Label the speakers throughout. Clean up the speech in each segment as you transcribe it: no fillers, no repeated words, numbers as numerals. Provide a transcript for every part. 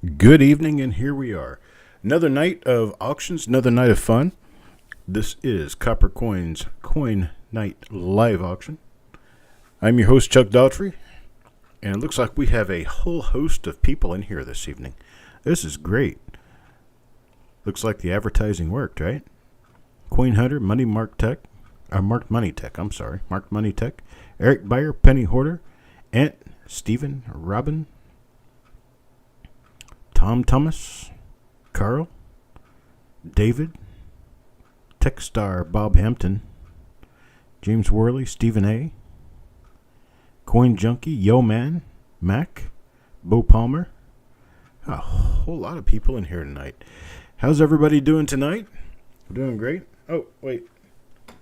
Speaker 1: Good evening, and here we are. Another night of auctions, another night of fun. This is Coppercoins Coin Night Live Auction. I'm your host, Chuck Daughtry, and it looks like we have a whole host of people in here this evening. This is great. Looks like the advertising worked, right? Coin Hunter, Marked Money Tech, Eric Beyer, Penny Hoarder, Ant, Stephen, Robin, Tom Thomas, Carl, David, Techstar Bob Hampton, James Worley, Stephen A., Coin Junkie, Yo Man, Mac, Bo Palmer. A whole lot of people in here tonight. How's everybody doing tonight? We're doing great. Oh, wait.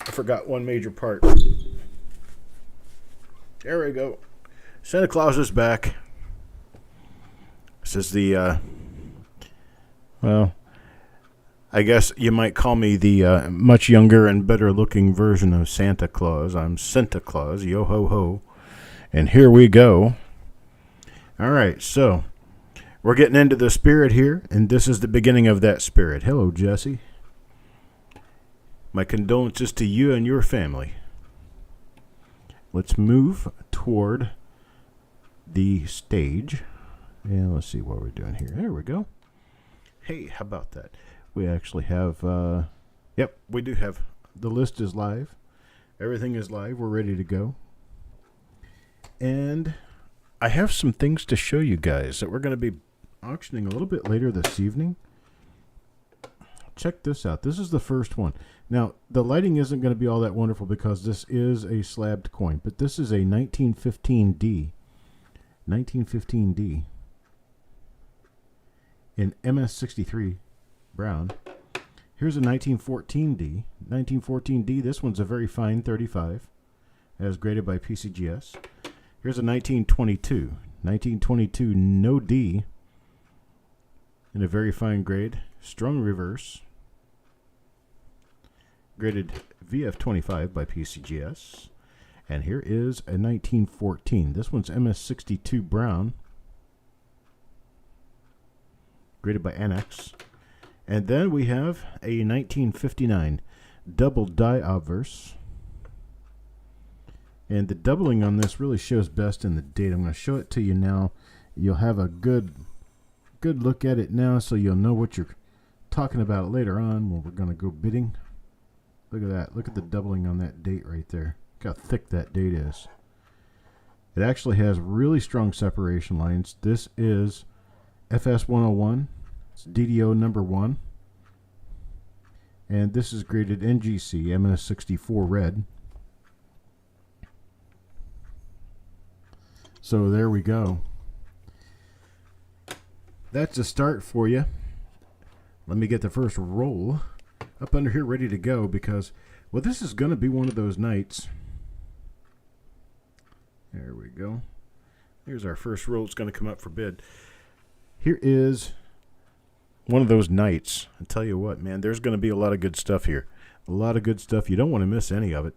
Speaker 1: I forgot one major part. There we go. Santa Claus is back. This is the, I guess you might call me the much younger and better looking version of Santa Claus. I'm Santa Claus, yo ho ho. And here we go. All right, so we're getting into the spirit here, and this is the beginning of that spirit. Hello, Jesse. My condolences to you and your family. Let's move toward the stage. And let's see what we're doing here. There we go. Hey, how about that? We actually have, we do have, the list is live. Everything is live. We're ready to go. And I have some things to show you guys that we're going to be auctioning a little bit later this evening. Check this out. This is the first one. Now, the lighting isn't going to be all that wonderful because this is a slabbed coin, but this is a 1915D. 1915D. In MS63 brown. Here's a 1914D. 1914D, this one's a very fine 35, as graded by PCGS. Here's a 1922. 1922 no D, in a very fine grade. Strung reverse. Graded VF25 by PCGS. And here is a 1914. This one's MS62 brown, graded by Annex. And then we have a 1959 double die obverse. And the doubling on this really shows best in the date. I'm going to show it to you now. You'll have a good look at it now, so you'll know what you're talking about later on when we're going to go bidding. Look at that. Look at the doubling on that date right there. Look how thick that date is. It actually has really strong separation lines. This is FS101. It's DDO number 1. And this is graded NGC MS64 red. So there we go. That's a start for you. Let me get the first roll up under here ready to go because, well, this is going to be one of those nights. There we go. Here's our first roll. It's going to come up for bid. Here is one of those nights. I tell you what, man, there's going to be a lot of good stuff here. A lot of good stuff. You don't want to miss any of it.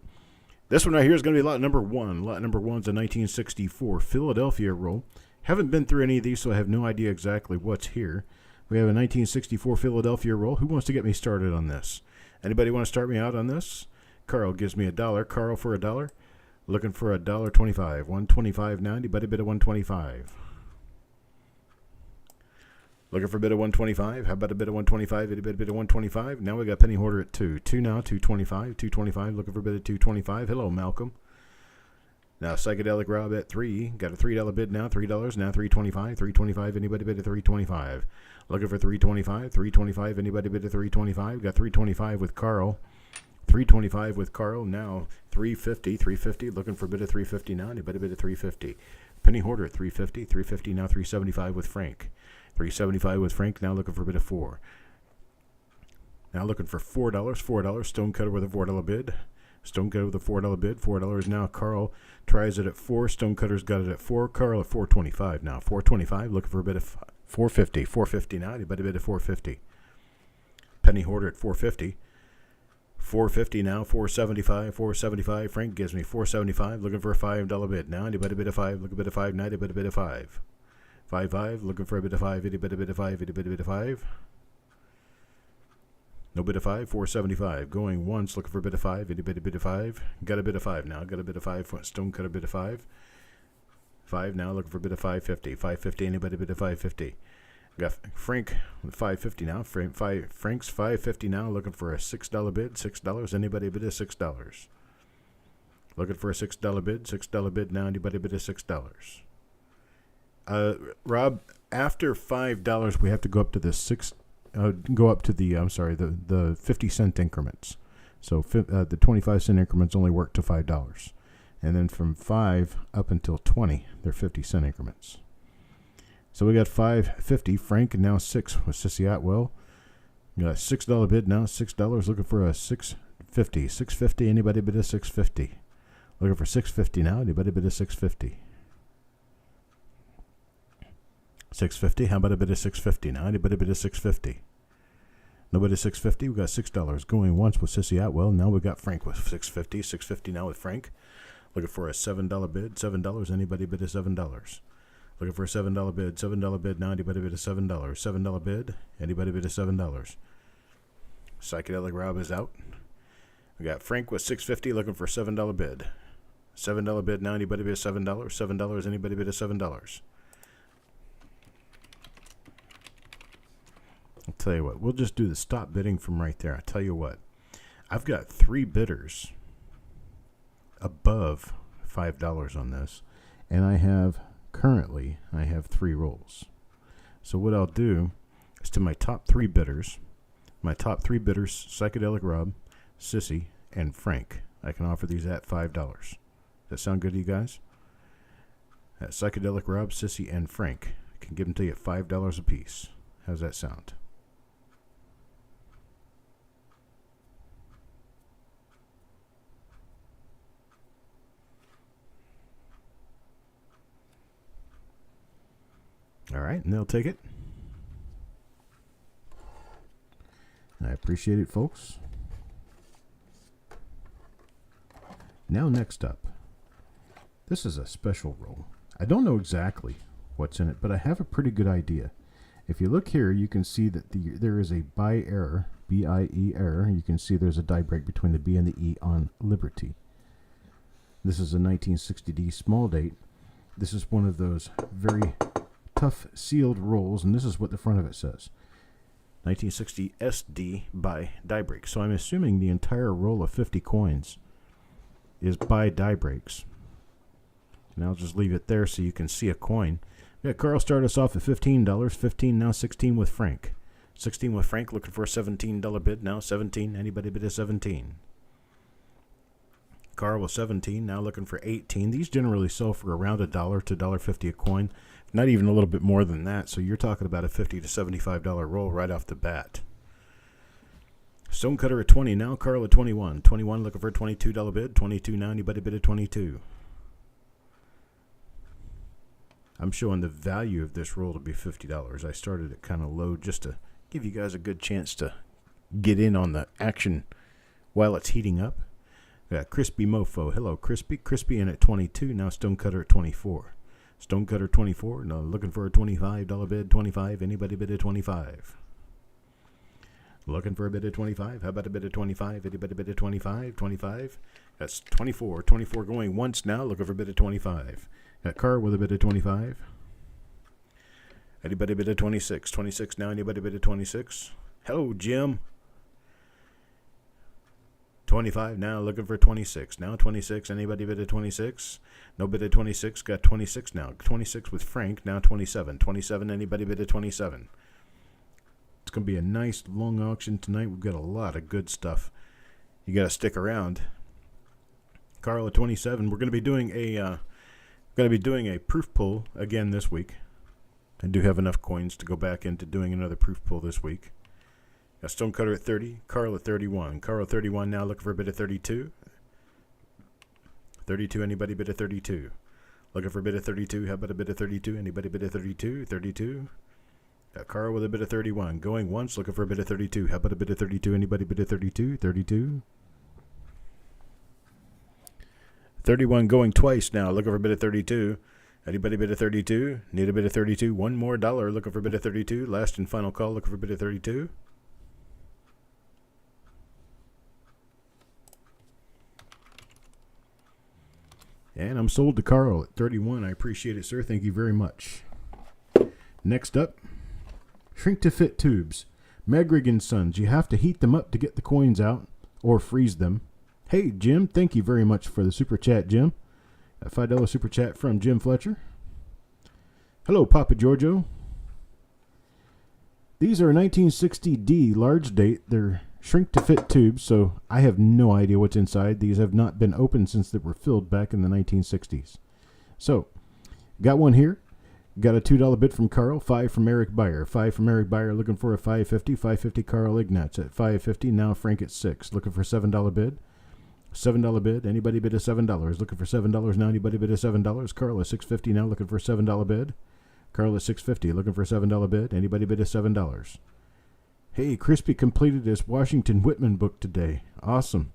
Speaker 1: This one right here is going to be lot number 1. Lot number 1's a 1964 Philadelphia roll. Haven't been through any of these, so I have no idea exactly what's here. We have a 1964 Philadelphia roll. Who wants to get me started on this? Anybody want to start me out on this? Carl gives me $1. Carl for $1. Looking for $1.25. $1.25 now. Anybody bid a $1.25? Looking for a bid of $1.25. How about a bid of $1.25? Anybody bid of $1.25? Now we got Penny Hoarder at 2. 2 now, $2.25. $2.25. Looking for a bid of $2.25. Hello, Malcolm. Now Psychedelic Rob at 3. Got a $3 bid now. $3 now. $3.25. $3.25. Anybody bid at $3.25? Looking for $3.25. $3.25. Anybody bid at $3.25? Got $3.25 with Carl. $3.25 with Carl. Now $3.50. $3.50. Looking for a bid of $3.50 now. Anybody bid at $3.50? Penny Hoarder at $3.50. $3.50 now. $3.75 with Frank. $3.75 with Frank. Now looking for a bid of $4. Now looking for $4. $4. Stonecutter with a $4 bid. Stonecutter with a $4 bid. $4 now. Carl tries it at 4. Stonecutter's got it at 4. Carl at $4.25 now. $4.25. Looking for a bid of $4.50. $4.50 now. Anybody bid at $4.50? Penny Hoarder at $4.50. $4.50 now. $4.75. $4.75. Frank gives me $4.75. Looking for a $5 bid now. Anybody bid a $5? Look a bid of $5 now. Anybody bid a $5? 5, looking for a bit of 5, itty bit of 5, itty bit of 5. No bit of 5, 475. Going once, looking for a bit of 5, itty bit of 5. Got a bit of 5 now, got a bit of 5, stone cut a bit of 5. 5 now, looking for a bit of 550. 550, anybody bit of 550. Got Frank with 550 now. Frank's 550 now, looking for a $6 bid. $6, anybody bid of $6. Looking for a $6 bid. $6 bid now, anybody bid of $6. Rob, after $5, we have to go up to the the 50-cent increments. So the 25-cent increments only work to $5. And then from 5 up until 20, they're 50-cent increments. So we got 550, Frank, and now 6 with Sissy Atwell. We got a $6 bid now, $6, looking for a 650. 650, anybody bid a 650. Looking for 650 now, anybody bid a 650. 650, how about a bid of 650 now? Anybody bid a 650? Nobody 650, we got $6 going once with Sissy Atwell. Now we got Frank with 650. 650 now with Frank. Looking for a $7 bid. $7, anybody bid a $7. Looking for a $7 bid. $7 bid now, anybody bid a $7. $7 bid, anybody bid a $7. Psychedelic Rob is out. We got Frank with 650 looking for a $7 bid. $7 bid now, anybody bid a $7. $7, anybody bid a $7. I'll tell you what, we'll just do the stop bidding from right there. I'll tell you what, I've got 3 bidders above $5 on this, and I have 3 rolls. So what I'll do is to my top 3 bidders, Psychedelic Rob, Sissy, and Frank, I can offer these at $5. Does that sound good to you guys? At Psychedelic Rob, Sissy, and Frank, I can give them to you at $5 a piece. How's that sound? All right, and they'll take it. I appreciate it, folks. Now, next up, this is a special roll. I don't know exactly what's in it, but I have a pretty good idea. If you look here, you can see that there is a BIE error, B-I-E error. You can see there's a die break between the B and the E on Liberty. This is a 1960D small date. This is one of those very tough sealed rolls, and this is what the front of it says. 1960 SD by die break. So I'm assuming the entire roll of 50 coins is by die breaks. And I'll just leave it there so you can see a coin. Yeah, Carl started us off at $15. 15 now, 16 with Frank. 16 with Frank, looking for a $17 bid now. 17, anybody bid a 17. Carl with 17, now looking for 18. These generally sell for around $1 to $1.50 a coin. Not even a little bit more than that, so you're talking about a $50 to $75 roll right off the bat. Stonecutter at 20 now, Carl at 21. 21 looking for a $22 bid. 22 now, anybody bid a 22. I'm showing the value of this roll to be $50. I started it kind of low just to give you guys a good chance to get in on the action while it's heating up. Got Crispy Mofo. Hello, Crispy. Crispy in at 22. Now Stonecutter at 24. Stonecutter 24. Now looking for a $25 bid. 25. Anybody bid a 25? Looking for a bid of 25. How about a bid of 25? Anybody bid a 25? 25. That's 24. 24 going once now. Looking for a bid of 25. Got Carr with a bid of 25. Anybody bid of 26? 26 now. Anybody bid of 26? Hello, Jim. 25 now, looking for 26. Now 26, anybody bid of 26? No bid of 26, got 26 now. 26 with Frank, now 27. 27, anybody bid of 27? It's going to be a nice long auction tonight. We've got a lot of good stuff. You got to stick around. Carl at 27, we're going to be doing a proof pull again this week. I do have enough coins to go back into doing another proof pull this week. Got Stonecutter at 30, Carl at 31. Carl at 31 now looking for a bid of 32. 32, anybody bid of 32? Looking for a bid of 32, how about a bid of 32? Anybody bid of 32? 32. Got Carl with a bid of 31. Going once, looking for a bid of 32. How about a bid of 32? Anybody bid of 32? 32. 31 going twice now, looking for a bid of 32. Anybody bid a 32? Need a bid of 32? One more dollar. Looking for a bid of 32. Last and final call. Looking for a bid of 32. And I'm sold to Carl at 31. I appreciate it, sir. Thank you very much. Next up, shrink to fit tubes. Megrig & Sons. You have to heat them up to get the coins out or freeze them. Hey, Jim. Thank you very much for the super chat, Jim. A $5 super chat from Jim Fletcher. Hello, Papa Giorgio. These are 1960D large date. They're shrink to fit tubes, so I have no idea what's inside. These have not been opened since they were filled back in the 1960s. So, got one here. Got a $2 bid from Carl, 5 from Eric Beyer. 5 from Eric Beyer, looking for a 550. 550 Carl Ignatz at 550. Now Frank at 6, looking for a $7 bid. $7 bid. Anybody bid a $7? Looking for $7 now. Anybody bid a $7? Carl at 650 now, looking for a $7 bid. Carl at 650, looking for a $7 bid. Anybody bid a $7? Hey, Crispy completed his Washington Whitman book today. Awesome.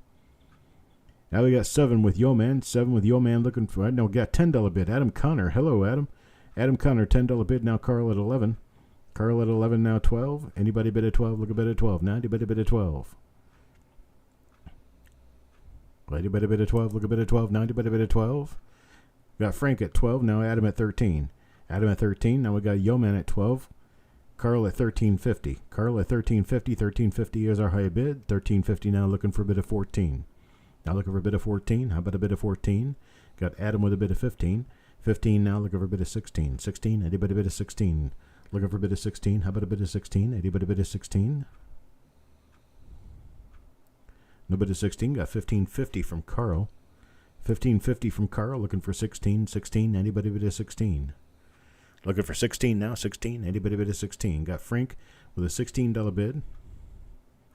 Speaker 1: Now we got 7 with Yo Man. 7 with Yo Man looking for. No, we got $10 bid. Adam Connor. Hello, Adam. Adam Connor, $10 bid. Now Carl at 11. Carl at 11 now 12. Anybody bid a 12? Look a bid at 12. Now anybody bid a 12? Anybody bid a 12? Look a bid at 12. Now anybody bid a 12? We got Frank at 12. Now Adam at 13. Adam at 13. Now we got Yo Man at 12. Carl at 1350. Carl at 1350. 1350 is our high bid. 1350 now looking for a bid of 14. Now looking for a bid of 14. How about a bid of 14? Got Adam with a bid of 15. 15 now looking for a bid of 16. 16. Anybody bid of 16? Looking for a bid of 16. How about a bid of 16? Anybody bid of 16? No bid of 16. Got 1550 from Carl. 1550 from Carl looking for 16. 16. Anybody bid of 16? Looking for 16 now. 16. Anybody bid of 16? Got Frank with a $16 bid.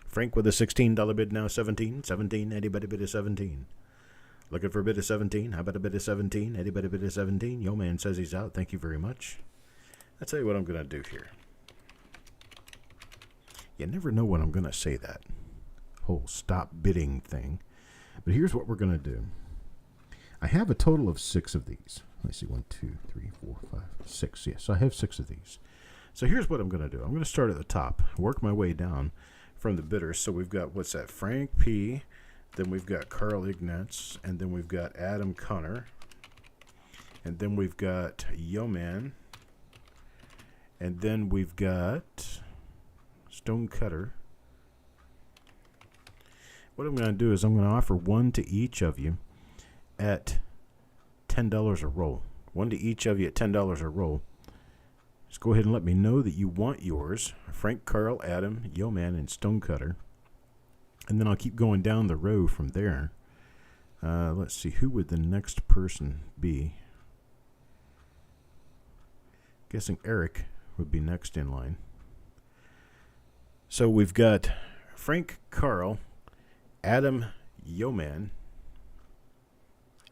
Speaker 1: Frank with a $16 bid now. 17. 17. Anybody bid of 17? Looking for a bid of 17. How about a bid of 17? Anybody bid of 17? Yo Man says he's out. Thank you very much. I'll tell you what I'm going to do here. You never know when I'm going to say that whole stop bidding thing. But here's what we're going to do. I have a total of 6 of these. Let's see, 1, 2, 3, 4, 5, 6. Yes, I have 6 of these. So here's what I'm going to do. I'm going to start at the top, work my way down from the bidders. So we've got, what's that, Frank P., then we've got Carl Ignatz, and then we've got Adam Connor, and then we've got Yo Man, and then we've got Stone Cutter. What I'm going to do is I'm going to offer one to each of you at $10 a roll. One to each of you at $10 a roll. Just go ahead and let me know that you want yours. Frank, Carl, Adam, Yo Man, and Stone Cutter. And then I'll keep going down the row from there. Let's see, who would the next person be? Guessing Eric would be next in line. So we've got Frank, Carl, Adam, Yo Man,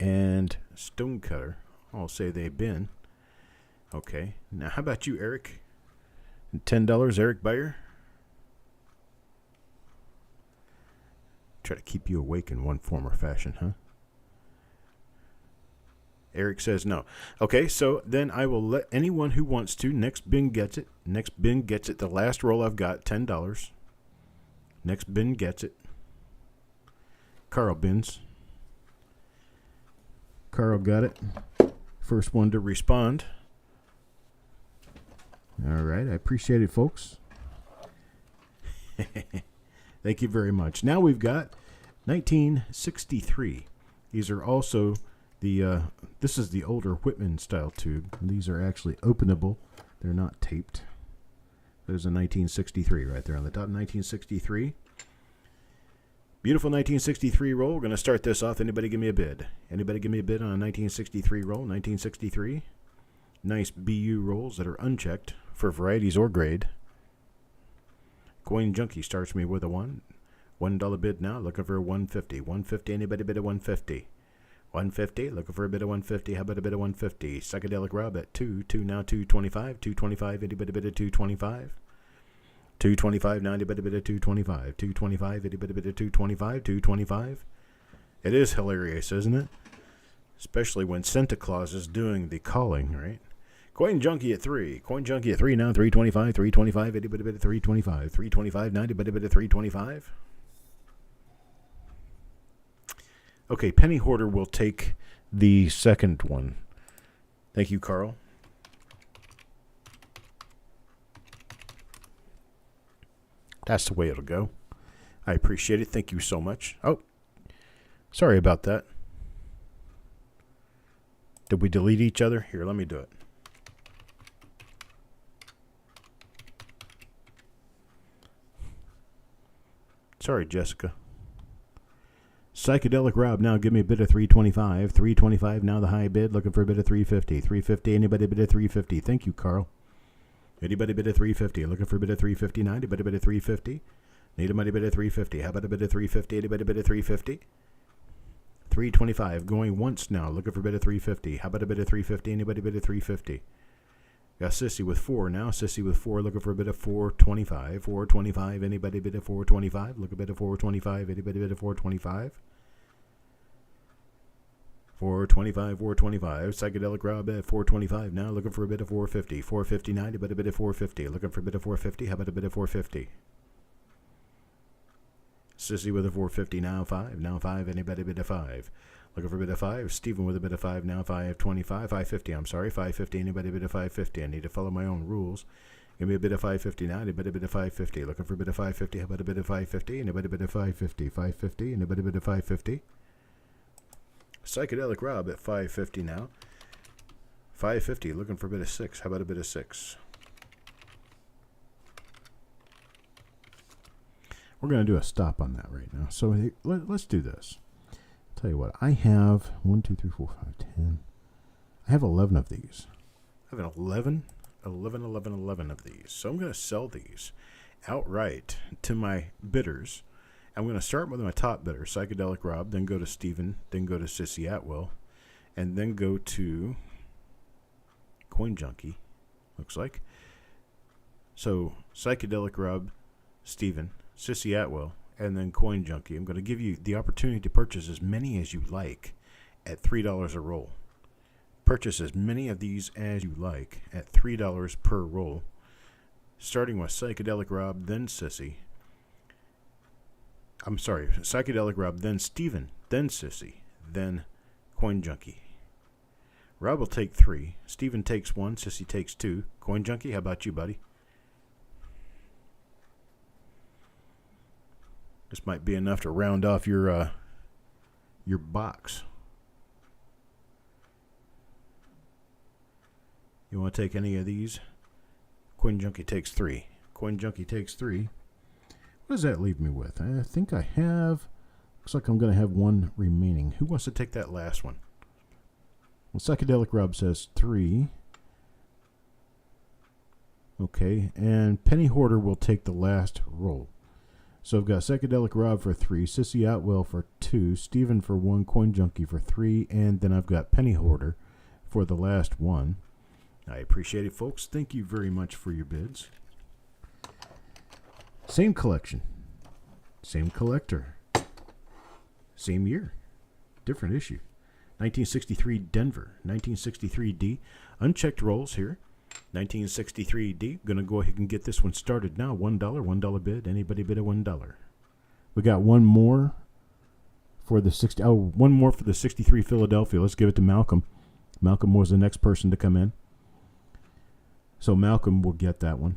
Speaker 1: and Stone Cutter. I'll say they've been. Okay. Now, how about you, Eric? $10, Eric Beyer. Try to keep you awake in one form or fashion, huh? Eric says no. Okay, so then I will let anyone who wants to. Next bin gets it. Next bin gets it. The last roll I've got, $10. Next bin gets it. Carl bins. Carl got it. First one to respond. All right, I appreciate it, folks. Thank you very much. Now we've got 1963. These are also the, this is the older Whitman style tube. These are actually openable. They're not taped. There's a 1963 right there on the top. 1963. Beautiful 1963 roll. We're going to start this off. Anybody give me a bid? Anybody give me a bid on a 1963 roll? 1963. Nice BU rolls that are unchecked for varieties or grade. Coin Junkie starts me with a $1 bid now, looking for a 150. 150, anybody bid a 150? 150, looking for a bid of 150. How about a bid of 150? Psychedelic Rob at 2 now 225. 225, anybody bid a 225? 225, now anybody bid a 225. 225, anybody bid a 225? 225. It is hilarious, isn't it? especially when Santa Claus is doing the calling, right? Coin Junkie at 3. Coin Junkie at 3 now, 325, 325, itty bitty bit of 325, 325, 90 bitty bit of 325. Okay, Penny Hoarder will take the second one. Thank you, Carl. That's the way it'll go. I appreciate it. Thank you so much. Oh, sorry about that. Did we delete each other? Here, let me do it. Sorry, Jessica. Psychedelic Rob, now give me a bid of 325. 325, now the high bid. Looking for a bid of 350. 350, anybody bid of 350? Thank you, Carl. Anybody bid of 350? Looking for a bid of 350. 90, anybody bid of 350? Need a money bid of 350. How about a bid of 350? Anybody bid of 350? 325, going once now. Looking for a bid of 350. How about a bid of 350? Anybody bid of 350? Got Sissy with 4 now. Sissy with 4, looking for a bid of 425. 425, anybody bid of 425? Look a bid of 425. Anybody bid of 425? 425, 425. Psychedelic Rob at 425 now. Looking for a bid of 450. 459, anybody bid of 450? Looking for a bid of 450? How about a bid of 450? Sissy with a 450 now. 5. Now 5, anybody bid of 5? Looking for a bit of 5. Stephen with a bit of 5 now. 525. 550. I'm sorry. 550. Anybody bid of 550? I need to follow my own rules. Give me a bit of 550 now. Anybody bid of 550? Looking for a bit of 550. How about a bit of 550? Anybody bid of 550? 550. Anybody bid of 550? Psychedelic Rob at 550 now. 550. Looking for a bit of 6. How about a bit of 6? We're going to do a stop on that right now. So let's do this. Tell you what, I have 1, 2, 3, 4, 5, 10. I have 11 of these. I have 11 of these. So I'm going to sell these outright to my bidders. I'm going to start with my top bidder, Psychedelic Rob, then go to Stephen, then go to Sissy Atwell, and then go to Coin Junkie, looks like. So Psychedelic Rob, Stephen, Sissy Atwell, and then Coin Junkie. I'm going to give you the opportunity to purchase as many as you like at $3 a roll. Purchase as many of these as you like at $3 per roll, starting with Psychedelic Rob, then Sissy. I'm sorry, Psychedelic Rob, then Stephen, then Sissy, then Coin Junkie. Rob will take 3. Stephen takes 1. Sissy takes 2. Coin Junkie, how about you, buddy? This might be enough to round off your box. You want to take any of these? Coin Junkie takes 3. Coin Junkie takes 3. What does that leave me with? I think I have... Looks like I'm going to have 1 remaining. Who wants to take that last one? Well, Psychedelic Rob says 3. Okay, and Penny Hoarder will take the last roll. So I've got Psychedelic Rob for 3, Sissy Atwell for 2, Stephen for 1, Coin Junkie for 3, and then I've got Penny Hoarder for the last one. I appreciate it, folks. Thank you very much for your bids. Same collection. Same collector. Same year. Different issue. 1963 Denver. 1963 D. Unchecked rolls here. 1963 D. Gonna go ahead and get this one started now. $1 bid. Anybody bid a $1? We got one more for the 63 Philadelphia. Let's give it to Malcolm. Malcolm was the next person to come in. So Malcolm will get that one.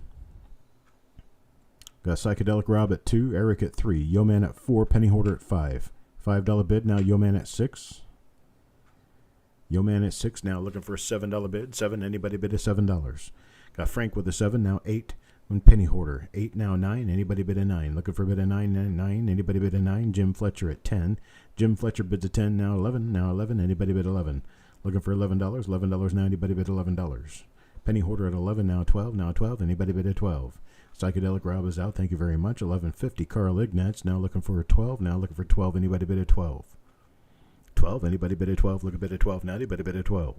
Speaker 1: Got Psychedelic Rob at 2, Eric at 3, Yo Man at 4, Penny Hoarder at 5. $5 bid now. Yo Man at 6. Yo Man at 6 now, looking for a $7 bid. 7. Anybody bid a $7? Got Frank with a 7 now. 8. And Penny Hoarder 8 now. 9. Anybody bid a 9? Looking for a bid of 9. 9. Anybody bid a 9? Jim Fletcher at 10. Jim Fletcher bids a 10 now. 11 now. 11. Anybody bid 11? Looking for $11. $11 now. Anybody bid $11? Penny Hoarder at 11 now. 12 now. 12. Anybody bid a 12? Psychedelic Rob is out. Thank you very much. 11.50. Carl Ignatz now looking for a 12. Now looking for 12. Anybody bid a 12? 12. Anybody bid a 12? Look a bid a 12 now. Anybody bid a 12?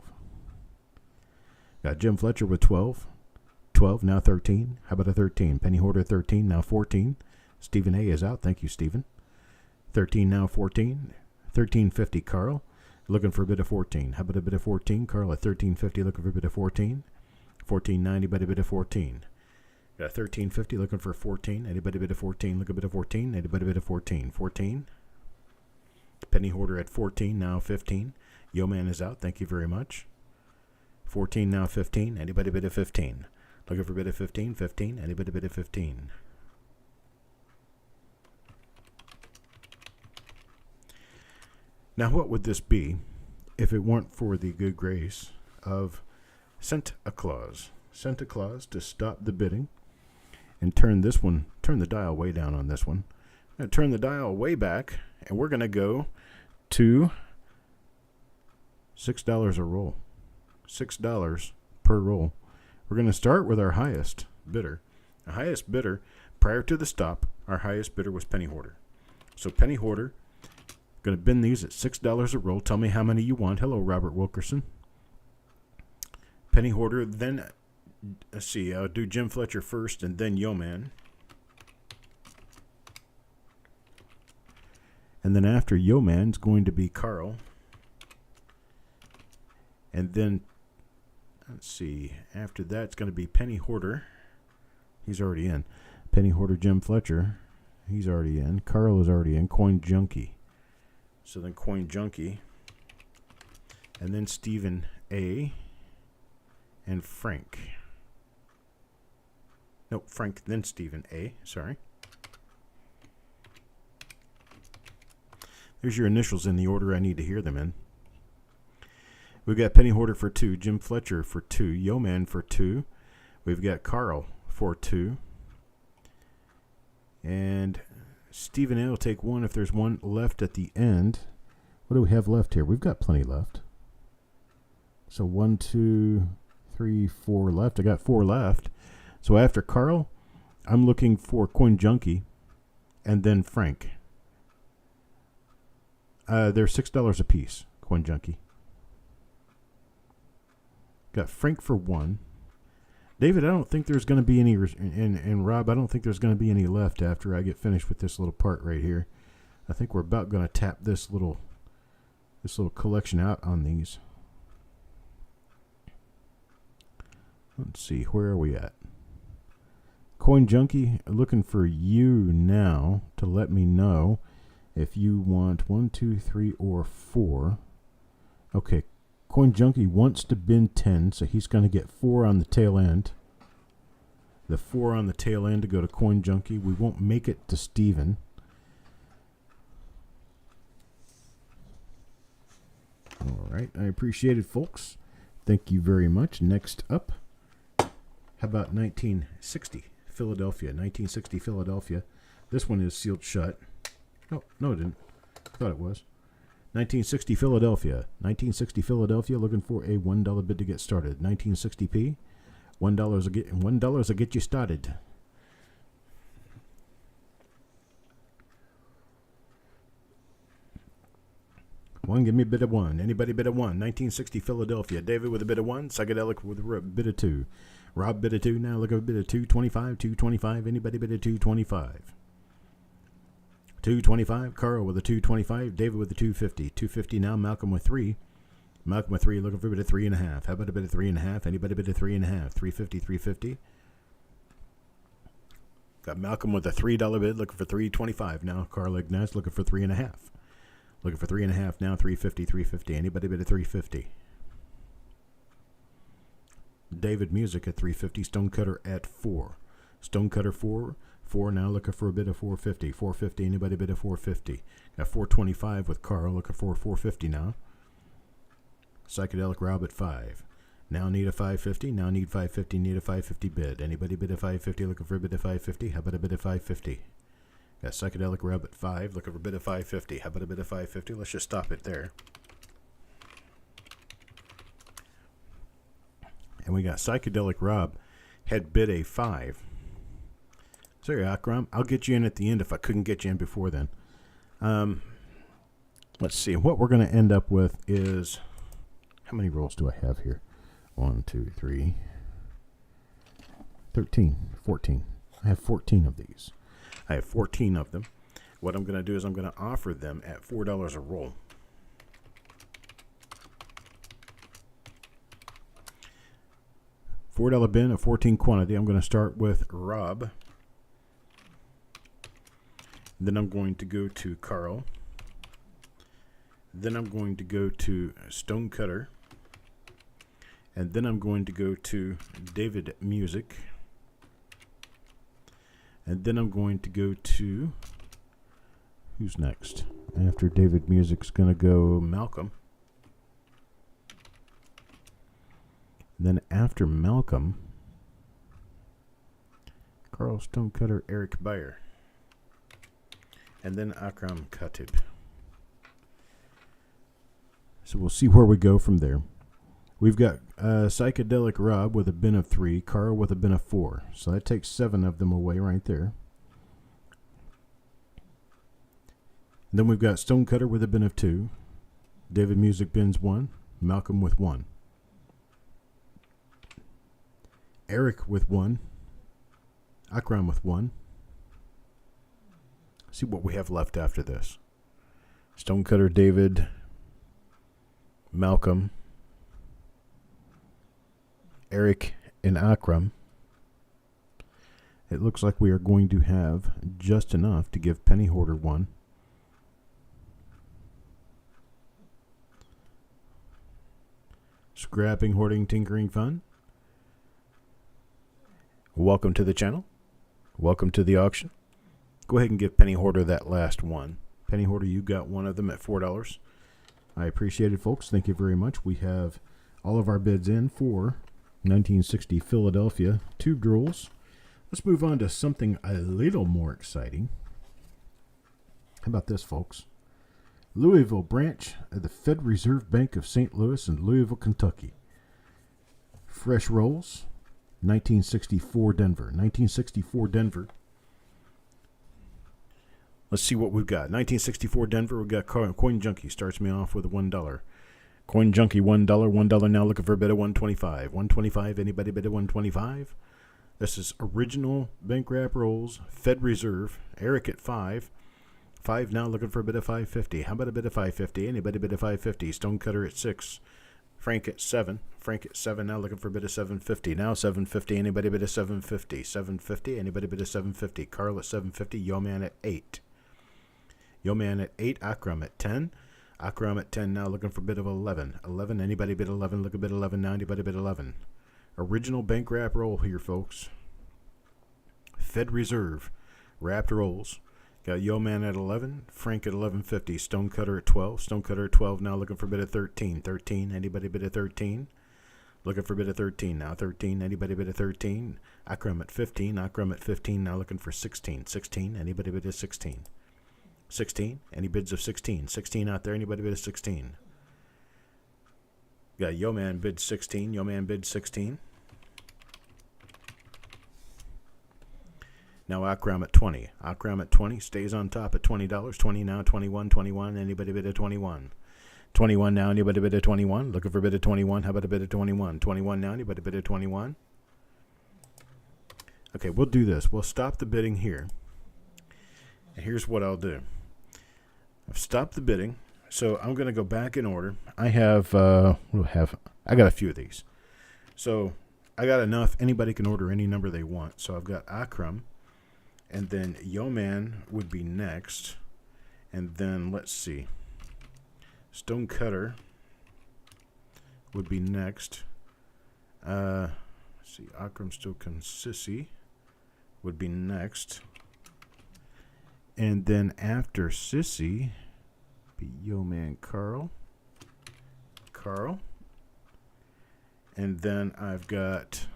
Speaker 1: Got Jim Fletcher with 12. 12 now 13. How about a 13? Penny Hoarder 13 now 14. Stephen A is out. Thank you, Stephen. 13 now 14. 13.50 Carl. Looking for a bid of 14. How about a bid of 14? Carl at 13.50 looking for a bid of 14. 14.90, anybody bid of 14. Got 13.50 looking for 14. Anybody bid of 14? Look a bid of 14. Anybody bid of 14? 14. Penny hoarder at 14, now 15. Yo man is out. Thank you very much. 14, now 15. Anybody bid of 15? Looking for a bid of 15. 15. Anybody bid of 15? Now, what would this be if it weren't for the good grace of Santa Claus? Santa Claus to stop the bidding and turn the dial way down on this one. I'm going to turn the dial way back, and we're going to go to $6 a roll. $6 per roll. We're going to start with our highest bidder. The highest bidder, prior to the stop, our highest bidder was Penny Hoarder. So Penny Hoarder, going to bin these at $6 a roll. Tell me how many you want. Hello, Robert Wilkerson. Penny Hoarder, then, let's see, I'll do Jim Fletcher first and then Yo Man. And then after Yo Man, it's going to be Carl. And then, let's see, after that, it's going to be Penny Hoarder. He's already in. Penny Hoarder, Jim Fletcher. He's already in. Carl is already in. Coin Junkie. So then Coin Junkie. And then Stephen A. And Frank. Nope, Frank, then Stephen A. Sorry. There's your initials in the order I need to hear them in. We've got Penny Hoarder for 2, Jim Fletcher for 2, Yo Man for 2. We've got Carl for 2. And Stephen A will take 1 if there's 1 left at the end. What do we have left here? We've got plenty left. So 1, 2, 3, 4 left. I got 4 left. So after Carl, I'm looking for Coin Junkie and then Frank. They're $6 a piece, Coin Junkie. Got Frank for 1. David, I don't think there's going to be any, and Rob, I don't think there's going to be any left after I get finished with this little part right here. I think we're about going to tap this little collection out on these. Let's see, where are we at? Coin Junkie, looking for you now to let me know if you want 1, 2, 3, or 4. Okay, Coin Junkie wants to bin 10, so he's going to get 4 on the tail end. The 4 on the tail end to go to Coin Junkie. We won't make it to Steven. All right, I appreciate it, folks. Thank you very much. Next up, how about 1960 Philadelphia? 1960 Philadelphia. This one is sealed shut. Oh, no, it didn't. I thought it was. 1960 Philadelphia. 1960 Philadelphia, looking for a $1 bid to get started. 1960p. $1 will get you started. One, give me a bid of 1. Anybody bid of 1? 1960 Philadelphia. David with a bid of 1. Psychedelic with a bid of 2. Rob bid of 2. Now look at a bid of 225. 225. Anybody bid of 225? 225. Carl with a 225. David with a 250. 250 now. Malcolm with 3. Malcolm with 3. Looking for a bid of 3.5. How about a bid of 3.5? Anybody bid of 3.5? 350. 350. Got Malcolm with a $3 bid. Looking for 325 now. Carl Ignaz looking for 3.5. Looking for 3.5 now. 350. 350. Anybody bid of 350? David Music at 350. Stonecutter at 4. Stonecutter 4. 4 now, looking for a bid of 450. 450, anybody bid of 450? Got 425 with Carl, looking for 450 now. Psychedelic Rob at 5. Now need a 550, now need 550, need a 550 bid. Anybody bid of 550, looking for a bid of 550? How about a bid of 550? Got Psychedelic Rob at 5, looking for a bid of 550. How about a bid of 550? Let's just stop it there. And we got Psychedelic Rob had bid a 5. Sorry, Akram. I'll get you in at the end if I couldn't get you in before then. Let's see. What we're going to end up with is... How many rolls do I have here? 1, 2, 3... 13, 14. I have 14 of these. I have 14 of them. What I'm going to do is I'm going to offer them at $4 a roll. $4 bin, a 14 quantity. I'm going to start with Rob. Then I'm going to go to Carl. Then I'm going to go to Stonecutter. And then I'm going to go to David Music. And then I'm going to go to, who's next? After David Music's going to go Malcolm. Then after Malcolm, Carl Stonecutter, Eric Bayer. And then Akram Khatib. So we'll see where we go from there. We've got Psychedelic Rob with a bin of 3, Carl with a bin of 4. So that takes 7 of them away right there. And then we've got Stonecutter with a bin of 2, David Music bins 1, Malcolm with 1, Eric with 1, Akram with 1. See what we have left after this. Stonecutter, David, Malcolm, Eric, and Akram. It looks like we are going to have just enough to give Penny Hoarder 1. Scrapping, hoarding, tinkering fun. Welcome to the channel. Welcome to the auction. Go ahead and give Penny Hoarder that last one. Penny Hoarder, you got one of them at $4. I appreciate it, folks. Thank you very much. We have all of our bids in for 1960 Philadelphia tube rolls. Let's move on to something a little more exciting. How about this, folks? Louisville branch of the Fed Reserve Bank of St. Louis in Louisville, Kentucky. Fresh rolls, 1964 Denver. 1964 Denver. Let's see what we've got. 1964 Denver, we've got Coin Junkie. Starts me off with a $1. Coin Junkie, $1. $1 now, looking for a bid of $1.25. $1.25, anybody bid of $1.25? This is original bank wrap rolls, Fed Reserve. Eric at $5. $5 now, looking for a bid of $5.50. How about a bid of $5.50? Anybody bid of $5.50? Stonecutter at $6. Frank at $7. Frank at $7 now, looking for a bid of $7.50. Now $7.50. Anybody bid of $7.50? $7.50. Anybody bid of $7.50? Carl at $7.50. Yo Man at $8. Yo Man at 8, Akram at 10. Akram at 10 now, looking for a bid of 11. 11, anybody bid 11? Look a bid 11 now, anybody bid 11? Original bank wrap roll here, folks. Fed Reserve wrapped rolls. Got Yo Man at 11, Frank at 11.50, Stonecutter at 12. Stonecutter at 12 now, looking for a bid of 13. 13, anybody bid of 13? Looking for a bid of 13 now. 13, anybody bid of 13? Akram at 15. Akram at 15 now, looking for 16. 16, anybody bid of 16? 16. Any bids of 16? 16 out there. Anybody bid of 16? Got Yo Man bid 16. Yo Man bid 16. Now Akram at 20. Akram at 20 stays on top at $20. 20 now. 21. 21. Anybody bid of 21? 21 now. Anybody bid of 21? Looking for a bid of 21. How about a bid of 21? 21 now. Anybody bid of 21? Okay, we'll do this. We'll stop the bidding here. And here's what I'll do. I've stopped the bidding, so I'm going to go back in order. I got a few of these. So I got enough. Anybody can order any number they want. So I've got Akram, and then Yo Man would be next. And then, let's see, Stonecutter would be next. Let's see, Akram still Sissy would be next. And then after Sissy, be Yo Man Carl. And then I've got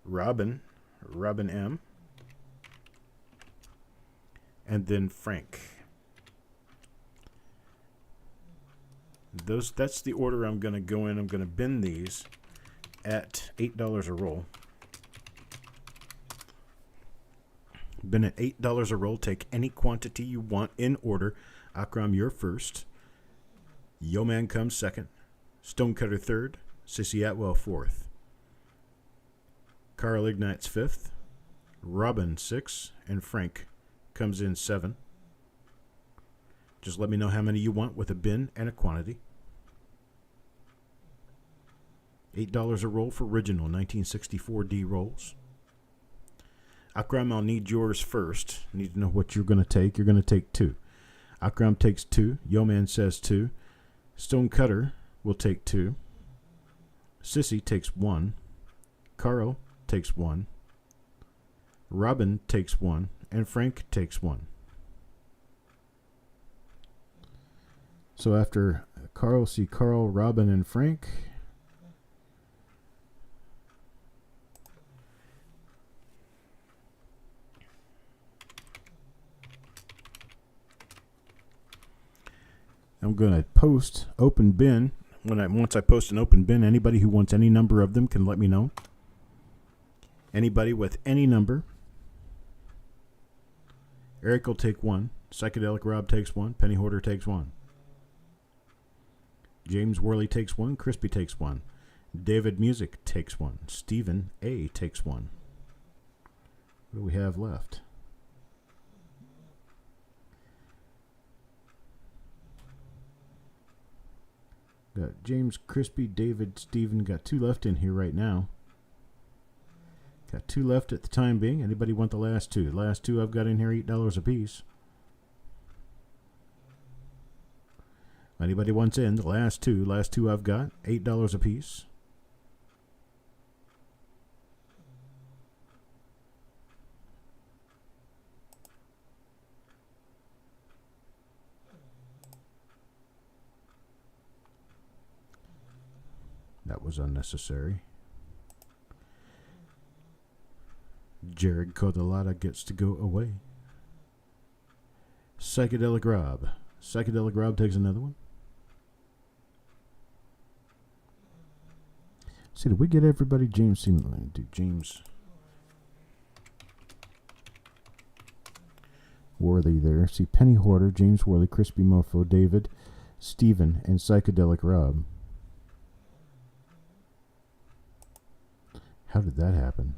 Speaker 1: Robin M. And then Frank. That's the order I'm going to go in. I'm going to bin these at $8 a roll. Bin at $8 a roll. Take any quantity you want in order. Akram, you're first. Yo Man comes second. Stonecutter third. Sissy Atwell fourth. Carl Ignites fifth. Robin sixth. And Frank comes in 7. Just let me know how many you want with a bin and a quantity. $8 a roll for original 1964 D rolls. Akram, I'll need yours first. Need to know what you're going to take. You're going to take 2. Akram takes 2. Yoman says 2. Stonecutter will take 2. Sissy takes 1. Carl takes 1. Robin takes 1. And Frank takes 1. So after Carl, see Carl, Robin, and Frank. I'm going to post open bin. Once I post an open bin, anybody who wants any number of them can let me know. Anybody with any number. Eric will take 1. Psychedelic Rob takes 1. Penny Hoarder takes 1. James Worley takes 1. Crispy takes 1. David Music takes 1. Stephen A takes 1. What do we have left? Got James, Crispy, David, Stephen. Got 2 left in here right now. Got 2 left at the time being. Anybody want the last 2? The last 2 I've got in here, $8 a piece. Anybody wants in? The last two I've got, $8 a piece. That was unnecessary. Jared Codalata gets to go away. Psychedelic Rob. Psychedelic Rob takes another one. See, did we get everybody? James, do James Worthy there. See, Penny Hoarder, James Worley, Crispy Mofo, David, Stephen, and Psychedelic Rob. How did that happen?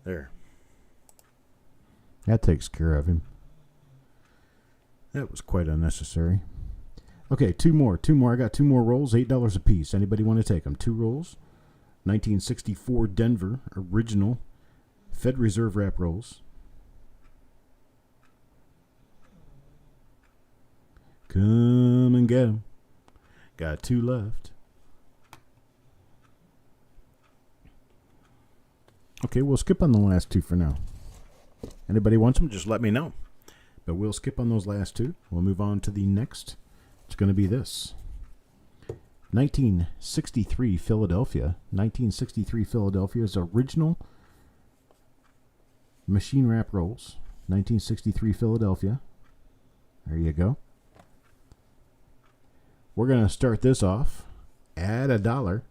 Speaker 1: There. That takes care of him. That was quite unnecessary. Okay, two more. I got 2 more rolls, $8 a piece. Anybody want to take them? 2 rolls. 1964 Denver original Fed Reserve wrap rolls. Come and get them. Got 2 left. Okay, we'll skip on the last 2 for now. Anybody wants them, just let me know. But we'll skip on those last 2. We'll move on to the next. It's going to be this. 1963 Philadelphia. 1963 Philadelphia's original machine wrap rolls. 1963 Philadelphia. There you go. We're going to start this off at $1.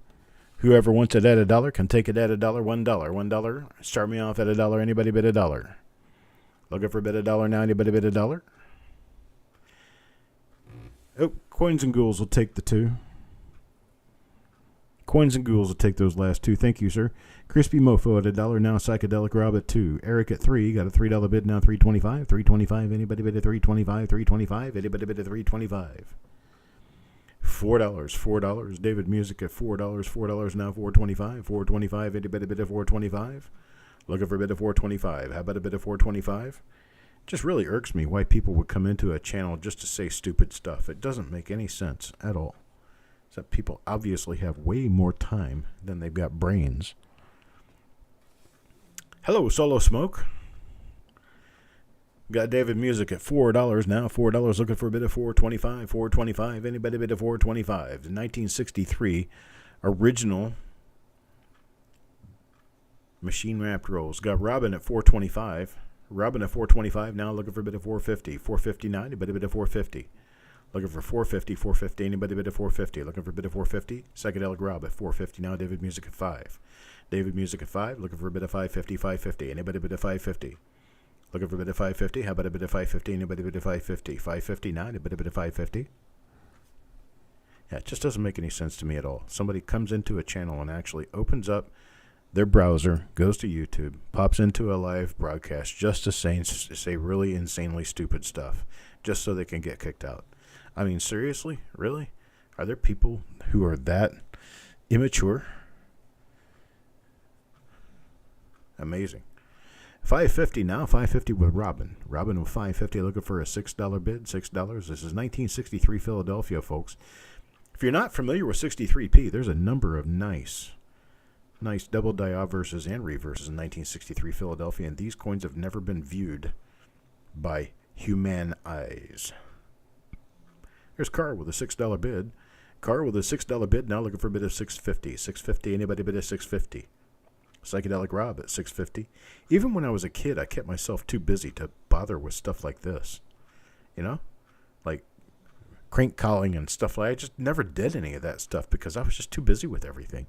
Speaker 1: Whoever wants it at $1 can take it at $1. $1. Start me off at $1. Anybody bid $1. Looking for a bid $1 now. Anybody bid $1? Oh, Coins and Ghouls will take the 2. Coins and Ghouls will take those last 2. Thank you, sir. Crispy Mofo at $1 now. Psychedelic Rob at 2. Eric at 3. Got a $3 bid now. $3.25. $3.25. Anybody bid at $3.25? $3.25. Anybody bid at $3.25? $4. David Music at $4. $4 now. $4.25. $4.25. Anybody bid at $4.25? Looking for a bid of $4.25. How about a bid of $4.25? Just really irks me why people would come into a channel just to say stupid stuff. It doesn't make any sense at all. Except people obviously have way more time than they've got brains. Hello, Solo Smoke. Got David Music at $4 now. $4 looking for a bid of $4.25. $4.25. Anybody bid of $4.25? The 1963 original machine wrapped rolls. Got Robin at $4.25. Robin at $4.25 now, looking for a bid of $4.50. $4.59. Anybody bid of $4.50? Looking for $4.50. $4.50. Anybody bid of $4.50? Looking for a bid of $4.50. Psychedelic Rob at $4.50 now. David Music at $5. David Music at $5. Looking for a bid of $5.50. $5.50. Anybody bid of $5.50? Looking for a bid of $5.50. How about a bid of $5.50? Anybody bid of $5.50? $5.50 now. Anybody bid of $5.50? Yeah, it just doesn't make any sense to me at all. Somebody comes into a channel and actually opens up their browser, goes to YouTube, pops into a live broadcast just to say really insanely stupid stuff, just so they can get kicked out. I mean, seriously? Really? Are there people who are that immature? Amazing. 550 now, 550 with Robin. Robin with 550 looking for a $6 bid, $6. This is 1963 Philadelphia, folks. If you're not familiar with 63p, there's a number of nice double die obverses and reverses in 1963 Philadelphia, and these coins have never been viewed by human eyes. There's Carl with a $6 bid. Carl with a $6 bid, now looking for a bid of $650. $650, anybody bid at $650? Psychedelic Rob at $650. Even when I was a kid, I kept myself too busy to bother with stuff like this. You know? Like crank calling and stuff like that. I just never did any of that stuff because I was just too busy with everything.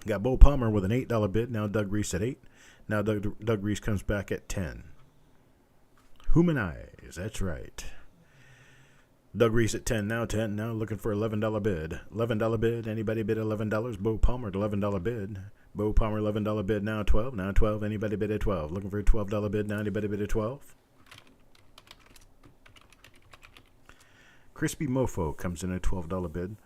Speaker 1: Got Bo Palmer with an $8 bid. Now Doug Reese at 8. Now Doug Reese comes back at 10. Human eyes. That's right. Doug Reese at 10. Now 10. Now looking for $11 bid. $11 bid. Anybody bid $11? Bo Palmer at $11 bid. Bo Palmer $11 bid. Now 12. Now 12. Anybody bid at 12? Looking for a $12 bid. Now anybody bid at 12? Crispy Mofo comes in at $12 bid.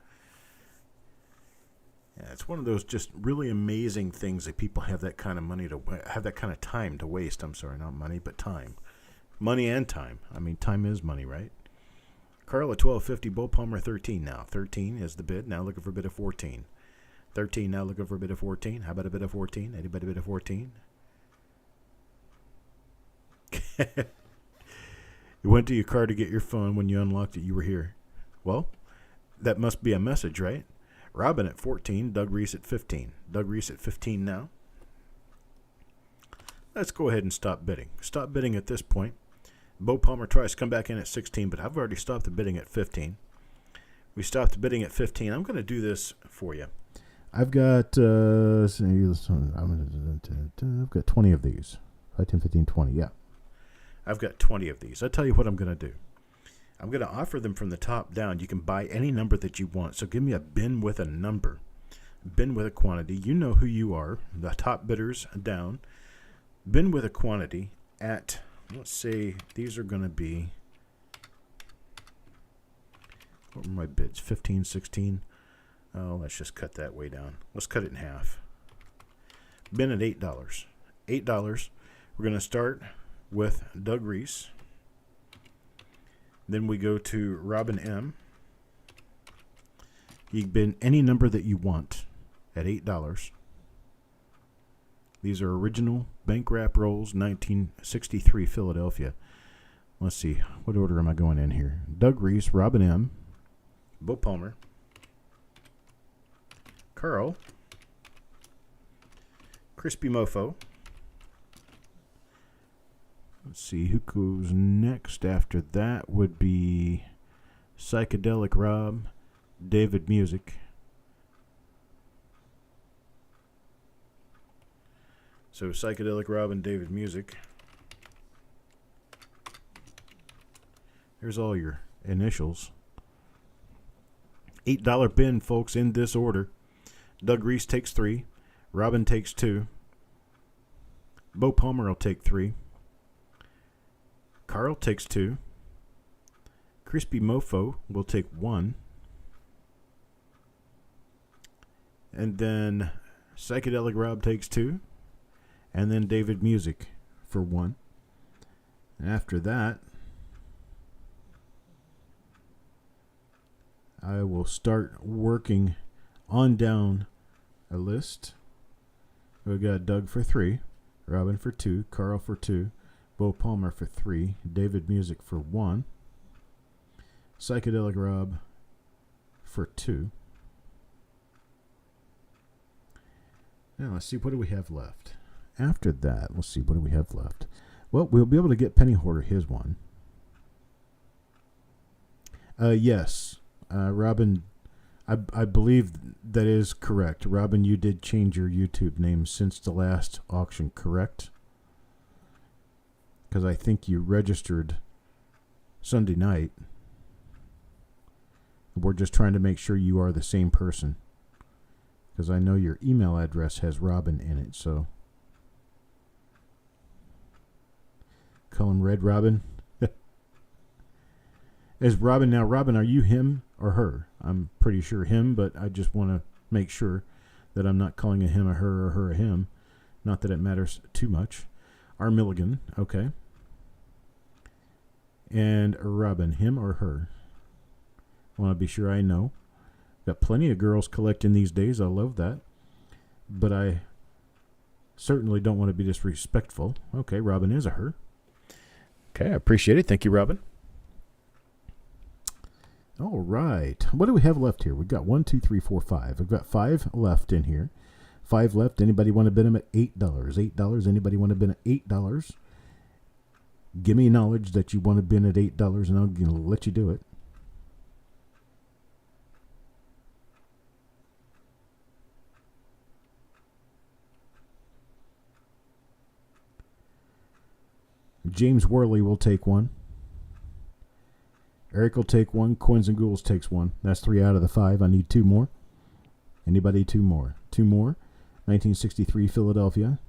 Speaker 1: Yeah, it's one of those just really amazing things that people have that kind of money to have that kind of time to waste. I'm sorry, not money, but time. Money and time. I mean, time is money, right? Carl at $12.50. Bo Palmer 13 now. 13 is the bid. Now looking for a bid of 14. 13 now looking for a bid of 14. How about a bid of 14? Anybody bid of 14? You went to your car to get your phone. When you unlocked it, you were here. Well, that must be a message, right? Robin at 14, Doug Reese at 15. Doug Reese at 15 now. Let's go ahead and stop bidding. Stop bidding at this point. Bo Palmer tries to come back in at 16, but I've already stopped the bidding at 15. We stopped the bidding at 15. I'm going to do this for you. I've got I've got 20 of these. 5, 10, 15, 20. Yeah. I've got 20 of these. I'll tell you what I'm going to do. I'm going to offer them from the top down. You can buy any number that you want. So give me a bin with a number, bin with a quantity. You know who you are. The top bidders down. Bin with a quantity at, let's say, these are going to be, what were my bids? 15, 16. Oh, let's just cut that way down. Let's cut it in half. Bin at $8. $8. We're going to start with Doug Reese. Then we go to Robin M. You can bid any number that you want at $8. These are original bank wrap rolls, 1963 Philadelphia. Let's see, what order am I going in here? Doug Reese, Robin M., Bo Palmer, Carl, Crispy Mofo. Let's see, who goes next after that would be Psychedelic Rob, David Music. So Psychedelic Rob and David Music. There's all your initials. $8 bin, folks, in this order. Doug Reese takes 3. Robin takes 2. Bo Palmer will take 3. Carl takes 2. Crispy Mofo will take 1. And then Psychedelic Rob takes 2. And then David Music for 1. And after that, I will start working on down a list. We got Doug for 3, Robin for 2, Carl for 2, Bo Palmer for 3, David Music for 1, Psychedelic Rob for 2. Now let's see, what do we have left? After that, let's see, what do we have left? Well, we'll be able to get Penny Hoarder his one. Yes, Robin, I believe that is correct. Robin, you did change your YouTube name since the last auction, correct? Because I think you registered Sunday night. We're just trying to make sure you are the same person, because I know your email address has Robin in it. So call him Red Robin. As Robin now, Robin, are you him or her? I'm pretty sure him, but I just want to make sure that I'm not calling a him a her or her a him. Not that it matters too much. R. Milligan, okay. And Robin, him or her? I want to be sure I know. Got plenty of girls collecting these days. I love that. But I certainly don't want to be disrespectful. Okay, Robin is a her. Okay, I appreciate it. Thank you, Robin. All right. What do we have left here? We've got 1, 2, 3, 4, 5. We've got 5 left in here. 5 left. Anybody want to bid them at $8? $8. Anybody want to bid at $8? Give me knowledge that you want to bid at $8, and I'll let you do it. James Worley will take one. Eric will take one. Coins and Ghouls takes one. That's 3 out of the 5. I need 2 more. Anybody? 2 more. 2 more. 1963 Philadelphia.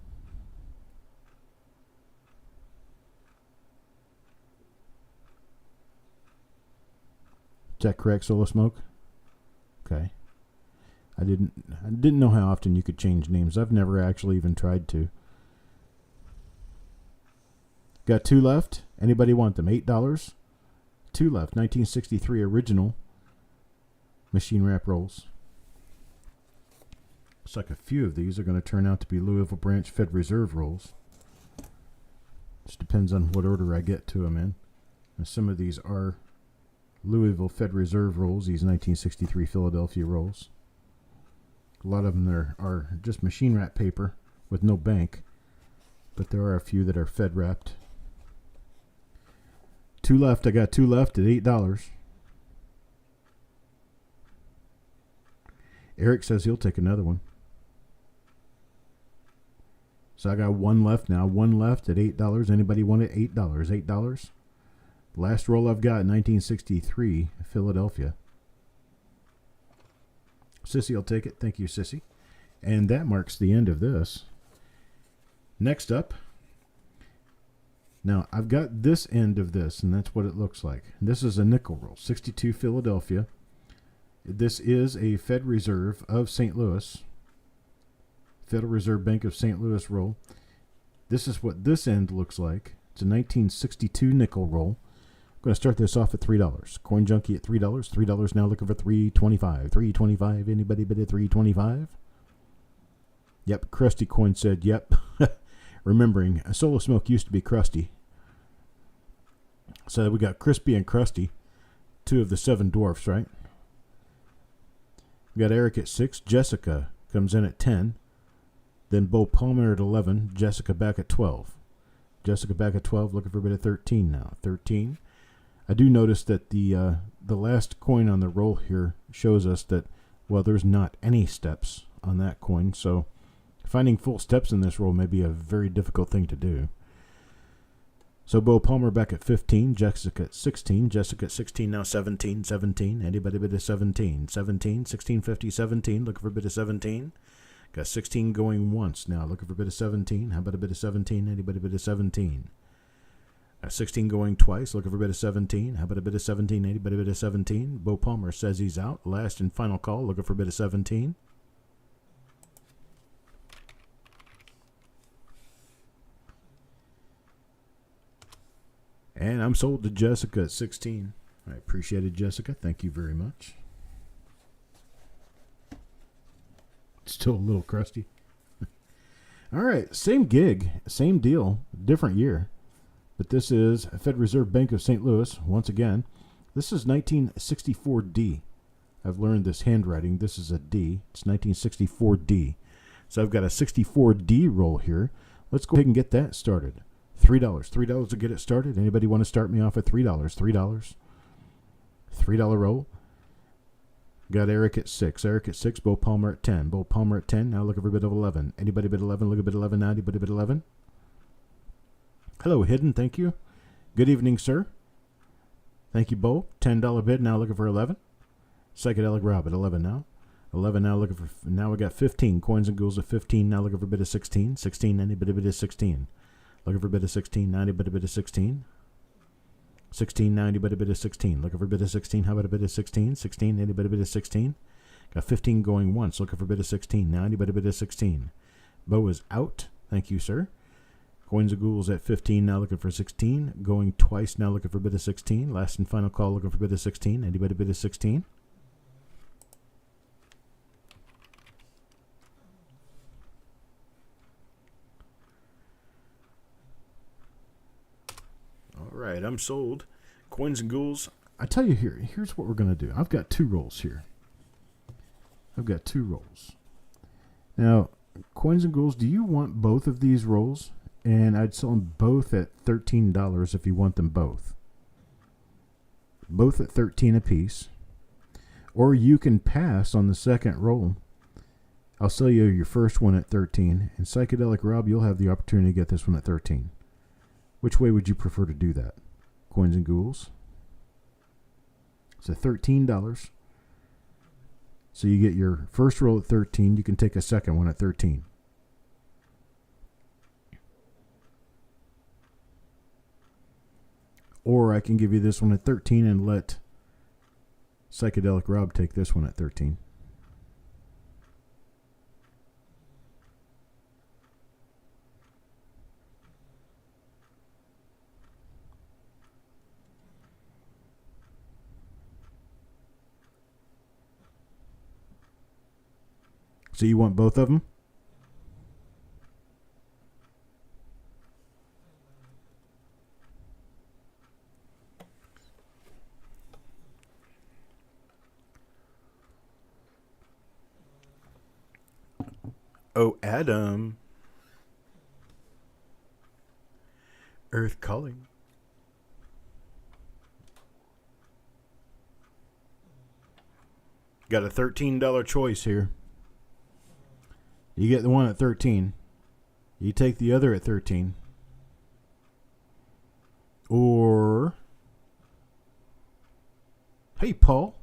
Speaker 1: Is that correct, Solo Smoke? Okay. I didn't know how often you could change names. I've never actually even tried to. Got 2 left. Anybody want them? $8. 2 left. 1963 original machine wrap rolls. Looks like a few of these are going to turn out to be Louisville Branch Fed Reserve rolls. Just depends on what order I get to them in. And some of these are Louisville Fed Reserve rolls, these 1963 Philadelphia rolls. A lot of them are just machine wrap paper with no bank, but there are a few that are Fed wrapped. 2 left. I got 2 left at $8. Eric says he'll take another one. So I got 1 left now. 1 left at $8. Anybody want it? $8. $8. Last roll I've got, 1963 Philadelphia. Sissy will take it. Thank you, Sissy. And that marks the end of this. Next up. Now, I've got this end of this, and that's what it looks like. This is a nickel roll, 62 Philadelphia. This is a Fed Reserve of St. Louis. Federal Reserve Bank of St. Louis roll. This is what this end looks like. It's a 1962 nickel roll. I'm going to start this off at $3. Coin Junkie at $3. $3 now, looking for $3.25. $3.25. Anybody bid at $3.25? Yep, Krusty Coin said yep. Remembering, Solo Smoke used to be Krusty. So we got Crispy and Krusty, 2 of the 7 dwarfs, right? We got Eric at 6. Jessica comes in at 10. Then Bo Palmer at 11. Jessica back at 12. Jessica back at 12, looking for a bid at 13 now. 13. I do notice that the last coin on the roll here shows us that, well, there's not any steps on that coin, so finding full steps in this roll may be a very difficult thing to do. So Bo Palmer back at 15, Jessica at 16, Jessica at 16 now 17, 17. Anybody bid at 17, 17, 1650, 17, looking for a bid of 17. Got 16 going once now, looking for a bid of 17. How about a bid of 17? Anybody bid of 17? 16 going twice, looking for a bid of 17. How about a bid of 17? Anybody bid of 17? Bo Palmer says he's out. Last and final call, looking for a bid of 17. And I'm sold to Jessica at 16. I appreciate it, Jessica. Thank you very much. Still a little crusty. All right, same gig, same deal, different year. But this is Fed Reserve Bank of St. Louis, once again. This is 1964D. I've learned this handwriting. This is a D. It's 1964D. So I've got a 64D roll here. Let's go ahead and get that started. $3. $3 to get it started. Anybody want to start me off at $3? $3. $3 roll. Got Eric at 6. Eric at 6. Bo Palmer at 10. Bo Palmer at 10. Now looking for a bid of 11. Anybody bid 11? Look at bid 11 now. Anybody bid 11? Hello, Hidden. Thank you. Good evening, sir. Thank you, Bo. $10 bid. Now looking for 11. Psychedelic Rob at 11 now. 11 now, looking for, now we got 15. Coins and ghouls at 15, now looking for a bit of 16. 16, any bit of 16. Looking for a bit of 16, 90 bit of 16. 16, 90 bit of 16. Looking for a bit of 16, how about a bit of 16? 16, any bit of 16. Got 15 going once, looking for a bit of 16. 90 bit of 16. Bo is out, thank you, sir. Coins and ghouls at 15, now looking for 16. Going twice, now looking for a bit of 16. Last and final call, looking for a bit of 16. Anybody bit of 16? All right, I'm sold. Coins and ghouls. I tell you here's what we're going to do. I've got 2 rolls here. I've got 2 rolls. Now, coins and ghouls, do you want both of these rolls? And I'd sell them both at $13 if you want them both. Both at $13 a piece. Or you can pass on the second roll. I'll sell you your first one at $13. And Psychedelic Rob, you'll have the opportunity to get this one at $13. Which way would you prefer to do that? Coins and ghouls. So $13. So you get your first roll at 13. You can take a second one at 13. Or I can give you this one at 13 and let Psychedelic Rob take this one at 13. So you want both of them? Oh, Adam. Earth calling. Got a $13 choice here. You get the one at 13. You take the other at 13. Or, hey, Paul,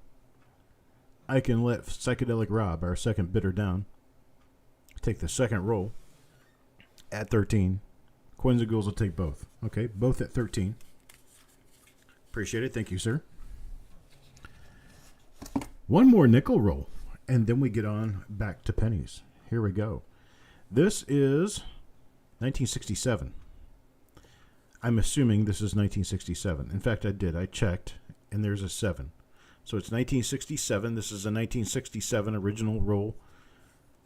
Speaker 1: I can let Psychedelic Rob, our second bidder down, take the second roll at 13. Coins and ghouls will take both. Okay, both at 13. Appreciate it. Thank you, sir. One more nickel roll, and then we get on back to pennies. Here we go. This is 1967. I'm assuming this is 1967. In fact, I did. I checked, and there's a 7. So it's 1967. This is a 1967 original roll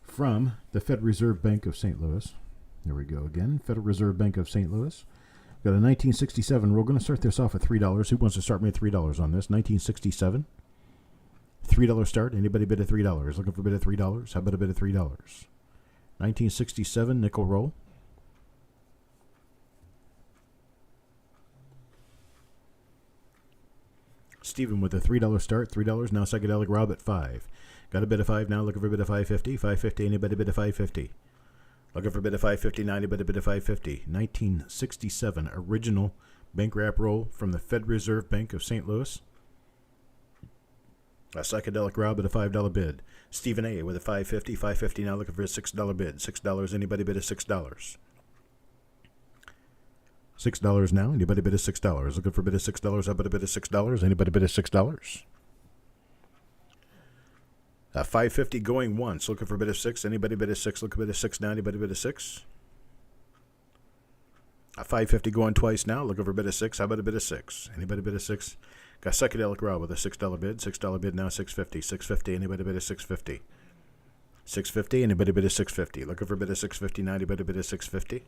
Speaker 1: from the Federal Reserve Bank of St. Louis. There we go again. Federal Reserve Bank of St. Louis. Got a 1967 roll. Going to start this off at $3. Who wants to start me at $3 on this? 1967. $3 start. Anybody bid at $3? Looking for a bid at $3? How about a bid at $3? 1967 nickel roll. Stephen with a $3 start. $3 now. Psychedelic Rob at 5. Got a bid of 5 now. Looking for a bid of 550. 550. Anybody bid of 550? Looking for a bid of 550. 90 bid a bid of 550. 1967 original bank wrap roll from the Fed Reserve Bank of St. Louis. A Psychedelic Rob at a $5 bid. Stephen A. with a 550. 550 now. Looking for a $6 bid. $6. Anybody bid a $6? $6 now. Anybody bid a $6? Looking for a bid of $6. How about a bid of $6? Anybody bid a $6? 550 going once. Looking for a bid of 6. Anybody bid a 6? Looking for a bid of 6 now. Anybody bid a 6? 550 going twice now. Looking for a bid of 6. How about a bid of 6? Anybody bid a 6? Got Psychedelic Rob with a $6 bid. $6 bid now. 650. 650. Anybody bid a 650? 650. Anybody bid a 650? Looking for a bid of 650 now. Anybody bid a 650?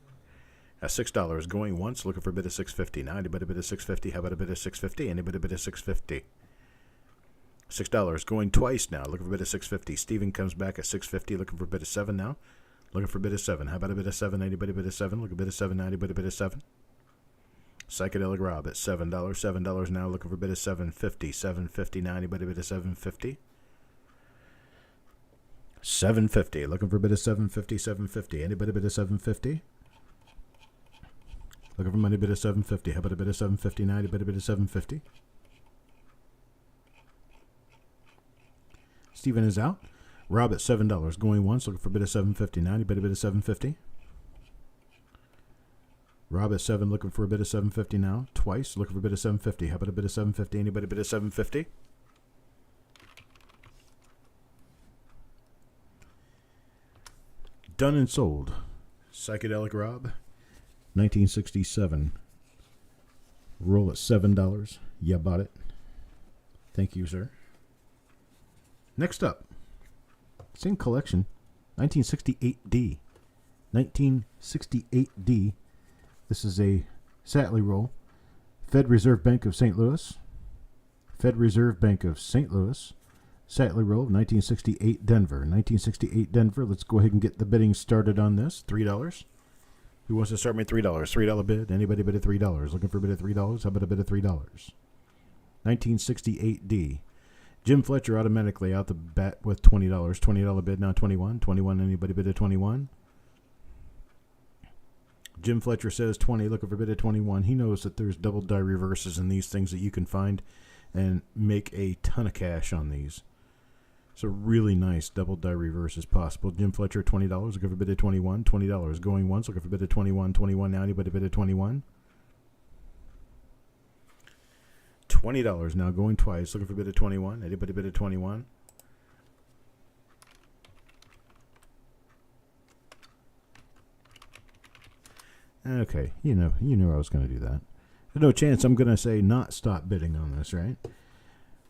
Speaker 1: $6 going once. Looking for a bid of 650 now. Anybody bid a 650? How about a bid of 650? Anybody bid a 650? $6 going twice now. Looking for a bid of 650. Steven comes back at 650. Looking for a bid of 7 now. Looking for a bid of 7. How about a bid of 7? Anybody bid of 7? Look a bid of 7 now. Anybody bid of 7? Psychedelic Rob at $7. $7 now. Looking for a bid of 750. 750 now. Anybody bid of 750? 750. Looking for a bid of 750. 750. Anybody bid of 750? Looking for money bid of 750. How about a bid of 750 now? Anybody bid of 750? Steven is out. Rob at $7. Going once, looking for a bid of $7.50 now. Anybody bid of $7.50? Rob at 7, looking for a bid of $7.50 now. Twice, looking for a bid of $7.50. How about a bid of $7.50? Anybody bid of $7.50? Done and sold. Psychedelic Rob, 1967. Roll at $7. You bought it. Thank you, sir. Next up, same collection, 1968D. 1968D. This is a Satley roll. Fed Reserve Bank of St. Louis. Fed Reserve Bank of St. Louis. Satley roll, 1968 Denver. 1968 Denver. Let's go ahead and get the bidding started on this. $3. Who wants to start me at $3? $3 bid. Anybody bid at $3? Looking for a bid at $3? How about a bid at $3? 1968D. Jim Fletcher automatically out the bat with $20. $20 bid, now 21. 21, anybody bid at 21? Jim Fletcher says 20, looking for a bid at 21. He knows that there's double die reverses in these things that you can find and make a ton of cash on these. So really nice double die reverse is possible. Jim Fletcher, $20, looking for a bid at 21. $20 going once, looking for a bid at 21. 21 now, anybody bid at 21? $20 now going twice, looking for a bid at 21. Anybody bid at 21? Okay, you know I was going to do that. There's no chance I'm going to say not stop bidding on this, right?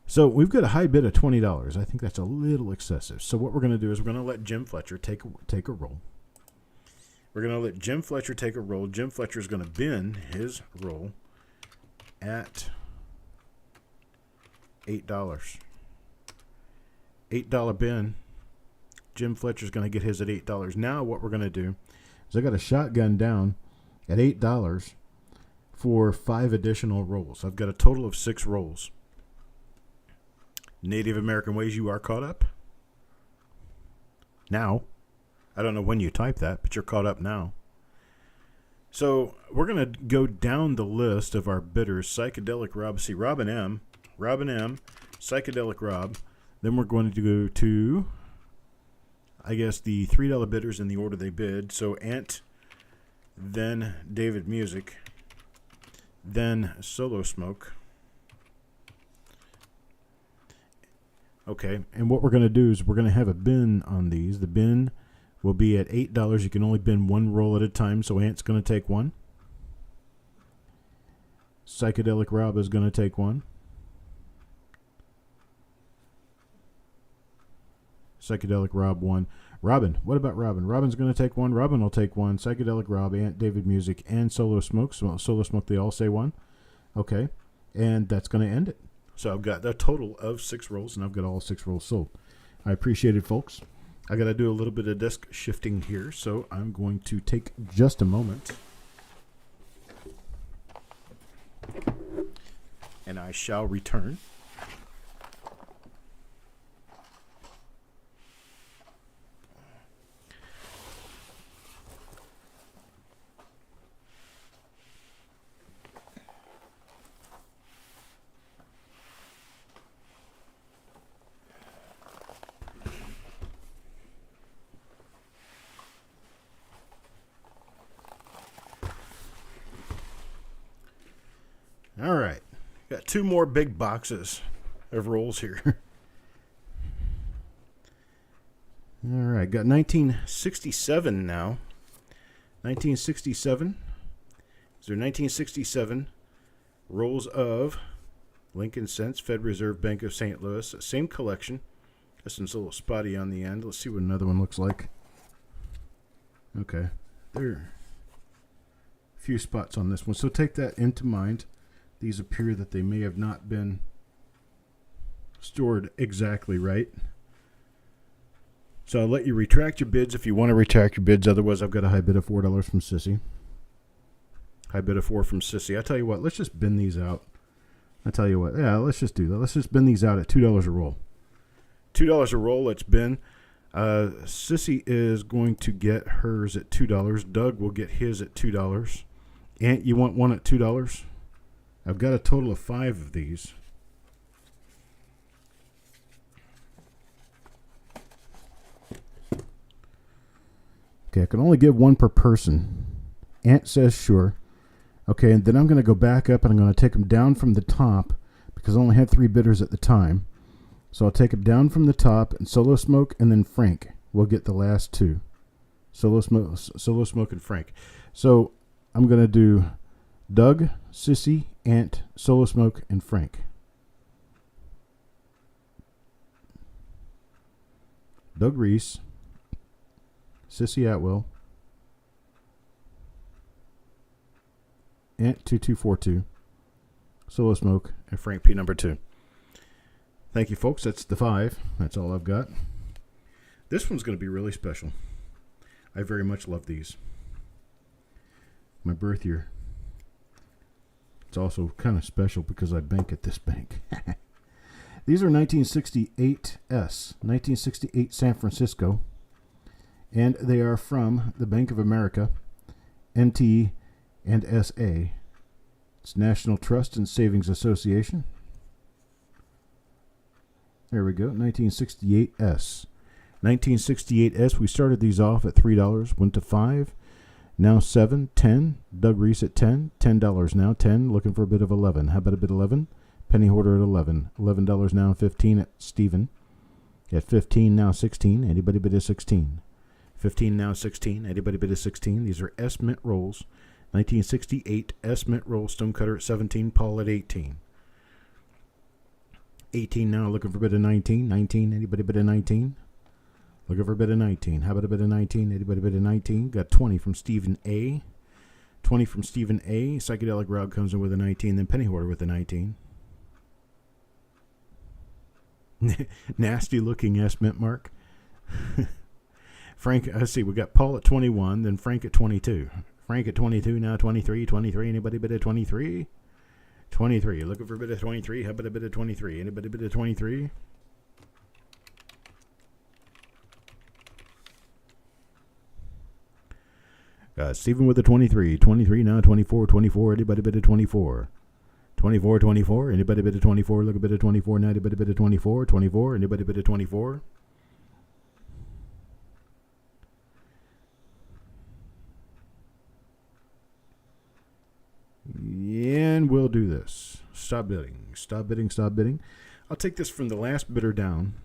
Speaker 1: So we've got a high bid of $20. I think that's a little excessive. So what we're going to do is we're going to let Jim Fletcher take a roll. We're going to let Jim Fletcher take a roll. Jim Fletcher is going to bin his roll at $8. $8 bin. Jim Fletcher's going to get his at $8. Now what we're going to do is I got a shotgun down at $8 for 5 additional rolls. I've got a total of 6 rolls. Native American Ways, you are caught up now. I don't know when you type that, but you're caught up now. So we're going to go down the list of our bidders. Psychedelic Rob, see Robin M, Psychedelic Rob. Then we're going to go to, I guess, the $3 bidders in the order they bid. So Ant, then David Music, then Solo Smoke. Okay, and what we're going to do is we're going to have a bin on these. The bin will be at $8. You can only bin 1 roll at a time, so Ant's going to take 1. Psychedelic Rob is going to take 1. Psychedelic Rob 1. Robin, what about Robin? Robin's going to take 1. Robin will take 1. Psychedelic Rob, Ant, David Music, and Solo Smoke. So Solo Smoke, they all say 1. Okay, and that's going to end it. So I've got a total of 6 rolls, and I've got all 6 rolls sold. I appreciate it, folks. I got to do a little bit of desk shifting here, so I'm going to take just a moment. And I shall return. All right, got 2 more big boxes of rolls here. All right, got 1967 now. 1967. Is there 1967 rolls of Lincoln Cents, Fed Reserve Bank of St. Louis? Same collection. This one's a little spotty on the end. Let's see what another one looks like. Okay, there are a few spots on this one, so take that into mind. These appear that they may have not been stored exactly right. So I'll let you retract your bids if you want to retract your bids. Otherwise, I've got a high bid of $4 from Sissy. High bid of 4 from Sissy. I tell you what, let's just bin these out. I tell you what, yeah, let's just do that. Let's just bin these out at $2 a roll. $2 a roll, let's bin. Sissy is going to get hers at $2. Doug will get his at $2. Ant, you want one at $2? I've got a total of 5 of these. Okay, I can only give one per person. Ant says sure. Okay, and then I'm going to go back up and I'm going to take them down from the top because I only had 3 bidders at the time. So I'll take them down from the top, and Solo Smoke and then Frank will get the last 2. Solo Smoke and Frank. So I'm going to do Doug, Sissy, Ant, Solo Smoke, and Frank. Doug Reese, Sissy Atwell, Ant 2242, Solo Smoke, and Frank P number 2. Thank you, folks. That's the 5. That's all I've got. This one's going to be really special. I very much love these. My birth year. It's also kind of special because I bank at this bank. These are 1968 1968 San Francisco, and they are from the Bank of America, NT, and SA. It's National Trust and Savings Association. There we go, 1968S. 1968S, we started these off at $3, went to $5, now $7, $10. Doug Reese at $10, $10 now, $10, looking for a bid of $11. How about a bid of $11? Penny Hoarder at $11, $11 now, $15 at Steven. At $15 now, $16. Anybody bid of $16? $15 now, $16. Anybody bid of $16? These are S Mint rolls. 1968 S Mint roll, Stonecutter at $17, Paul at $18. 18 now, looking for a bid of $19. $19, anybody bid of $19? Looking for a bid of $19. How about a bid of $19? Anybody bid of $19? Got $20 from Stephen A. $20 from Stephen A. Psychedelic Route comes in with a $19, then Penny Hoarder with a $19. Nasty looking S Mint mark. Frank, let's see, we got Paul at 21, then Frank at 22. Frank at 22, now 23, 23. Anybody bid of 23? 23. Looking for a bid of 23. How about a bid of 23? Anybody bid of 23? Stephen with a 23. 23 now, 24, 24. Anybody bid of 24? 24, 24. Anybody bid of 24? Look a bit of 24 now. Anybody bid of 24? 24. Anybody bid of 24? And we'll do this. Stop bidding. Stop bidding. Stop bidding. I'll take this from the last bidder down.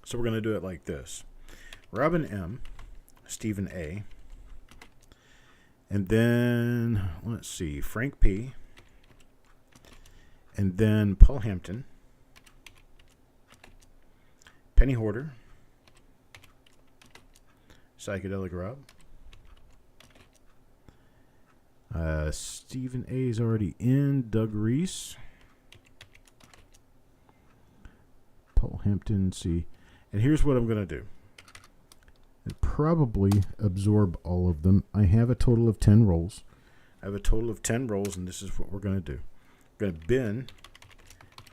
Speaker 1: So we're going to do it like this. Robin M. Stephen A. And then, let's see, Frank P. And then Paul Hampton. Penny Hoarder. Psychedelic Rob. Stephen A is already in. Doug Reese. Paul Hampton, see. And here's what I'm going to do. I'd probably absorb all of them. I have a total of 10 rolls. I have a total of 10 rolls, and this is what we're going to do. We're going to bin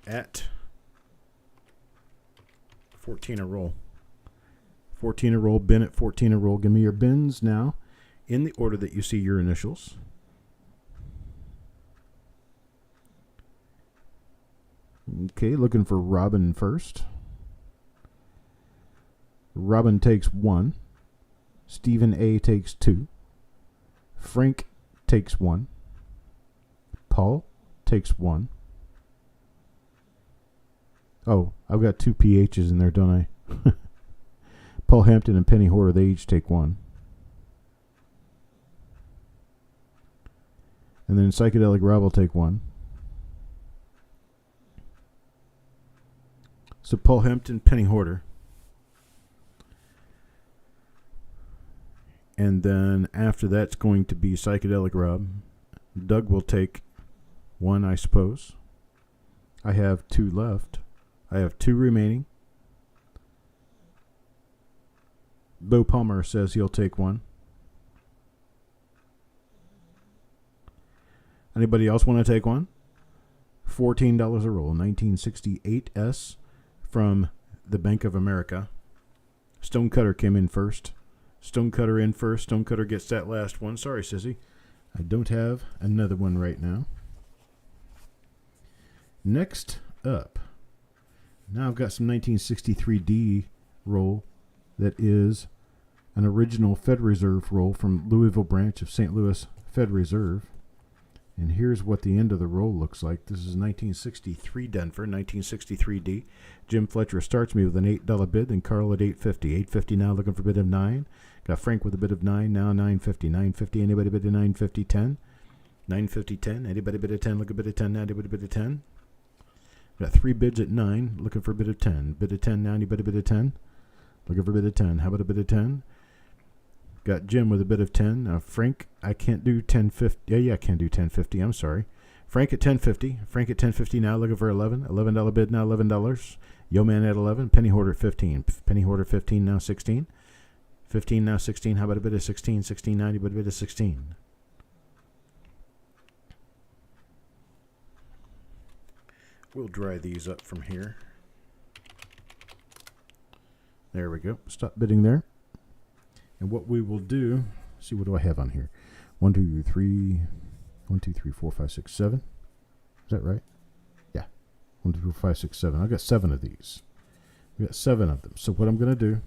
Speaker 1: at 14 a roll. 14 a roll, bin at 14 a roll. Give me your bins now in the order that you see your initials. Okay, looking for Robin first. Robin takes 1. Stephen A takes 2. Frank takes 1. Paul takes 1. Oh, I've got 2 PHs in there, don't I? Paul Hampton and Penny Hoarder, they each take 1. And then Psychedelic Rob will take 1. So Paul Hampton, Penny Hoarder. And then after that's going to be Psychedelic Rob. Doug will take 1, I suppose. I have 2 left. I have 2 remaining. Bo Palmer says he'll take 1. Anybody else want to take 1? $14 a roll. 1968S from the Bank of America. Stonecutter came in first. Stonecutter in first. Stonecutter gets that last one. Sorry, Sissy. I don't have another one right now. Next up. Now I've got some 1963D roll that is an original Fed Reserve roll from Louisville branch of St. Louis Fed Reserve. And here's what the end of the roll looks like. This is 1963 Denver, 1963D. Jim Fletcher starts me with an $8 bid, then Carl at $8.50. $8.50 now, looking for a bid of $9. Got Frank with a bid of $9, now $9.50. $9.50, anybody bid of $9.50, $10. $9.50, $10. Anybody bid of $10, look a bid of $10 now, anybody bid of $10. Got 3 bids at $9, looking for a bid of $10. Bid of $10 now, anybody bid of $10. Looking for a bid of $10. How about a bid of $10? Got Jim with a bid of 10. Frank, I can't do 10.50. Yeah, I can do 10.50. I'm sorry. Frank at 10.50. Frank at 10.50 now, looking for 11. $11 bid now, $11. Yo man at 11. Penny Hoarder 15. Penny Hoarder 15 now, 16. 15 now, 16. How about a bid of 16? 16.90, but a bid of 16. We'll dry these up from here. There we go. Stop bidding there. And what we will do, see, what do I have on here? 1, 2, 3, 1, 2, 3, 4, 5, 6, 7. Is that right? Yeah. 1, 2, 3, 4, 5, 6, 7. I've got 7 of these. We got 7 of them. So what I'm going to do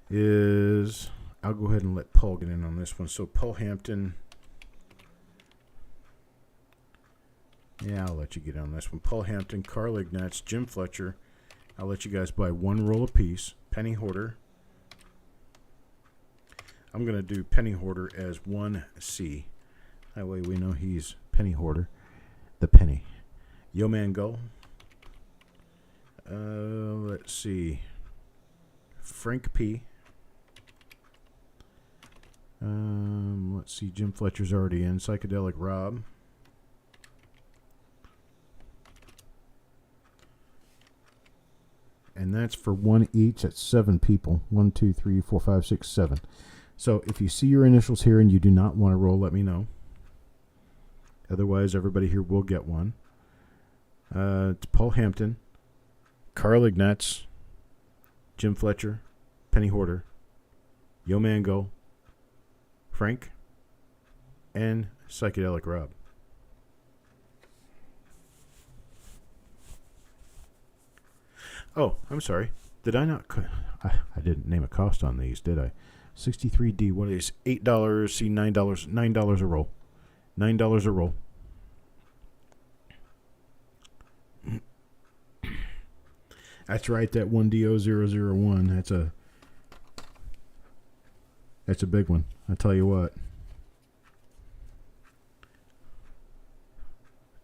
Speaker 1: is I'll go ahead and let Paul get in on this one. So Paul Hampton. Yeah, I'll let you get on this one. Paul Hampton, Carl Ignatz, Jim Fletcher. I'll let you guys buy 1 roll apiece. Penny Hoarder. I'm going to do Penny Hoarder as 1C. That way we know he's Penny Hoarder. The penny. Yo Man Go. Let's see. Frank P. Let's see. Jim Fletcher's already in. Psychedelic Rob. And that's for 1 each. That's 7 people. 1, 2, 3, 4, 5, 6, 7. So if you see your initials here and you do not want to roll, let me know. Otherwise, everybody here will get one. It's Paul Hampton, Carl Ignatz, Jim Fletcher, Penny Hoarder, Yo Mango, Frank, and Psychedelic Rob. Oh, I'm sorry. Did I not? I didn't name a cost on these, did I? 63D. What is $8? See, $9. $9 a roll. $9 a roll. That's right. That 1DO001. That's a big one. I tell you what.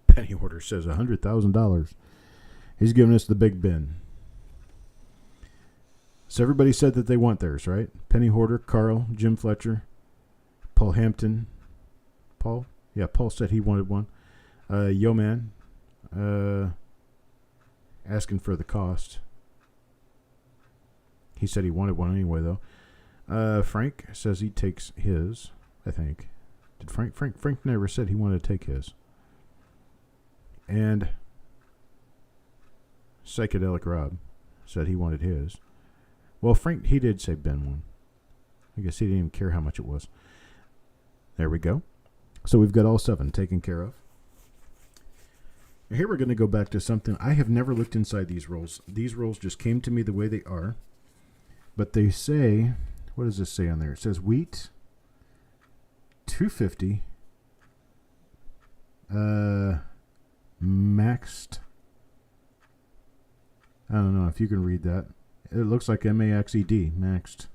Speaker 1: Penny Hoarder says $100,000. He's giving us the big bin. So everybody said that they want theirs, right? Penny Hoarder, Carl, Jim Fletcher, Paul Hampton. Paul? Yeah, Paul said he wanted one. Yo Man. Asking for the cost. He said he wanted one anyway, though. Frank says he takes his, I think. Did Frank never said he wanted to take his. And Psychedelic Rob said he wanted his. Well, Frank, he did say Ben one. I guess he didn't even care how much it was. There we go. So we've got all 7 taken care of. Now here we're going to go back to something. I have never looked inside these rolls. These rolls just came to me the way they are. But they say, what does this say on there? It says wheat, 250, maxed. I don't know if you can read that. It looks like M-A-X-E-D, maxed.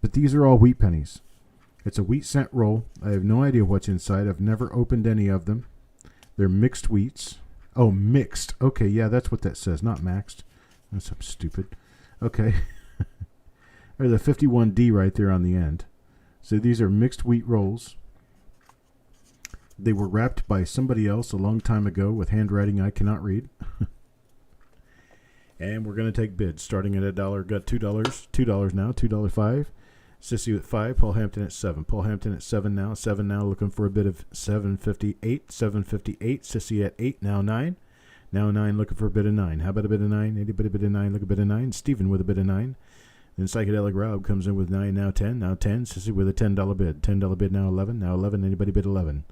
Speaker 1: But these are all wheat pennies. It's a wheat cent roll. I have no idea what's inside. I've never opened any of them. They're mixed wheats. Oh, mixed. Okay, yeah, that's what that says, not maxed. That's stupid. Okay. There's a 51D right there on the end. So these are mixed wheat rolls. They were wrapped by somebody else a long time ago with handwriting I cannot read. And we're going to take bids starting at $1. Got $2. $2 now. $2.05. Sissy at 5. Paul Hampton at 7. Paul Hampton at 7 now. 7 now. Looking for a bid of $7.58. $7.58. Sissy at 8. Now 9. Now 9. Looking for a bid of 9. How about a bid of 9? Anybody bid of 9? Look a bid of 9. Stephen with a bid of 9. Then Psychedelic Rob comes in with 9. Now 10. Now 10. Sissy with a $10 bid. $10 bid now 11. Now 11. Anybody bid 11?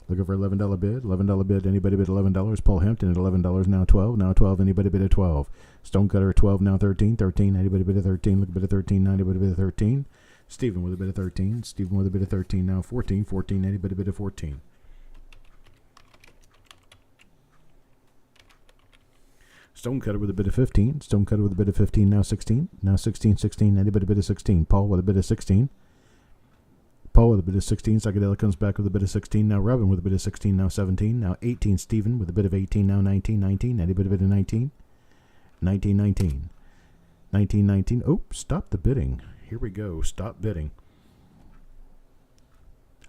Speaker 1: Looking for $11 bid. $11 bid. Anybody bid $11? Paul Hampton at $11. Now 12. Now 12. Anybody bid at 12? Stonecutter at 12. Now 13. 13. Anybody bid at 13? Look a bid at 13. Now anybody bid at 13? Stephen with a bid of 13. Stephen with a bid of 13. Now 14. 14. Anybody bid of 14? Stonecutter with a bid of 15. Stonecutter with a bid of 15. Now 16. Now 16. 16. Anybody bid of 16? Paul with a bid of 16. Paul with a bid of 16. Psychedelic comes back with a bid of 16. Now Robin with a bid of 16. Now 17. Now 18. Stephen with a bid of 18. Now 19. 19. Anybody bid of 19? 19. 19. 19. 19. Oh, stop the bidding. Here we go. Stop bidding.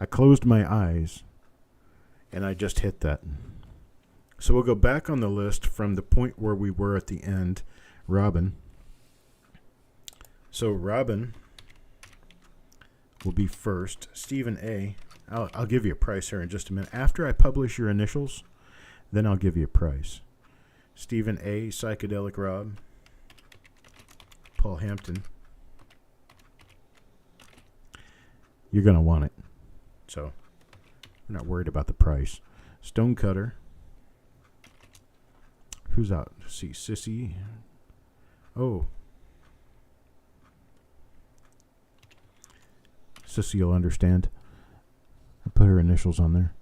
Speaker 1: I closed my eyes and I just hit that. So we'll go back on the list from the point where we were at the end. Robin. So Robin will be first. Stephen A. I'll give you a price here in just a minute. After I publish your initials, then I'll give you a price. Stephen A. Psychedelic Rob. Paul Hampton. You're going to want it. So we're not worried about the price. Stonecutter. Who's out? Let's see, Sissy. Oh. Sissy will understand. I put her initials on there.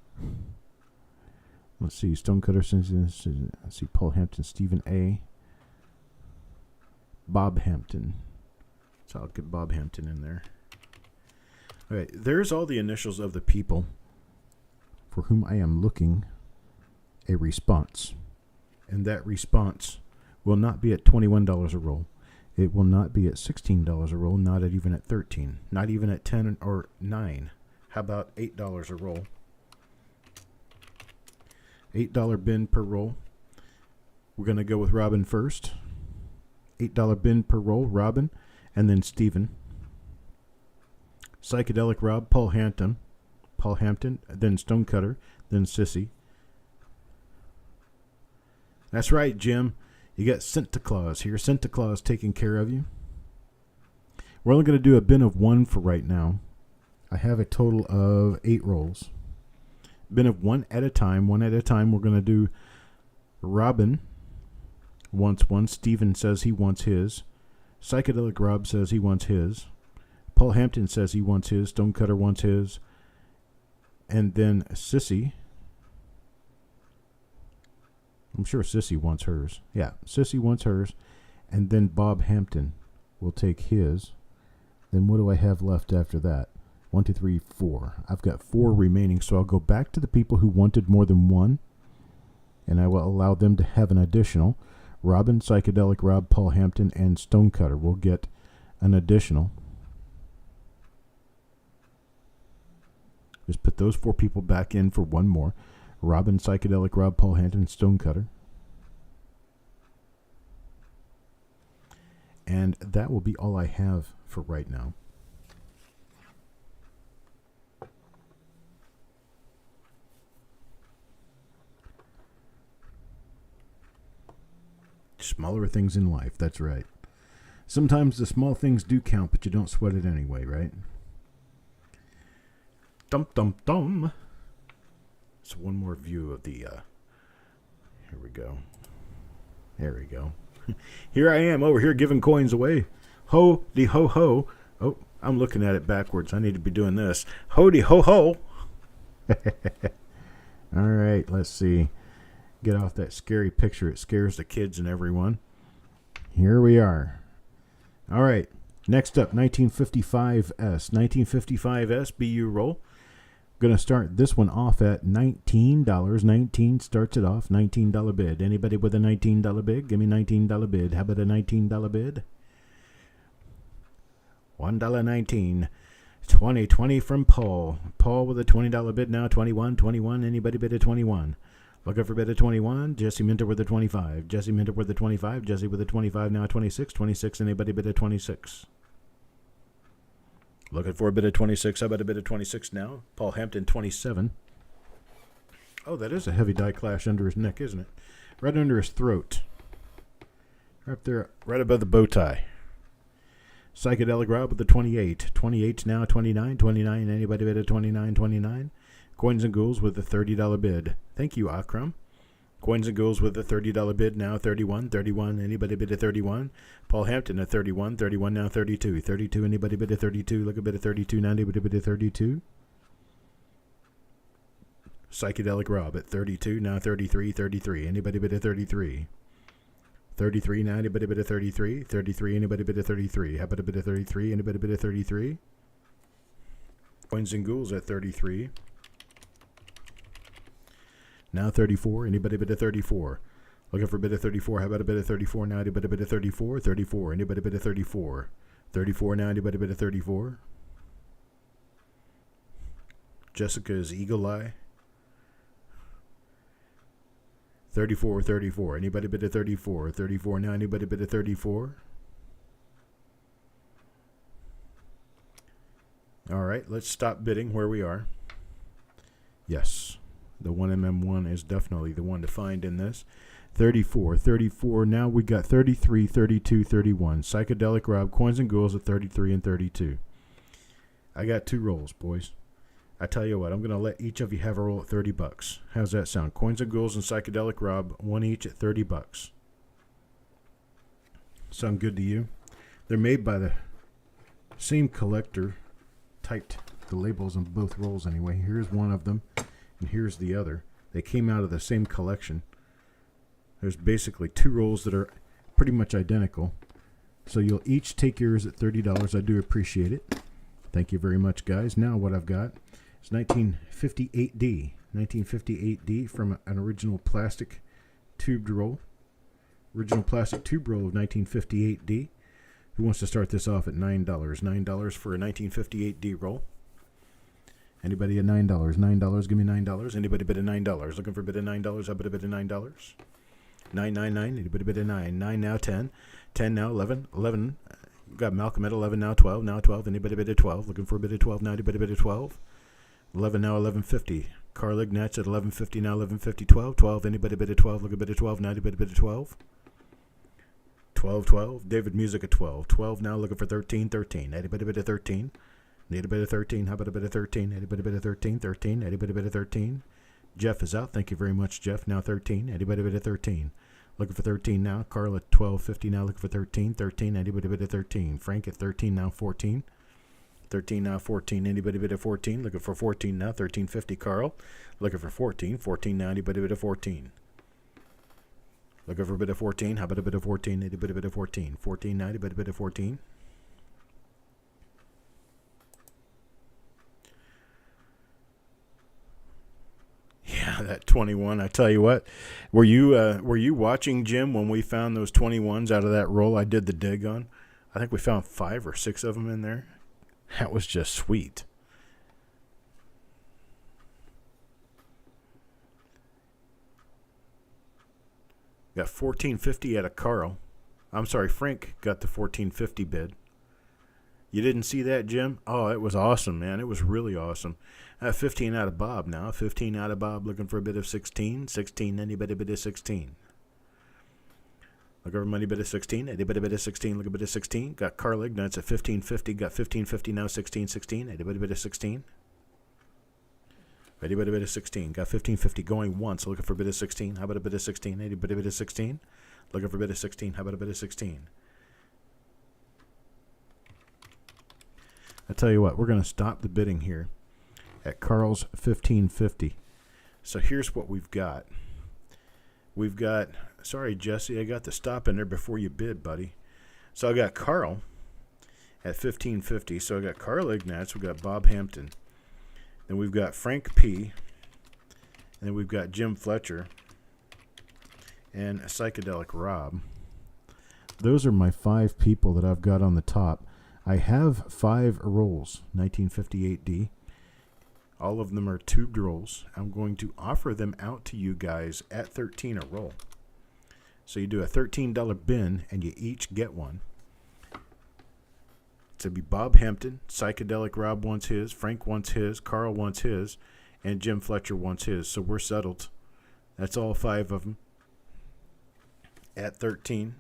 Speaker 1: Let's see, Stonecutter. Let's see, Paul Hampton, Stephen A. Bob Hampton. So I'll get Bob Hampton in there. Okay, there's all the initials of the people for whom I am looking a response. And that response will not be at $21 a roll. It will not be at $16 a roll, not at even at 13, not even at 10 or 9. How about $8 a roll? $8 bin per roll. We're going to go with Robin first. $8 bin per roll, Robin, and then Stephen. Psychedelic Rob, Paul Hampton, then Stonecutter, then Sissy. That's right, Jim. You got Santa Claus here. Santa Claus taking care of you. We're only going to do a bin of 1 for right now. I have a total of 8 rolls. Bin of 1 at a time. 1 at a time. We're going to do Robin wants one. Stephen says he wants his. Psychedelic Rob says he wants his. Paul Hampton says he wants his. Stonecutter wants his. And then Sissy. I'm sure Sissy wants hers. Yeah, Sissy wants hers. And then Bob Hampton will take his. Then what do I have left after that? 1, 2, 3, 4. I've got 4 remaining, so I'll go back to the people who wanted more than 1. And I will allow them to have an additional. Robin, Psychedelic Rob, Paul Hampton, and Stonecutter will get an additional. Just put those 4 people back in for 1 more. Robin, Psychedelic Rob, Paul Hampton, Stonecutter. And that will be all I have for right now. Smaller things in life, that's right. Sometimes the small things do count, but you don't sweat it anyway, right? Dum dum dum. So one more view of the, here we go. There we go. Here I am over here giving coins away. Ho-de ho-ho. Oh, I'm looking at it backwards. I need to be doing this. Ho-de ho-ho. All right, let's see. Get off that scary picture. It scares the kids and everyone. Here we are. All right, next up, 1955S. 1955S, BU roll. Going to start this one off at $19. 19 starts it off. $19 bid. Anybody with a $19 bid? Give me $19 bid. How about a $19 bid? $1.19. 20 from Paul. Paul with a $20 bid now. 21. Anybody bid a 21? Looking for bid of 21. Jesse Minter with a 25. Jesse Minter with a 25. Jesse with a 25 now. 26. Anybody bid a 26? Looking for a bit of 26. How about a bit of 26 now? Paul Hampton, 27. Oh, that is a heavy die clash under his neck, isn't it? Right under his throat. Right up there, right above the bow tie. Psychedelic Rob with the 28. 28 now, 29. Anybody bid a 29? Coins and Ghouls with a $30 bid. Thank you, Akram. Coins and Ghouls with a $30 bid now, 31, 31. Anybody bid a 31? Paul Hampton at 31, 31 now, 32, 32. Anybody bid a 32? Look a bid a 32, 90, bid a 32. Psychedelic Rob at 32, now 33, 33. Anybody bid a 33? 33 now, anybody bid a 33? 33, anybody bid a 33? How about a bid a 33? Anybody bid a 33? Coins and Ghouls at 33. Now 34. Anybody bid a 34? Looking for a bid of 34. How about a bid of 34 now? Anybody bid a 34? 34. Anybody bid a 34? 34 now. Anybody bid a 34? Jessica's Eagle Eye. 34, 34. Anybody bid a 34? 34 now. Anybody bid a 34? All right, let's stop bidding where we are. Yes, the 1mm1 is definitely the one to find in this. 34, 34. Now we got 33, 32, 31. Psychedelic Rob, Coins and Ghouls at 33 and 32. I got 2 rolls, boys. I tell you what, I'm going to let each of you have a roll at $30. How's that sound? Coins and Ghouls and Psychedelic Rob, one each at $30. Sound good to you? They're made by the same collector. Typed the labels on both rolls anyway. Here's one of them, and here's the other. They came out of the same collection. There's basically 2 rolls that are pretty much identical. So you'll each take yours at $30. I do appreciate it. Thank you very much, guys. Now what I've got is 1958D. 1958D from an original plastic tubed roll. Original plastic tube roll of 1958D. Who wants to start this off at $9? $9 for a 1958D roll. Anybody at $9? $9, give me $9. Anybody bid a $9? Looking for a bid of $9? How about a bid of $9? 999. Anybody bid a 9? 9 now, 10. 10 now, 11. 11. Got Malcolm at 11 now, 12. Now 12. Anybody bid a 12? Looking for a bid of 12 now. Anybody bid a 12? 11 now, 1150. Carl Ignatz at 1150 now, 1150. 12. 12. Anybody bid a 12? Look a bid of 12 now. Anybody bid a 12? 12, 12. David Music at 12. 12 now, looking for 13, 13. Anybody bid a 13? Need a bit of 13. How about a bit of 13? Anybody bid a 13, 13. Anybody bid a 13? Jeff is out. Thank you very much, Jeff. Now 13. Anybody bid a 13? Looking for 13 now. Carl at 12.50 now, looking for 13, 13. Anybody bid a 13? Frank at 13 now, 14. 13 now, 14. Anybody bid a 14? Looking for 14 now, 13.50. Carl looking for 14. 14 now. Anybody bid a 14? Looking for a bit of 14. How about a bit of 14? A bit of 14. 14 now. A bit of 14. Yeah, that 21. I tell you what, were you watching, Jim, when we found those 21s out of that roll I did the dig on? I think we found 5 or 6 of them in there. That was just sweet. Got 1450 at a Carl. I'm sorry, Frank got the 1450 bid. You didn't see that, Jim? Oh, it was awesome, man. It was really awesome. 15 out of Bob now. 15 out of Bob, looking for a bid of 16. 16, anybody bid of 16? Look over money bid of 16. Anybody bid of 16? Look a bid of 16. Got Carl Ignatz at 1550. Got 1550 now. 16, 16. Anybody bid of 16? Anybody bid of 16? Got 1550 going once. Looking for a bid of 16. How about a bid of 16? Anybody bid of 16? Looking for a bid of 16. How about a bid of 16? I tell you what, we're going to stop the bidding here at Carl's 1550. So here's what we've got. We've got, sorry, Jesse, I got the stop in there before you bid, buddy. So I got Carl at 1550. So I got Carl Ignatz. We've got Bob Hampton. Then we've got Frank P. And then we've got Jim Fletcher and Psychedelic Rob. Those are my 5 people that I've got on the top. I have 5 rolls, 1958D. All of them are tubed rolls. I'm going to offer them out to you guys at 13 a roll. So you do a $13 bin and you each get one. To be Bob Hampton, Psychedelic Rob wants his, Frank wants his, Carl wants his, and Jim Fletcher wants his. So we're settled. That's all 5 of them at 13.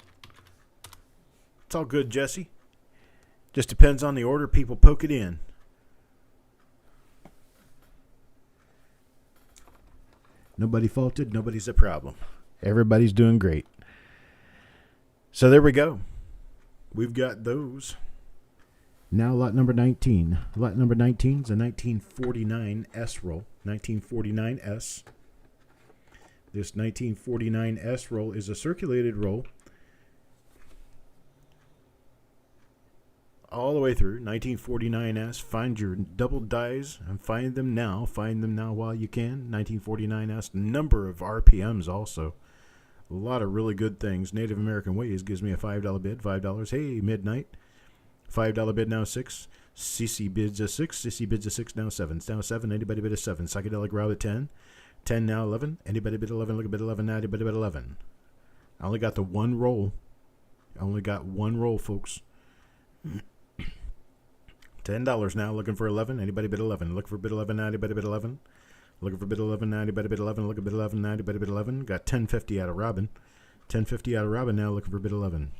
Speaker 1: It's all good, Jesse. Just depends on the order people poke it in. Nobody faulted. Nobody's a problem. Everybody's doing great. So there we go. We've got those. Now lot number 19. Lot number 19 is a 1949S roll. 1949S. This 1949S roll is a circulated roll all the way through. 1949S. Find your double dies and find them now. Find them now while you can. 1949S. Number of RPMs also. A lot of really good things. Native American Ways gives me a $5 bid. $5. Hey, midnight. $5 bid now 6. CC bids a 6. CC bids a 6 now 7. Now 7. Anybody bid a 7. Psychedelic Rob at 10. 10 now 11. Anybody bid 11. Look at bid 11 now. Anybody bid 11. I only got the one roll. I only got one roll, folks. $10 now. Looking for 11. Anybody bid 11. Look for bid 11 now. Anybody bid 11. Looking for bid 11 now. Anybody bid 11. Look at bid 11 now. Anybody bid 11. Got 1050 out of Robin. 1050 out of Robin now. Looking for bid 11.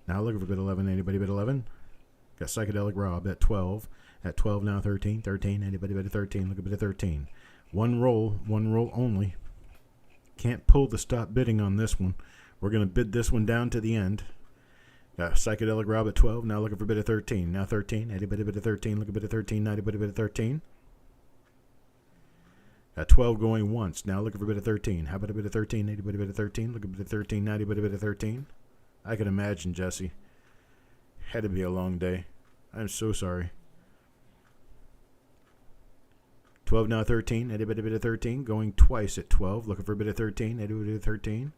Speaker 1: Now looking for bid 11. Anybody bid 11. Got Psychedelic Rob at 12. At 12 now 13. 13. Anybody bid a 13. Look at bid a 13. One roll only. Can't pull the stop bidding on this one. We're going to bid this one down to the end. Got Psychedelic Rob at 12. Now looking for bid a 13. Now 13. Anybody bid a 13. Look at bid a 13. Now anybody bid a 13. Got 12 going once. Now looking for a bit of 13. How about a bit of 13? Anybody bit of 13? Look at a bit of 13. Now anybody bit of 13? I can imagine, Jesse. Had to be a long day. I'm so sorry. 12 now 13. Anybody bit of 13? Going twice at 12. Looking for a bit of 13. Anybody bit of 13?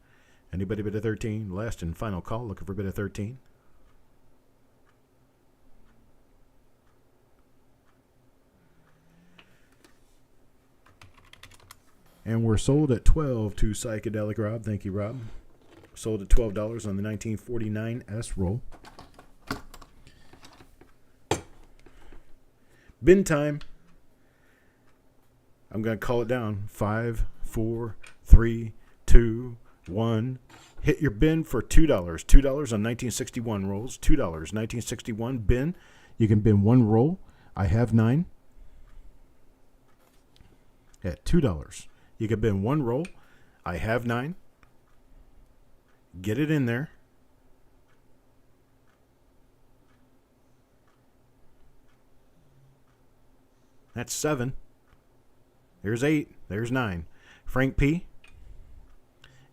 Speaker 1: Anybody bit of 13? Last and final call. Looking for a bit of 13. And we're sold at 12 to Psychedelic Rob. Thank you, Rob. Sold at $12 on the 1949S roll. Bin time. I'm going to call it down. 5, 4, 3, 2, 1. Hit your bin for $2. $2 on 1961 rolls. $2. 1961 bin. You can bin one roll. I have 9. At $2. You can bin one roll. I have 9. Get it in there. That's 7. There's 8. There's 9. Frank P.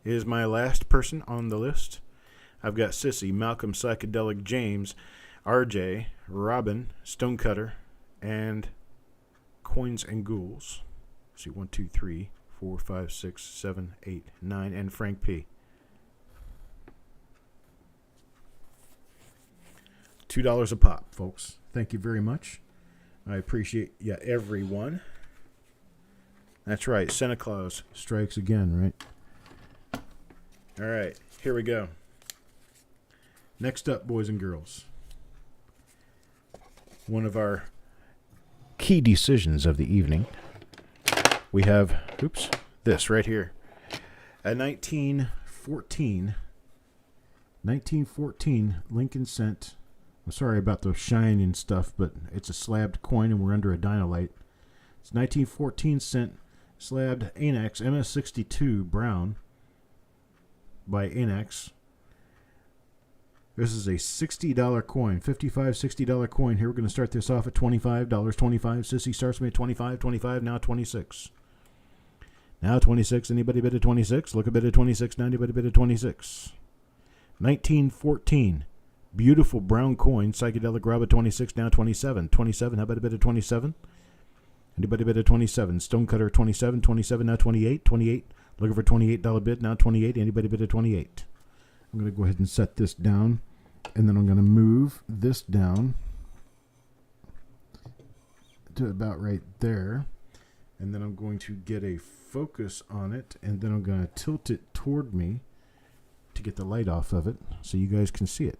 Speaker 1: is my last person on the list. I've got Sissy, Malcolm, Psychedelic, James, RJ, Robin, Stonecutter, and Coins and Ghouls. Let's see, 1, 2, 3, 4, 5, 6, 7, 8, 9, and Frank P. $2 a pop, folks. Thank you very much. I appreciate you, everyone. That's right. Santa Claus strikes again, right? All right. Here we go. Next up, boys and girls. One of our key decisions of the evening. We have, this right here. A 1914 Lincoln cent. I'm sorry about the shine and stuff, but it's a slabbed coin and we're under a dynalite. It's 1914 cent slabbed Anax MS62 Brown by Anax. This is a $60 coin, $60 coin. Here we're going to start this off at $25. $25. Sissy starts me at $25. Now $26. Now $26. Anybody bid at $26? Look a bit at $26. Now anybody bid at $26. 1914. Beautiful brown coin. Psychedelic Rob at 26. Now 27. 27. How about a bit at 27? Anybody bid at 27? Stonecutter at 27. 27. Now 28. 28. Looking for $28 bid. Now 28. Anybody bid at 28? I'm going to go ahead and set this down, and then I'm going to move this down to about right there, and then I'm going to get a focus on it, and then I'm going to tilt it toward me to get the light off of it so you guys can see it.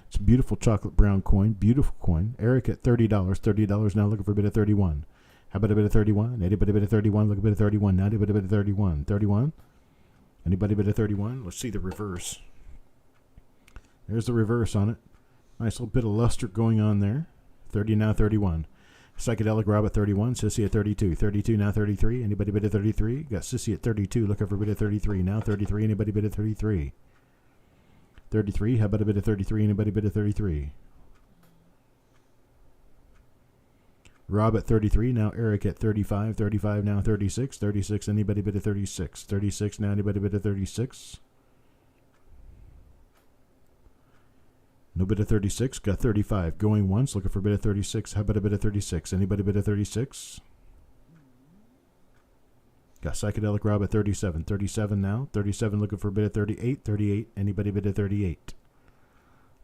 Speaker 1: It's a beautiful chocolate brown coin, beautiful coin. Eric at $30, $30 now looking for a bit of 31. How about a bit of 31? Anybody bit of 31? Look a bit of 31. Now anybody bit of 31? 31? Anybody bit of 31? Let's see the reverse. There's the reverse on it. Nice little bit of luster going on there. 30 now 31. Psychedelic Rob at 31. Sissy at 32. 32 now 33. Anybody bid at 33? Got Sissy at 32. Looking for a bid at 33. Now 33. Anybody bid at 33? 33. How about a bid at 33? Anybody bid at 33? Rob at 33. Now Eric at 35. 35 now 36. 36. Anybody bid at 36? 36 now. Anybody bid at 36? No bid at 36. Got 35. Going once. Looking for a bid at 36. How about a bid at 36? Anybody bid at 36? Got Psychedelic Rob at 37. 37 now. 37 looking for a bid at 38. 38. Anybody bid at 38?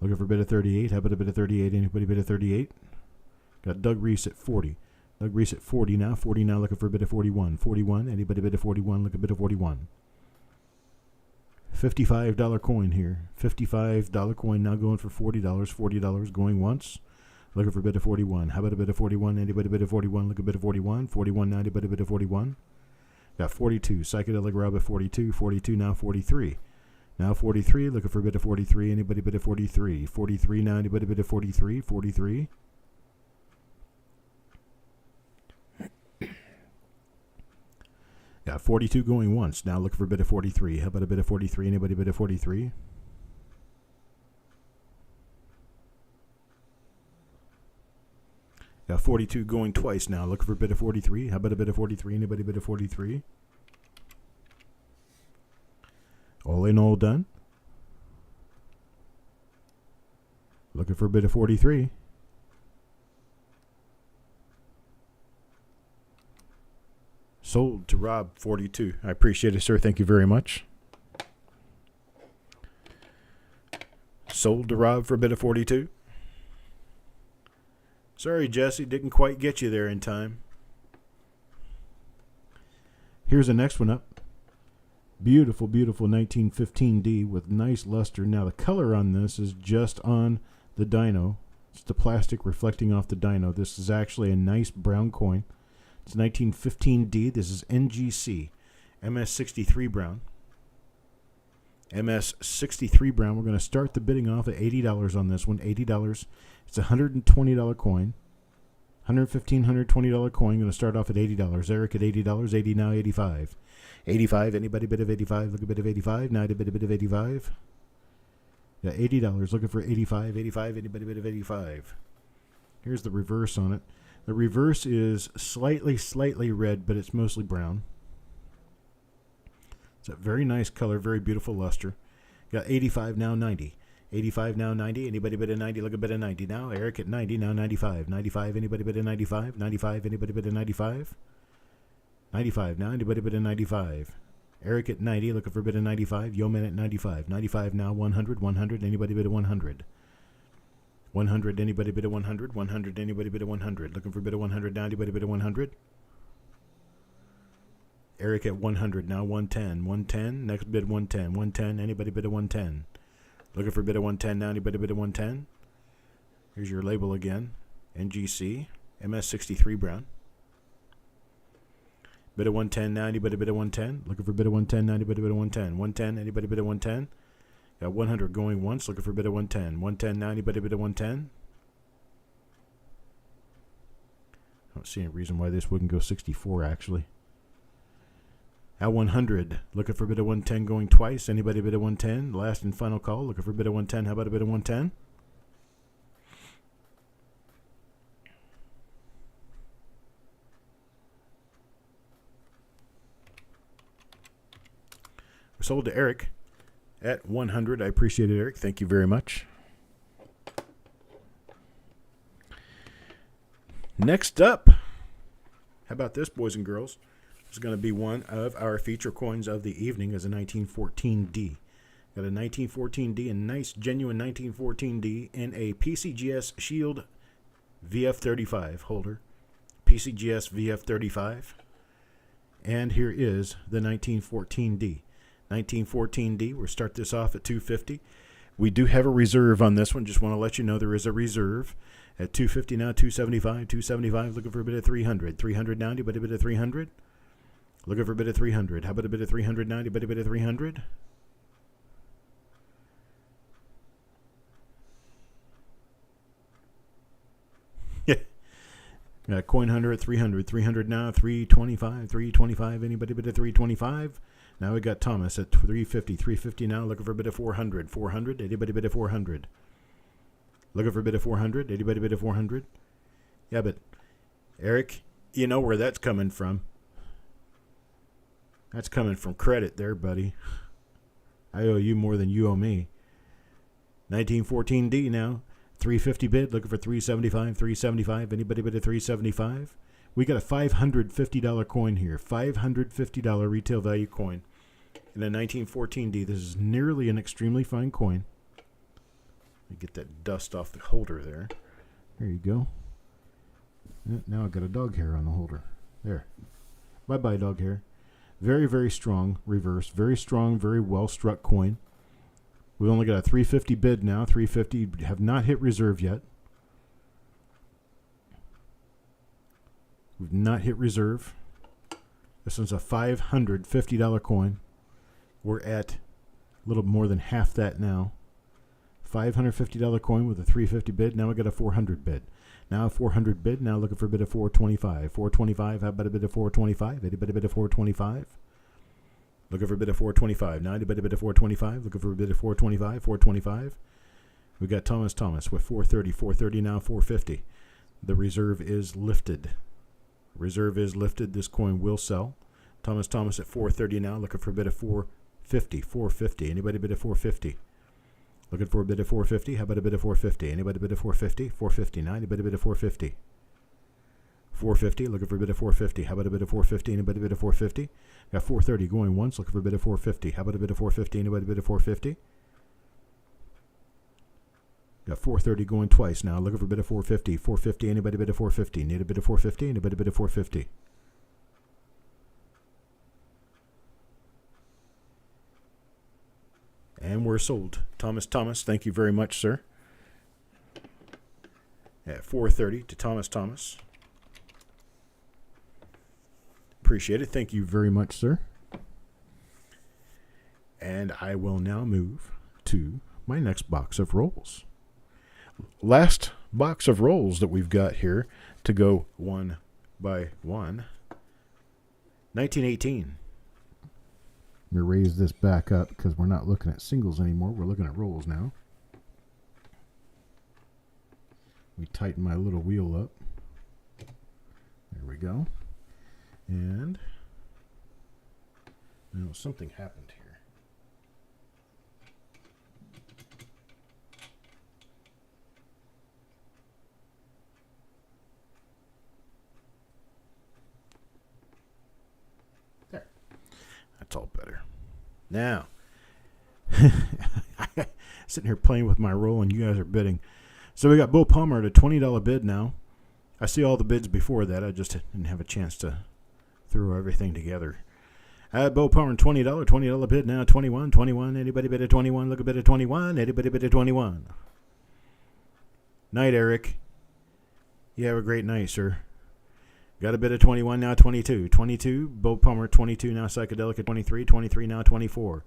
Speaker 1: Looking for a bid at 38. How about a bid at 38? Anybody bid at 38? Got Doug Reese at 40. Doug Reese at 40 now. 40 now looking for a bid at 41. 41. Anybody bid at 41? Look a bid at 41. $55 coin here. $55 coin now going for $40. $40 going once. Looking for a bid of 41. How about a bid of 41? Anybody bid of 41? Look a bid of 41. 41 now. Anybody bid of 41? Got 42. Psychedelic Rob at 42. 42 now 43. Now 43. Looking for a bid of 43. Anybody bid of 43? 43 now. Anybody bid of 43? 43. Got 42 going once. Now looking for a bid of 43. How about a bid of 43? Anybody bid of 43? Got 42 going twice now. Looking for a bid of 43. How about a bid of 43? Anybody bid of 43? All in all done. Looking for a bid of 43. Sold to Rob 42. I appreciate it, sir. Thank you very much. Sold to Rob for a bid of 42. Sorry, Jesse, didn't quite get you there in time. Here's the next one up. Beautiful, beautiful 1915D with nice luster. Now the color on this is just on the dyno. It's the plastic reflecting off the dyno. This is actually a nice brown coin. It's 1915D. This is NGC. MS63 brown. MS63 brown. We're going to start the bidding off at $80 on this one. $80. It's a $120 coin. $115, $120 coin. Going to start off at $80. Eric at $80. 80 now, 85. 85. Anybody bid of 85? Look a bid of 85. Now a bid of 85. Yeah, $80. Looking for 85. 85. Anybody bid of 85? Here's the reverse on it. The reverse is slightly red, but it's mostly brown. It's a very nice color, very beautiful luster. Got 85 now, 90. 85 now, 90. Anybody bid a 90? Look a bid of 90 now. Eric at 90 now, 95. 95. Anybody bid a 95? 95. Anybody bid a 95? 95 now. Anybody bid a 95? Eric at 90. Looking for a bid of 95. Yeoman at 95. 95 now, 100. 100. Anybody bid a 100? 100, anybody bid a 100? 100, anybody bid a 100? Looking for a bid of 100 now, anybody bid a 100? Eric at 100 now, 110. 110, next bid 110. 110, anybody bid a 110? Looking for a bid of 110 now, anybody bid a 110? Here's your label again. NGC, MS63 brown. Bid of 110 now, anybody bid a 110? Looking for a bid of 110 now, anybody bid a 110? 110, anybody bid a 110? Got 100 going once, looking for a bid of 110. 110 now, anybody bid of 110? I don't see any reason why this wouldn't go 64, actually. At 100, looking for a bid of 110 going twice. Anybody bid of 110? Last and final call, looking for a bid of 110. How about a bid of 110? We're sold to Eric at 100. I appreciate it, Eric. Thank you very much. Next up, how about this, boys and girls? This is going to be one of our feature coins of the evening as a 1914D. Got a 1914D, a nice, genuine 1914D in a PCGS Shield VF35 holder. PCGS VF35. And here is the 1914D. 1914D. We'll start this off at $250. We do have a reserve on this one. Just want to let you know there is a reserve at $250 now. $275. $275. Looking for a bit of $300. $300 now. Anybody bid of $300? Looking for a bit of $300. How about a bit of $300 now? Anybody bid of $300? Got coin hunter at 300. 300 now. 325. 325. Anybody bid at 325? Now we got Thomas at 350. 350 now. Looking for a bid of 400. 400. Anybody bid at 400? Looking for a bid of 400. Anybody bid at 400? Yeah, but Eric, you know where that's coming from. That's coming from credit there, buddy. I owe you more than you owe me. 1914D now. 350 bid. Looking for 375. 375. Anybody bid at 375? We got a $550 coin here. $550 retail value coin. In a 1914D. This is nearly an extremely fine coin. Let me get that dust off the holder there. There you go. Now I've got a dog hair on the holder. There. Bye-bye, dog hair. Very, very strong reverse. Very strong, very well-struck coin. We've only got a 350 bid now. 350 have not hit reserve yet. We've not hit reserve. This one's a $550 coin. We're at a little more than half that now. $550 coin with a 350 bid. Now we got a 400 bid. Now a 400 bid. Now looking for a bid of 425. 425. How about a bid of 425? Anybody bid of 425? Looking for a bid of 425. Now anybody bid of 425? Looking for a bid of 425. 425. We got Thomas with 430. 430 now. 450. The reserve is lifted. Reserve is lifted. This coin will sell. Thomas at 430 now. Looking for a bid of 450. 450. Anybody bid of 450? Looking for a bid of 450. How about a bid of 450? Anybody bid of 450? 450. Now anybody bid of 450? 450. Looking for a bid of 450. How about a bid of 450? Anybody bid of 450? Got 430 going once. Looking for a bid of 450. How about a bid of 450? Anybody bid of 450? Got 430 going twice now. Looking for a bid of 450. 450. Anybody bid of 450? Need a bid of 450? Anybody bid of 450? And we're sold. Thomas, thank you very much, sir. At 430 to Thomas. Appreciate it. Thank you very much, sir. And I will now move to my next box of rolls. Last box of rolls that we've got here to go one by one. 1918. Let me raise this back up because we're not looking at singles anymore. We're looking at rolls now. We tighten my little wheel up. There we go. And now something happened here. There. That's all better. Now, sitting here playing with my roll and you guys are bidding. So we got Bo Palmer at a $20 bid now. I see all the bids before that. I just didn't have a chance to throw everything together. Bo Palmer, $20 bid now. 21. Anybody bid at 21? Look a bid at 21. Anybody bid at 21? Night, Eric. You have a great night, sir. Got a bid at 21 now. 22. Bo Palmer 22 now. Psychedelic at 23. 23 now. 24.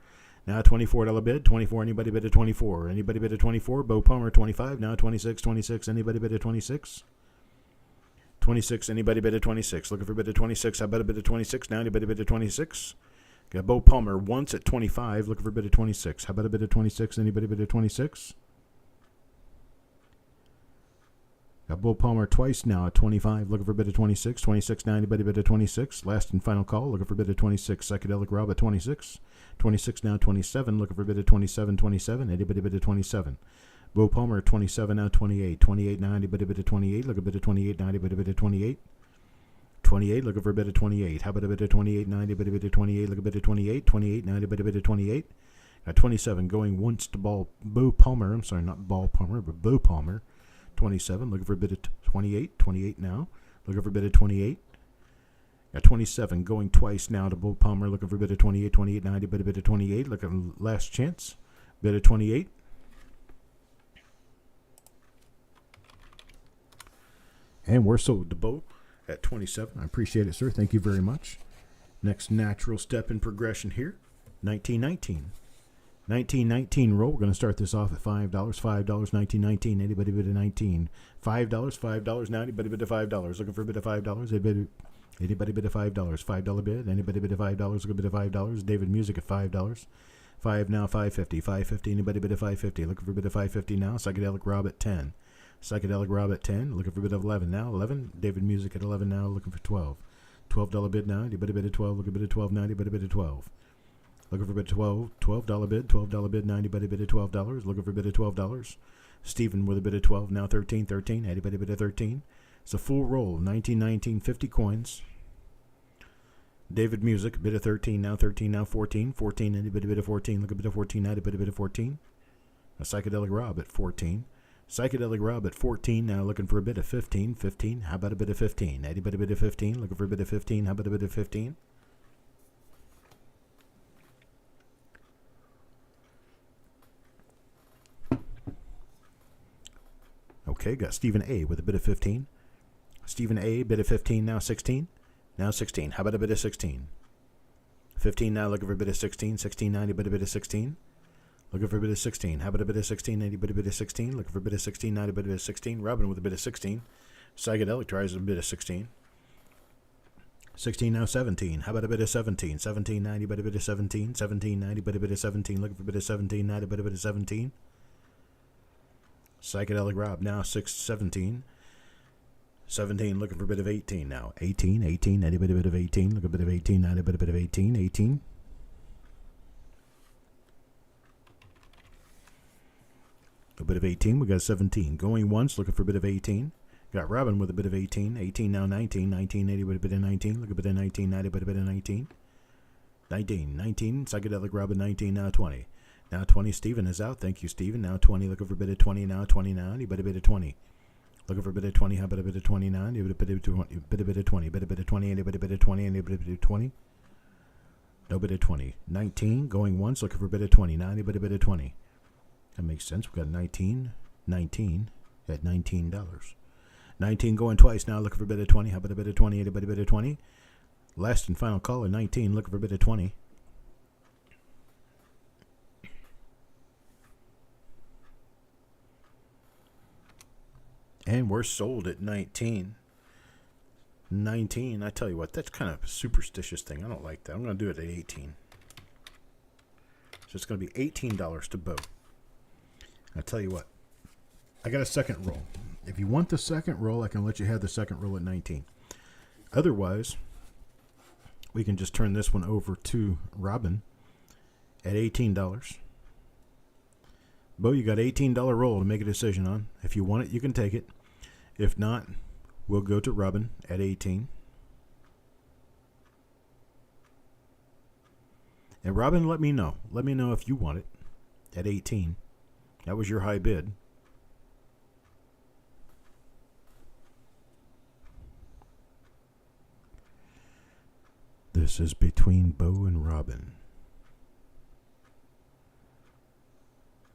Speaker 1: Now $24 bid. 24. Anybody bid at 24? Anybody bid at 24? Bo Palmer 25 now. 26. Anybody bid at 26? 26. Anybody bid at 26? Looking for a bid at 26. How about a bid at 26? Now anybody bid at 26? Got Bo Palmer once at 25. Looking for a bid at 26. How about a bid at 26? Anybody bid at 26? Got Bo Palmer twice now at 25. Looking for a bid at 26. 26 now. Anybody bid at 26? Last and final call. Looking for a bid at 26. Psychedelic Rob at 26. 26 now. 27. Looking for a bid at 27. 27. Anybody bid at 27? Bo Palmer, 27 now, 28. 28 now, anybody bid at 28? Look a bid at 28 now, anybody bid at 28? 28, looking for a bid at 28. How about a bid at 28 now, anybody bid at 28? Look a bid at 28. 28 now, anybody bid at 28? 27 going once to Bo Palmer. I'm sorry, not Ball Palmer, but Bo Palmer. 27, looking for a bid at 28. 28 now, looking for a bid at 28. 27 going twice now to Bo Palmer, looking for a bid at 28. 28 now, anybody bid at 28? Look at last chance, bid at 28. And we're sold to Bo at 27. I appreciate it, sir. Thank you very much. Next natural step in progression here, 1919. 1919 roll. We're going to start this off at $5. $5, 1919. Anybody bid a 19? $5, $5 now. Anybody bid a $5? Looking for a bid of $5? Anybody bid a $5? $5 bid. Anybody bid a $5? Looking for a bid of $5? David Music at $5. 5 now, 550. 550. Anybody bid a 550? Looking for a bid of 550 now. Psychedelic Rob at 10. Psychedelic Rob at 10. Looking for a bid of 11 now. 11. David Music at 11 now. Looking for 12. $12 bid now. Anybody bid a 12? Looking for a bid of 12 now. Anybody bid a 12? Looking for a bid of 12. $12 bid. $12 bid now. Anybody bid a $12? Looking for a bid of $12. Stephen with a bid of 12 now. 13. 13. Anybody bid a 13? It's a full roll. 1919 50 coins. David Music, bid of 13 now, 13 now, 14, 14, anybody bid of 14, look a bit of 14 now, anybody bid of 14. A Psychedelic Rob at 14. Psychedelic Rob at 14, now looking for a bid of 15, 15, how about a bid of 15? Anybody bid of 15, looking for a bid of 15, how about a bid of 15? Okay, got Stephen A with a bid of 15. Stephen A, bid of 15, now 16. Now 16. How about a bit of 16? 15 now, looking for a bit of 16. 16 now, anybody bit of 16? Looking for a bit of 16. How about a bit of 16? Anybody bit of 16? Looking for a bit of 16 now, anybody bit of 16? Robin with a bit of 16. Psychedelic tries a bit of 16. 16 now, 17. How about a bit of 17? 17 now, anybody bit of 17? 17 now, anybody bit of 17? Looking for a bit of 17 now, anybody bit of 17? Psychedelic Rob now 17. 17, looking for a bit of 18 now. 18, 18, anybody bit of 18? Look a bit of 18 now, anybody bit of 18? 18. A bit of 18, we got 17. Going once, looking for a bit of 18. Got Robin with a bit of 18. 18 now, 19. 19, anybody bit of 19? Look a bit of 19 now, anybody bit of 19? 19, 19, Psychedelic Robin 19, now 20. Now 20, Stephen is out. Thank you, Stephen. Now 20, looking for a bit of 20 now, 20 now, anybody bit of 20? Looking for a bit of 20, how about a bit of 29? Bit of 20, bit of 20, bit of 20, anybody bit of 20, anybody bit of 20? No bit of 20. 19, going once, looking for a bit of 20. Now anybody bit of 20? That makes sense. We've got 19, 19 at $19. 19 going twice, now looking for a bit of 20. How about a bit of 20, anybody bit of 20? Last and final caller, 19, looking for a bit of 20. And we're sold at 19. 19, I tell you what, that's kind of a superstitious thing. I don't like that. I'm going to do it at 18. So it's going to be $18 to Bo. I tell you what, I got a second roll. If you want the second roll, I can let you have the second roll at 19. Otherwise, we can just turn this one over to Robin at $18. Bo, you got $18 roll to make a decision on. If you want it, you can take it. If not, we'll go to Robin at 18. And Robin, let me know. Let me know if you want it at 18. That was your high bid. This is between Bo and Robin.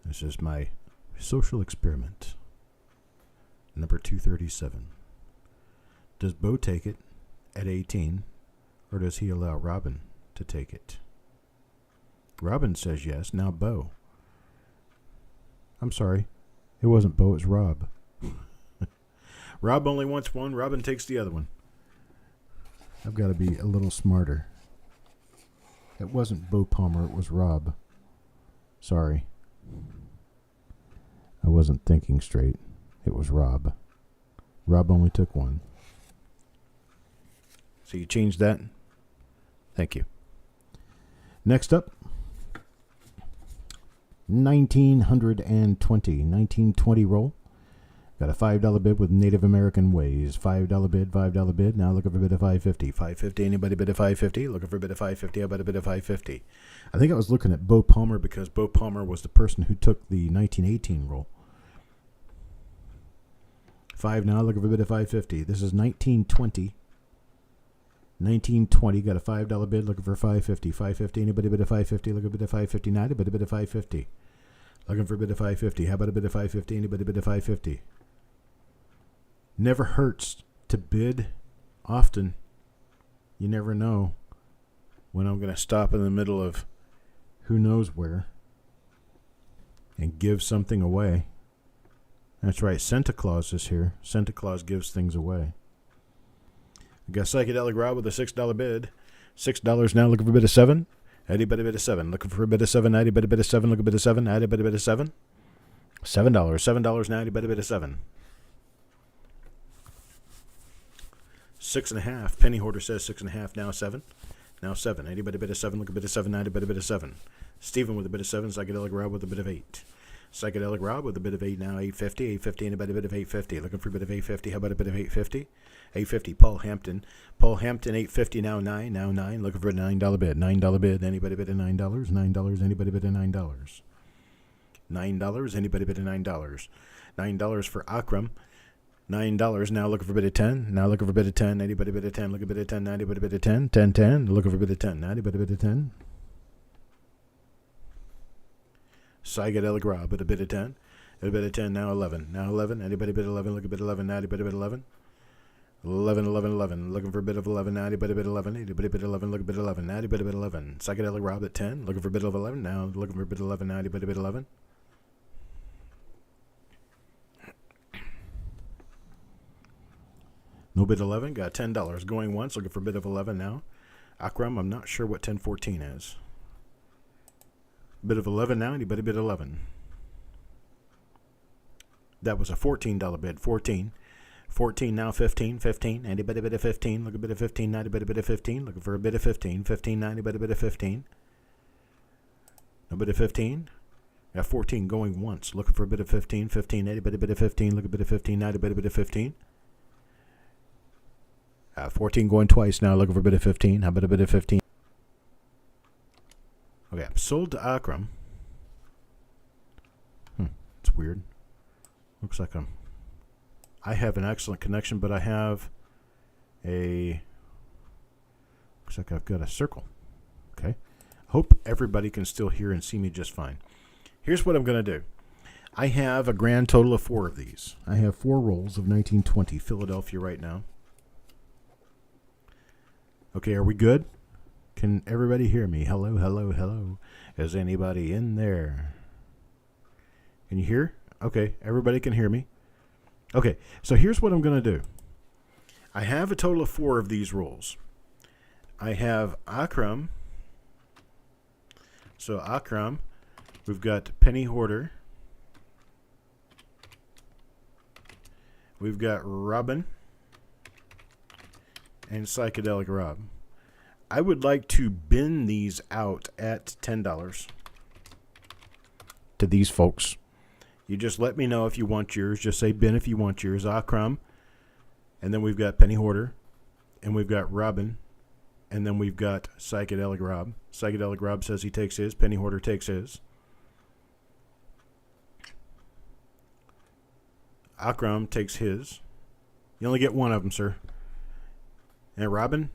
Speaker 1: This is my social experiment. Number 237. Does Bo take it at 18, or does he allow Robin to take it? Robin says yes. Now Bo. I'm sorry. It wasn't Bo, it was Rob. Rob only wants one. Robin takes the other one. I've got to be a little smarter. It wasn't Bo Palmer, it was Rob. Sorry. I wasn't thinking straight. It was Rob. Rob only took one. So you changed that? Thank you. Next up, 1920 roll. Got a $5 bid with Native American Ways. $5 bid, $5 bid. Now looking for a bid of $5.50. $5.50. Anybody bid of $5.50? Looking for a bid of $5.50. How about a bid of $5.50? I think I was looking at Bo Palmer because Bo Palmer was the person who took the 1918 roll. 5 now. Looking for a bid of $5.50. This is 1920. 1920. Got a $5 bid. Looking for $5.50. $5.50. Anybody bid of $5.50? Looking for a bid of $5.50. Now anybody bid of $5.50? Looking for a bid of $5.50. How about a bid of $5.50? Anybody bid of $5.50? Never hurts to bid often. You never know when I'm going to stop in the middle of who knows where and give something away. That's right, Santa Claus is here. Santa Claus gives things away. We got Psychedelic Rob with a $6 bid. $6 now, looking for a bid of 7. Anybody bid of 7. Looking for a bid of 7. Anybody bid of 7. Look a bid of 7. Anybody bid of 7. $7. $7 now, anybody bid of 7. 6.5. Penny Hoarder says 6.5. Now 7. Now 7. Anybody bid of 7. Look a bid of 7. Anybody bid of 7. Stephen with a bid of 7. Psychedelic Rob with a bid of 8. Psychedelic Rob with a bid of 8 now, 850. 850, anybody bid of 850. Looking for a bid of 850. How about a bid of 850? 850, Paul Hampton. Paul Hampton, 850 now, 9. Now 9. Looking for a $9 bid. $9 bid. Anybody bid of $9? $9. Anybody bid of $9? $9. Anybody bid of $9? $9 for Akram. $9 now, looking for a bid of 10. Now looking for a bid of 10. Anybody bid of 10? Look a bid of 10. Anybody bid of 10? 10, 10. Looking for a bid of 10. Anybody bid of 10? Psychedelic Rob at a bid of 10. At a bid of 10, now 11. Now 11. Anybody bid 11? Look a bid 11. Now anybody bid 11? 11, 11, 11. Looking for a bid of 11. Now anybody bid 11? Anybody bid 11? Look a bid 11. Now anybody bid 11? Psychedelic Rob at 10. Looking for a bid of 11. Now looking for a bid 11. Now anybody bid 11? No bid 11. Got $10. Going once. Looking for a bid of 11 now. Akram, I'm not sure what 1014 is. Bid of 11 now. Anybody bid 11? That was a $14 bid. 14. 14 now. 15. 15. Anybody bid a 15? Look a bid of 15. Now anybody bid a 15? Looking for a bid of 15. 15 now. Anybody bid a 15? No bid of 15. Got 14 going once. Looking for a bid of 15. 15. Anybody bid a 15? Look a bid of 15. Now anybody bid a 15? 14 going twice now. Looking for a bid of 15. How about a bid of 15? Okay, sold to Akram. It's weird. Looks like I have an excellent connection, but I have looks like I've got a circle. Okay. Hope everybody can still hear and see me just fine. Here's what I'm going to do. I have a grand total of 4 of these. I have 4 rolls of 1920 Philadelphia right now. Okay, are we good? Can everybody hear me? Hello, hello, hello. Is anybody in there? Can you hear? Okay, everybody can hear me. Okay, so here's what I'm going to do. I have a total of 4 of these rolls. I have Akram. So Akram, we've got Penny Hoarder. We've got Robin and Psychedelic Rob. I would like to bin these out at $10 to these folks. You just let me know if you want yours. Just say bin if you want yours. Akram. And then we've got Penny Hoarder. And we've got Robin. And then we've got Psychedelic Rob. Psychedelic Rob says he takes his. Penny Hoarder takes his. Akram takes his. You only get one of them, sir. And Robin?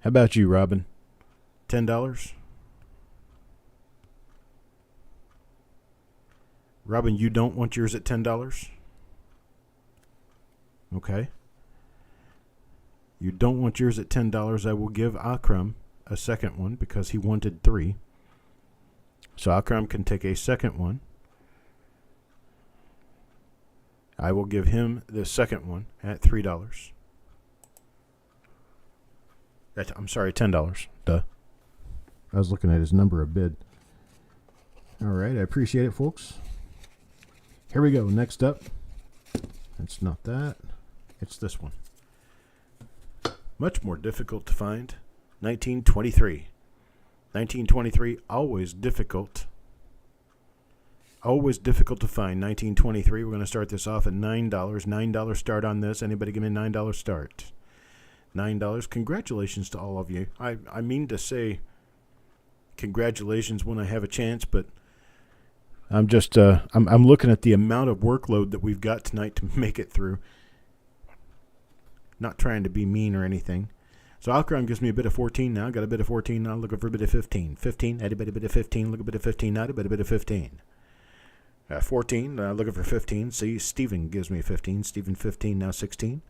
Speaker 1: How about you, Robin? $10? Robin, you don't want yours at $10? Okay. You don't want yours at $10. I will give Akram a second one because he wanted 3. So Akram can take a second one. I will give him the second one at $3. I'm sorry, $10. Duh. I was looking at his number of bid. All right, I appreciate it, folks. Here we go. Next up. It's not that. It's this one. Much more difficult to find. 1923. 1923, always difficult. Always difficult to find. 1923. We're going to start this off at $9. $9 start on this. Anybody give me a $9 start? $9. Congratulations to all of you. I mean to say congratulations when I have a chance, but I'm just I'm looking at the amount of workload that we've got tonight to make it through. Not trying to be mean or anything. So Akram gives me a bit of 14 now. Got a bit of 14 now. Looking for a bit of 15. 15. Anybody a bit of 15? Look a bit of 15 now. A bit of 15. 14. Looking for 15. See, Stephen gives me 15. Stephen 15. Now 16.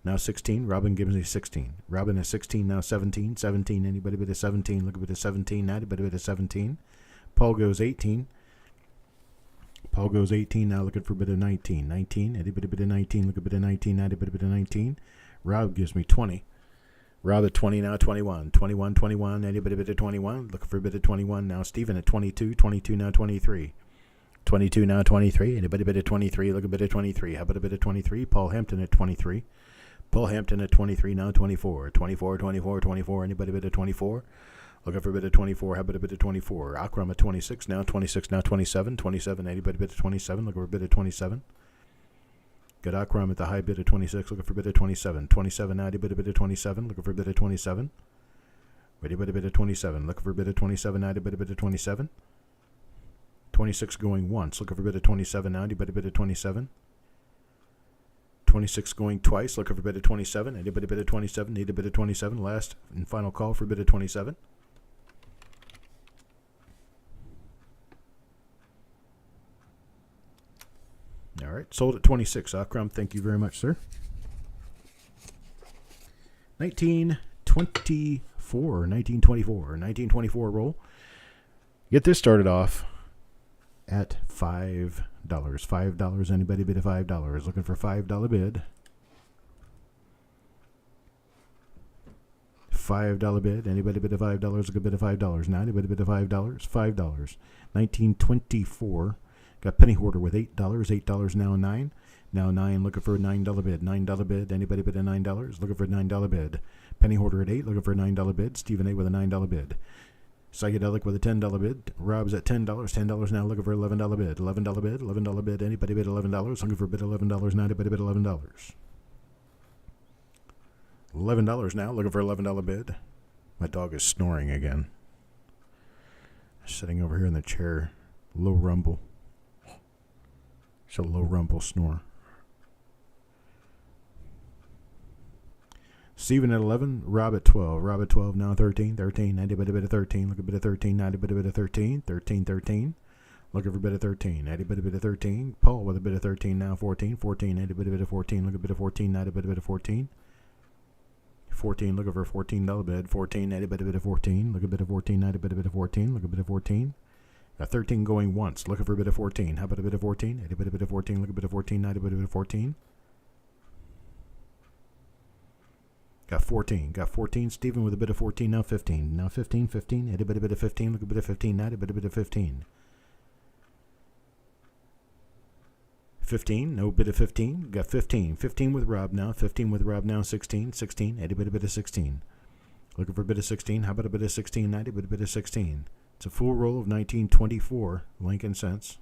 Speaker 1: Now 16. Robin gives me 16. Robin is 16. Now 17. 17. Anybody a bit of 17? Look a bit of 17 now. A bit of 17. Paul goes 18. Paul goes 18, now looking for a bit of 19. 19, a bit of 19, look a bit of 19, a bit of 19. Rob gives me 20. Rob at 20, now 21. 21, 21, a bit of 21, looking for a bit of 21. Now Stephen at 22, 22, now 23. 22, now 23, and a bit of 23, look a bit of 23. How about a bit of 23? Paul Hampton at 23. Paul Hampton at 23, now 24. 24, 24, 24, anybody bit of 24? Looking for a bit of 24. How about a bit of 24? Akram at 26. Now 26. Now 27. 27. Anybody bit of 27? Looking for a bit of 27. Got Akram at the high bid of 26. Looking for a bit of 27. 27. Now a bit of 27. Looking for a bit of 27. Ready bit a bit of 27. Looking for a bit of 27. Now a bit of 27. 26 going once. Looking for a bit of 27. Now a bit of 27. 26 going twice. Looking for a bit of 27. Need a bit of 27. Need a bit of 27. Last and final call for a bit of 27. All right, sold at 26. Akram, thank you very much, sir. 1924 roll. Get this started off at $5. $5. Anybody bid a $5? Looking for $5 bid. $5 bid. Anybody bid a $5? Look a bid of $5. Now anybody bid a $5? $5. 1924. Got penny hoarder with $8. $8 now 9. Now 9. Looking for a $9 bid. $9 bid. Anybody bid a $9? Looking for a $9 bid. Penny hoarder at 8. Looking for a $9 bid. Stephen A with a $9 bid. Psychedelic with a $10 bid. Rob's at $10. $10 now. Looking for $11 bid. $11 bid. $11 bid. Anybody bid $11? Looking for a bid $11 now. Anybody bid $11? $11 now. Looking for $11 bid. My dog is snoring again. Sitting over here in the chair. Low rumble. It's a low rumble snore. Stephen at 11, Rob at 12. Rob at 12, now 13. 13, anybody bit of 13. Look a bit of 13, now a bit of 13. 13, 13. Looking for a bit of 13. Anybody bit of 13. Paul with a bit of 13, now 14. 14, anybody bit of 14. Look a bit of 14, now a bit of 14. 14, looking for a $14 bid. 14, anybody bit of 14. Look a bit of 14, now a bit of 14. Look a bit of 14. Got 13 going once. Looking for a bit of 14. How about a bit of 14? A bit of 14. Look a bit of 14. Not a bit of 14. Got 14. Got 14. Stephen with a bit of 14. Now 15. Now 15. 15. A bit of 15. Look a bit of 15. Not a bit of 15. 15. No bit of 15. Got 15. 15 with Rob now. 15 with Rob now. 16. 16. A bit of 16. Looking for a bit of 16. How about a bit of 16? Not a bit of 16. It's a full roll of 1924 Lincoln cents.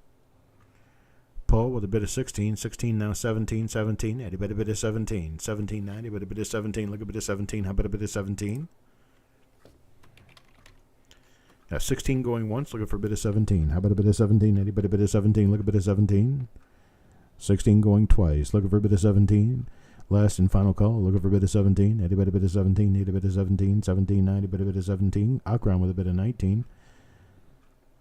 Speaker 1: Paul with a bit of 16. 16 now 17. 17. A bit of 17. 17 90. But a bit of 17. Look a bit of 17. How about a bit of 17? Now 16 going once. Looking for a bit of 17. How about a bit of 17? A bit of 17. Look a bit of 17. 16 going twice. Looking for a bit of 17. Last and final call. Looking for a bit of 17. A bit of 17. A bit of 17. 17 90. But a bit of 17. Akram with a bit of 19.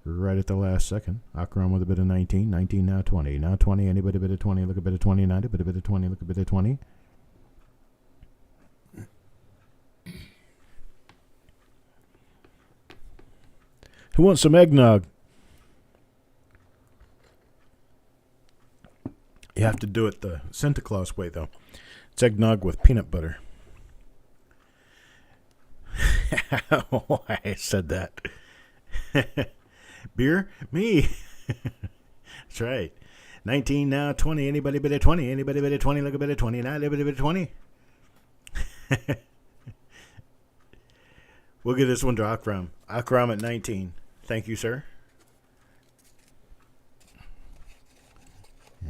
Speaker 1: Right at the last second. Akram with a bit of 19. 19 now 20. Now 20. Anybody a bit of 20? Look a bit of 20. Not a bit of 20. Look a bit of 20. Who wants some eggnog? You have to do it the Santa Claus way, though. It's eggnog with peanut butter. I said that. Beer? Me. That's right. 19 now, 20. Anybody bit of 20? Anybody bit of 20? Look a bit of 20. Now, anybody bit of 20? We'll get this one to Akram. Akram at 19. Thank you, sir.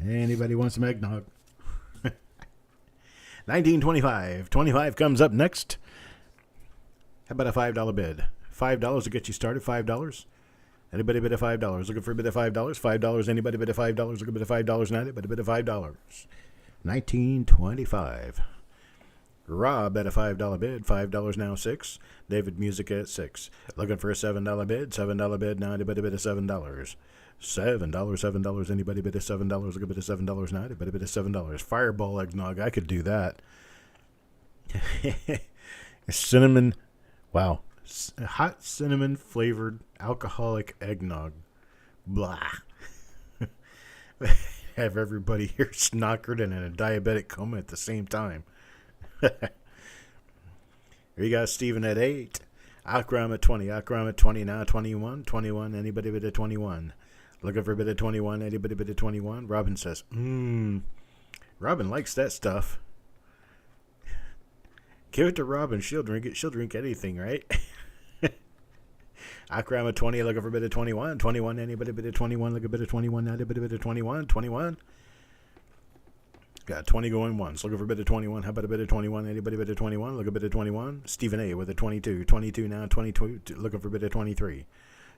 Speaker 1: Anybody want some eggnog? 1925. 25 comes up next. How about a $5 bid? $5 to get you started. $5. Anybody bid a $5? Looking for a bit of $5? $5. Anybody bid a $5? Look a bit of $5 now. But a bit of $5. 1925. Rob at a $5 bid. $5 now 6. David Music at 6. Looking for a $7 bid. $7 bid now. Anybody bid a $7? $7. $7. Anybody bid a $7? Look a bit of $7 now. Anybody bid a $7? Fireball eggnog. I could do that. Cinnamon. Wow. hot cinnamon flavored alcoholic eggnog. Blah. Have everybody here snockered and in a diabetic coma at the same time. Here you got Steven at 8. Akram at 20. Akram at 20 now. 21. 21. Anybody bit at 21? Looking for a bit of 21. Anybody bit at 21? Robin says, Robin likes that stuff. Give it to Robin. She'll drink it. She'll drink anything, right? Akram at 20. Looking for a bit of 21. 21. Anybody bit at 21? Look a bit of 21. Anybody bit at 21? 21. Got 20 going once. Looking for a bit of 21. How about a bit of 21? Anybody bit of 21? Look a bit of 21. Stephen A. with a 22. 22 now. 22. Looking for a bit of 23.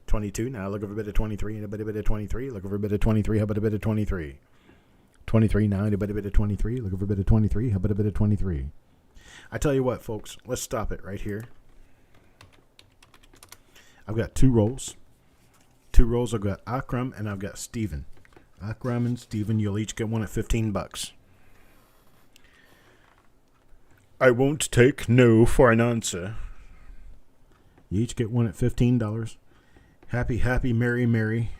Speaker 1: 22 now. Looking for a bit of 23. Anybody bit of 23? Looking for a bit of 23. How about a bit of 23? 23 now. Anybody bit of 23? Looking for a bit of 23. How about a bit of 23? I tell you what, folks. Let's stop it right here. I've got two rolls. Two rolls. I've got Akram and I've got Steven. Akram and Steven, you'll each get one at $15. I won't take no for an answer. You each get one at $15. Happy, happy, merry, merry.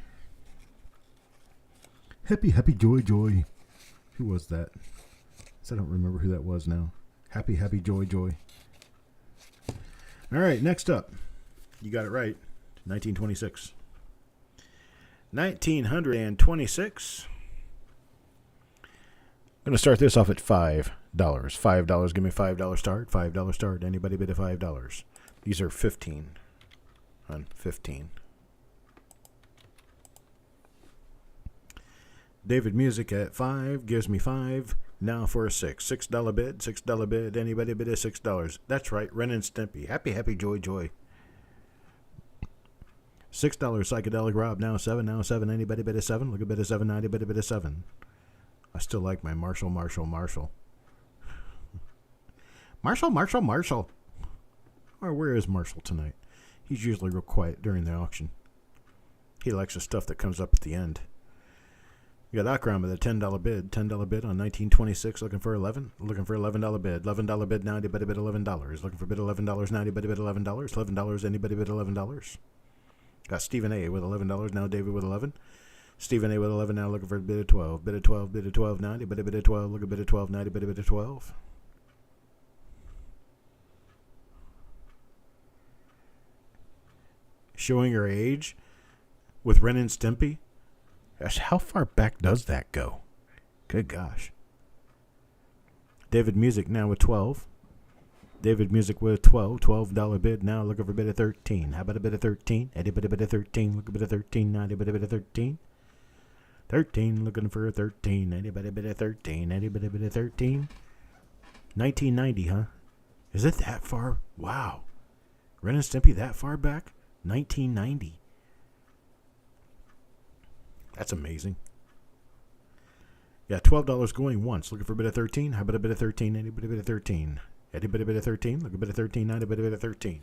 Speaker 1: Happy, happy, joy, joy. Who was that? I don't remember who that was now. Happy, happy, joy, joy. All right, next up. You got it right. 1926. 1926. I'm going to start this off at $5. $5. Give me $5 start. $5 start. Anybody bid at $5? These are 15. On 15. David Music at 5 gives me 5. Now for a 6. $6 bid. $6 bid. Anybody bid at $6? That's right. Ren and Stimpy. Happy, happy, joy, joy. $6 Psychedelic Rob. Now 7. Now 7. Anybody bid at 7? Look a bit at 7. Anybody bid at 7? I still like my Marshall. Marshall. Or where is Marshall tonight? He's usually real quiet during the auction. He likes the stuff that comes up at the end. You got Akram with a $10 bid. $10 bid on 1926. Looking for 11. Looking for $11 bid. $11 bid now. Anybody bid $11? Looking for bid $11 now. Anybody bid $11? $11. Anybody bid $11? Got Stephen A. with $11 now. David with 11. Stephen A. with 11 now. Looking for a bid of 12. Bid of 12. Bid of 12 now. Anybody bid of 12? Look at bid of 12 now. Anybody bid of 12? Showing her age with Ren and Stimpy. Gosh, how far back does that go? Good gosh. David Music now with 12. David Music with 12. $12 bid now. Looking for a bid of 13. How about a bid of 13? Anybody bid of 13? Look a bit of 13 now. Anybody bid of 13? 13. Looking for a 13. Anybody bid of 13? Anybody bid of 13? 1990, huh? Is it that far? Wow. Ren and Stimpy that far back? 1990. That's amazing. Yeah, $12 going once. Looking for a bit of 13. How about a bit of 13? Anybody bit of 13? Anybody bit of 13? Look a bit of 13. Now, anybody bit of 13?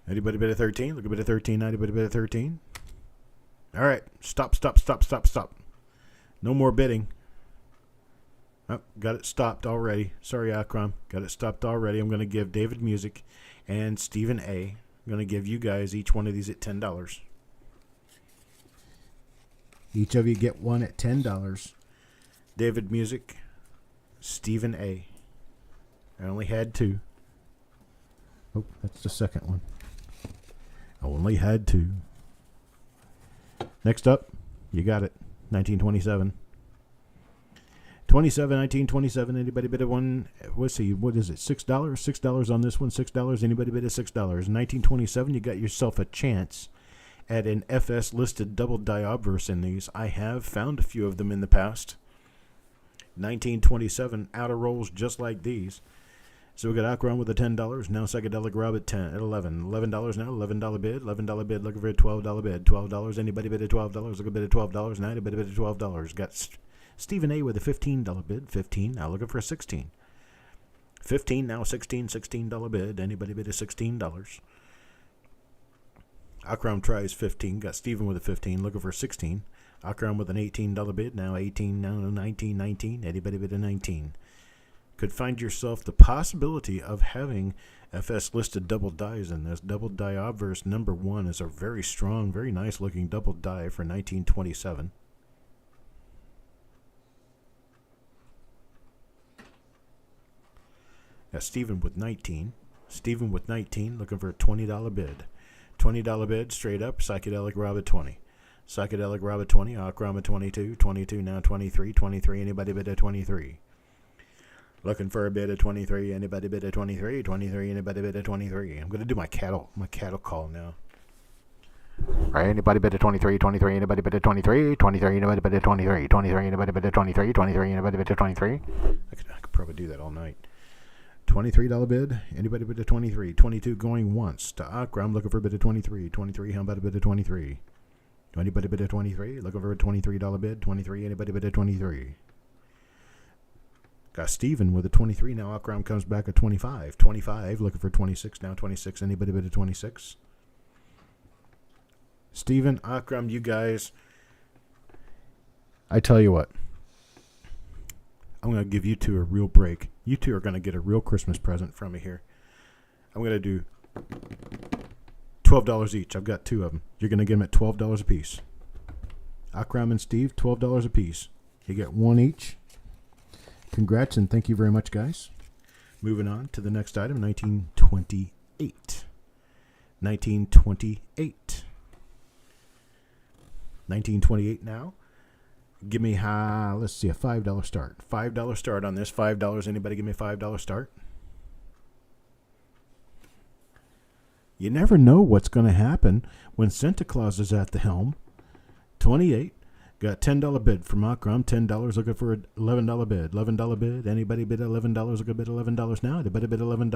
Speaker 1: Anybody bit of 13? Look a bit of 13. Now, anybody bit of 13? All right. Stop. No more bidding. Oh, got it stopped already. Sorry, Akram. Got it stopped already. I'm going to give David Music and Stephen A. I'm going to give you guys each one of these at $10. Each of you get one at $10. David Music, Stephen A. I only had 2. Oh, that's the second one. I only had 2. Next up, you got it. 1927. 1927. Anybody bid of one? Let's see. What is it? $6. $6 on this one. $6. Anybody bid of $6? 1927. You got yourself a chance at an FS listed double die obverse in these. I have found a few of them in the past. 1927 outer rolls just like these. So we got Akron with a $10. Now Psychedelic Rob at 10 at 11. $11 now. $11 bid. $11 bid. Looking for a $12 bid. $12. Anybody bid at $12? Look a bid at $12 now. Anybody bid at $12? Got Stephen A. with a $15 bid. 15. Now looking for a 16. 15 now. $16 bid. Anybody bid at $16? Akram tries 15. Got Stephen with a 15. Looking for a 16. Akram with an $18 bid. Now 18. Now 19. Anybody bid a 19? could find yourself the possibility of having FS listed double dies in this. Double die obverse number 1 is a very strong, very nice looking double die for 1927. Now Stephen with 19. Stephen with 19 looking for a $20 bid. $20 bid straight up, Psychedelic Rob at 20. Psychedelic Rob at 20, Akram at 22, 22 now 23, 23, anybody bid at 23. Looking for a bid at 23, anybody bid at 23, 23, anybody bid at 23. I'm going to do my cattle call now. Right, anybody bid at 23, 23, anybody bid at 23, 23, anybody bid at 23, 23, anybody bid at 23, 23, anybody bid at 23. I could probably do that all night. $23 bid, anybody bid at 23, 22 going once to Akram, looking for a bid at 23, 23, how about a bid at 23? Anybody bid at 23, looking for a $23 bid, 23, anybody bid at 23? Got Steven with a 23. Now Akram comes back at 25. 25, looking for 26. Now 26. Anybody bid at 26? Steven, Akram, you guys, I tell you what. I'm going to give you two a real break. You two are going to get a real Christmas present from me here. I'm going to do $12 each. I've got two of them. You're going to get them at $12 a piece. Akram and Steve, $12 a piece. You get one each. Congrats and thank you very much, guys. Moving on to the next item, 1928. 1928. 1928 now. Give me, let's see, a $5 start. $5 start on this. $5. Anybody give me a $5 start? You never know what's going to happen when Santa Claus is at the helm. 28. Got $10 bid from Akram. $10 looking for an $11 bid. $11 bid. Anybody bid $11? Looking to bid $11 now? Anybody bid $11?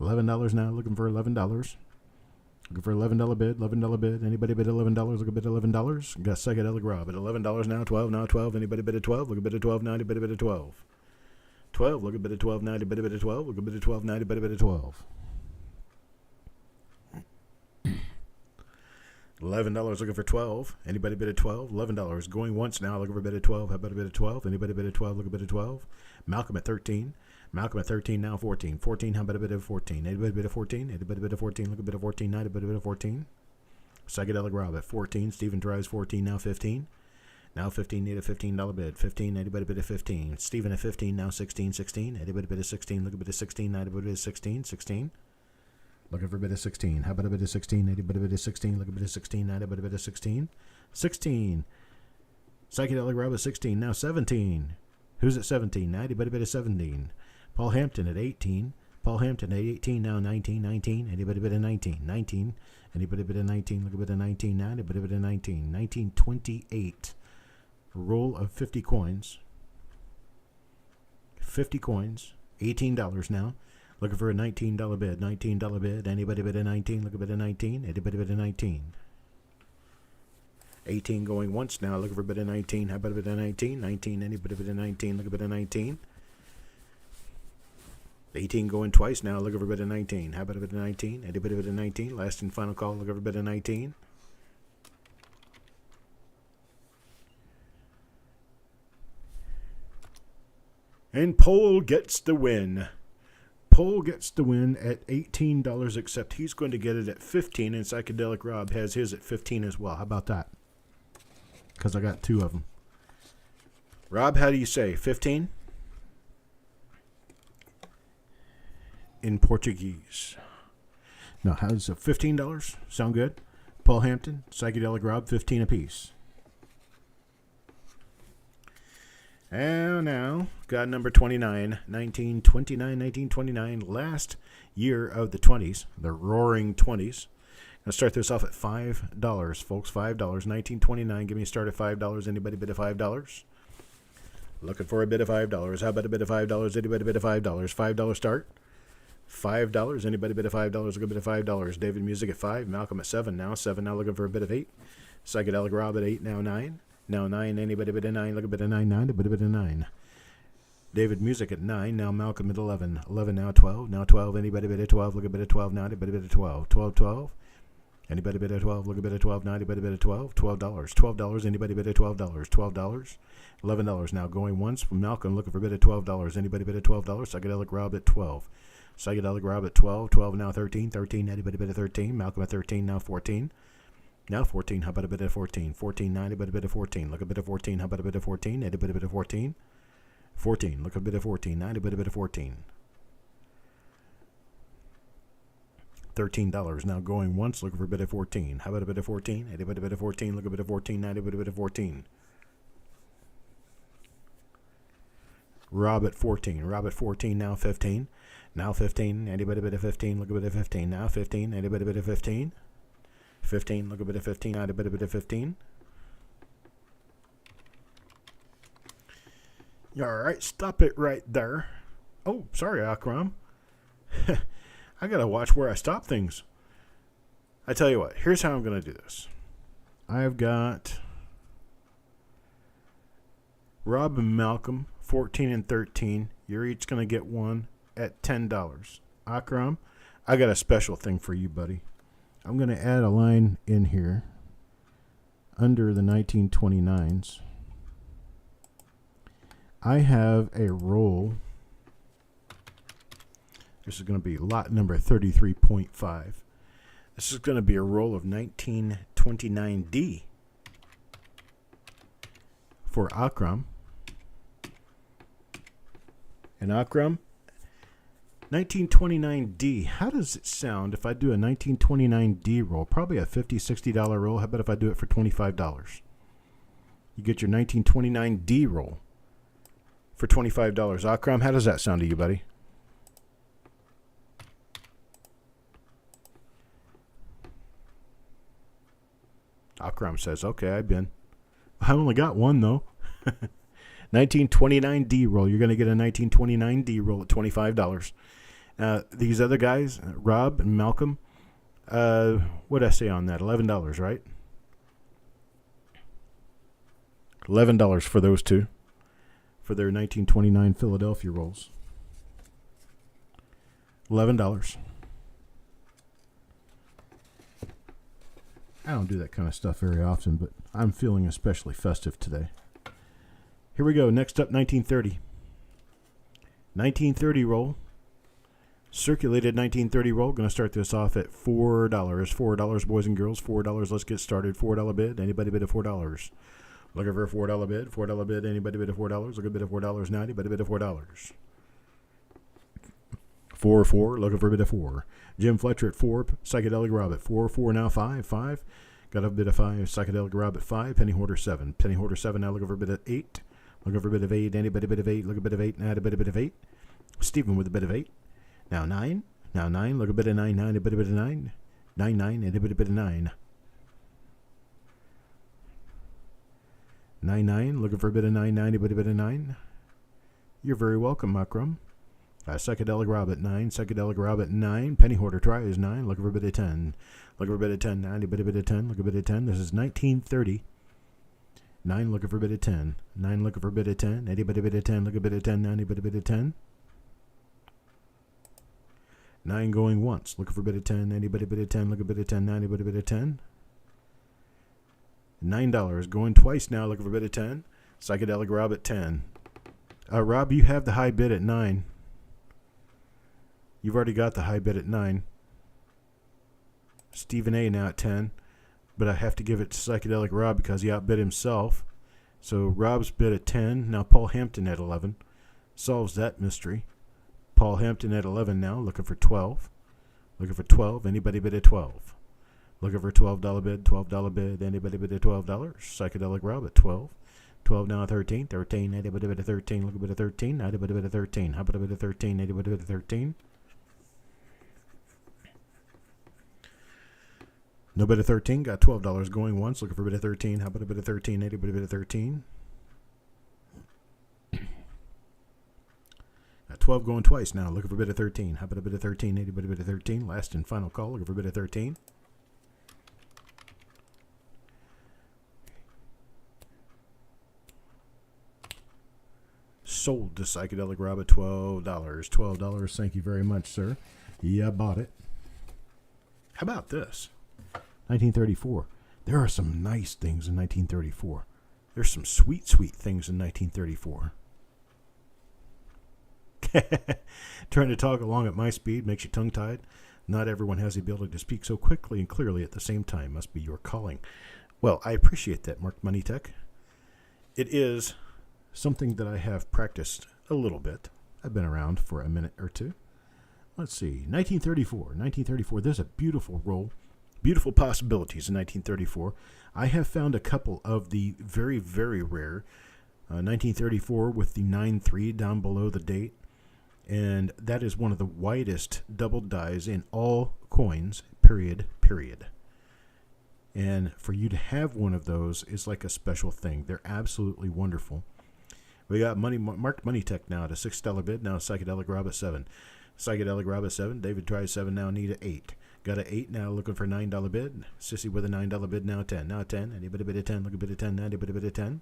Speaker 1: $11 now. Looking for $11. Looking for $11 bid. $11 bid. Anybody bid $11? Looking to bid $11. Got Psychedelic Rob at $11 now. 12 now. 12. Anybody bid at 12? Looking to bid at 12 now. Anybody bid at 12? 12. Looking to bid at 12 now. Anybody bid at 12? Looking to bid at 12 now. Anybody bid at 12? $11 looking for 12. Anybody bid at 12? $11 going once now. Looking for a bid at 12. How about a bid at 12? Anybody bid at 12? Look a bid at 12. Malcolm at 13. Malcolm at 13 now. 14. 14. How about a bid at 14? Anybody bid at 14? Anybody bid at 14? Look a bid at 14 now. Anybody bid at 14? Psychedelic Rob at 14. Stephen drives 14 now. 15. Now 15. Need a $15 bid. 15. Anybody bid at 15? Stephen at 15 now. 16. 16. Anybody bid at 16? Look a bid at 16 now. Anybody bid at 16? 16. Looking for a bid of 16. How about a bid of 16? Anybody bid of 16? Look a bid of 16. Anybody bid of 16? 16. Psychedelic Rob at 16. Now 17. Who's at 17? Anybody bid of 17? Paul Hampton at 18. Paul Hampton at 18. Now 19. 19. Anybody bid of 19? 19. Anybody bid of 19? Look a bid of 19 now. Anybody bid of 19? 1928. A roll of 50 coins. 50 coins. $18 now. Looking for a $19 bid. $19 bid. Anybody bid a 19? Look a bid a 19. Anybody bid a 19? 18 going once now. Looking for a bid of 19. How about a bid of 19? 19. Anybody bid a 19? Look a bid of 19. 18 going twice now. Looking for a bid of 19. How about a bid of 19? Anybody bid a 19? Last and final call. Looking for a bid of 19. And Pole gets the win. Pole gets the win at $18, except he's going to get it at 15, and Psychedelic Rob has his at 15 as well. How about that? Because I got two of them. Rob, how do you say? 15? In Portuguese. No, how does it? $15? Sound good? Paul Hampton, Psychedelic Rob, 15 apiece. And now, got number 29, 1929, last year of the 20s, the roaring 20s. Going to start this off at $5, folks, $5, 1929. Give me a start at $5. Anybody bid at $5? Looking for a bid of $5. How about a bid of $5? Anybody bid at $5? $5 start. $5. Anybody bid at $5? Look a bid at $5. David Music at 5. Malcolm at 7 now. 7 now looking for a bid of 8. Psychedelic Rob at 8, now 9. Now 9, anybody bid a 9, look a bit of 9, 9, a bit of 9. David Music at 9, now Malcolm at 11. 11 now 12, now 12, anybody bid a 12, look a bit of 12 now, anybody bid a 12. 12, 12. Anybody bid at 12? Look a bid at 12. Now anybody bid at 12? $12. $12. Anybody bid at $12? $12. $11 now going once from Malcolm looking for bid at $12. Anybody bid at $12? Psychedelic Rob at 12. Psychedelic Rob at 12. 12 now 13. 13. Anybody bid at 13? Malcolm at 13. Now 14. Now 14. How about a bid at 14? 14. Now anybody bid at 14? Look a bid at 14. How about a bid at 14? Anybody bid at 14? 14. Look a bid at 14. Now anybody bid at 14? $13 now going once, looking for a bid at 14. How about a bid at 14? Anybody bid at 14? Look a bid at 14. Now anybody bid at 14? Rob at 14. Rob at 14. Now 15. Now 15. Anybody bid at 15? Look a bid at 15. Now 15. Anybody bid at 15? 15. Look a bid at 15. Now anybody bid at 15? All right, stop it right there. Oh, sorry, Akram. I got to watch where I stop things. I tell you what, here's how I'm going to do this. I've got Rob and Malcolm, 14 and 13. You're each going to get one at $10. Akram, I got a special thing for you, buddy. I'm going to add a line in here under the 1929s. I have a roll. This is going to be lot number 33.5. This is going to be a roll of 1929D for Akram. And Akram, 1929D, how does it sound if I do a 1929D roll? Probably a $50, $60 roll. How about if I do it for $25? You get your 1929D roll for $25. Akram, how does that sound to you, buddy? Akram says, okay, I've been. I only got one, though. 1929D roll. You're going to get a 1929D roll at $25. These other guys, Rob and Malcolm, what did I say on that? $11, right? $11 for those two, for their 1929 Philadelphia rolls. $11. I don't do that kind of stuff very often, but I'm feeling especially festive today. Here we go. Next up, 1930. 1930 roll. Circulated 1930 roll. Going to start this off at $4. $4, boys and girls. $4. Let's get started. $4 bid. Anybody bid at $4? Looking for a $4 bid. $4 bid. Anybody bid at $4? Look a bid at $4 now. Anybody bid at $4? 4. Looking for a bid at 4. Jim Fletcher at 4. Psychedelic Rob at 4. 4 now 5. 5. Got a bid of 5. Psychedelic Rob at 5. Penny Hoarder 7. Penny Hoarder 7 now looking for a bid at 8. Looking for a bid of 8. Anybody bid of 8? Look a bid of 8. Now a bid of 8. Stephen with a bid of 8. Now 9. Now 9. Look a bid of 9. Now a bid of 9. 9. 9. And a bid of 9. 9. 9. Looking for a bid of 9. 9. A bid of 9. You're very welcome, Akram. Psychedelic Rob at 9. Psychedelic Rob at 9. Penny Hoarder try is 9. Looking for a bid of 10. Looking for a bid of 10. 9. A bid of 10. Look a bid of 10. This is 1930. 9 looking for a bid of 10. 9 looking for a bid of 10. Anybody bid of 10? Look a bid of 10. 9. Anybody bid of 10? 9 going once. Looking for a bid of 10. Anybody bid of 10? Look a bid of 10. 9. Anybody bid of 10? $9 going twice now. Looking for a bid of 10. Psychedelic Rob at 10. Rob, you have the high bid at 9. You've already got the high bid at 9. Stephen A. now at 10. But I have to give it to Psychedelic Rob because he outbid himself. So Rob's bid at 10. Now Paul Hampton at 11. Solves that mystery. Paul Hampton at 11 now. Looking for 12. Looking for 12. Anybody bid at 12? Looking for a $12 bid. $12 bid. Anybody bid at $12? Psychedelic Rob at 12. 12 now at 13. 13. Anybody bid at 13? Look a bit at 13. Anybody bid at 13? How about a bid at 13? Anybody bid at 13? No bid at 13. Got $12 going once. Looking for a bid at 13. How about a bid at 13? Anybody bid at 13? Got 12 going twice now. Looking for a bid at 13. How about a bid at 13? Anybody bid at 13? Last and final call. Looking for a bid at 13. Sold to Psychedelic Rob at $12. $12. Thank you very much, sir. Yeah, I bought it. How about this? 1934. There are some nice things in 1934. There's some sweet, sweet things in 1934. Trying to talk along at my speed makes you tongue-tied. Not everyone has the ability to speak so quickly and clearly at the same time. Must be your calling. Well, I appreciate that, Mark Money Tech. It is something that I have practiced a little bit. I've been around for a minute or two. Let's see. 1934. 1934. There's a beautiful roll. Beautiful possibilities in 1934. I have found a couple of the very, very rare 1934 with the 9-3 down below the date. And that is one of the widest double dies in all coins, period. And for you to have one of those is like a special thing. They're absolutely wonderful. We got marked Money Tech now at a $6 bid. Now Psychedelic Rob at 7. Psychedelic Rob at 7. David tries 7. Now need an 8. Got an 8 now looking for a $9 bid. Sissy with a $9 bid. Now 10. Now 10. Anybody bid a 10? Look a bid of 10. Now anybody bid a 10.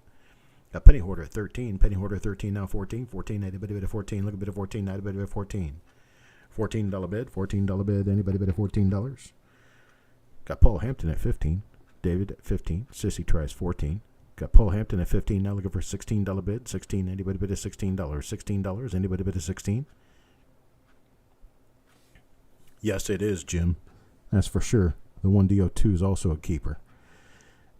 Speaker 1: Got Penny Hoarder at 13. Penny Hoarder 13. Now 14. 14. Anybody bid a 14? Look a bid of 14. Now anybody bid a 14. $14 bid. $14 bid. Anybody bid a $14? Got Paul Hampton at 15. David at 15. Sissy tries 14. Got Paul Hampton at 15. Now looking for a $16 bid. 16. Anybody bid a $16? $16. Anybody bid a 16? Yes, it is, Jim. That's for sure. The 1DO2 is also a keeper.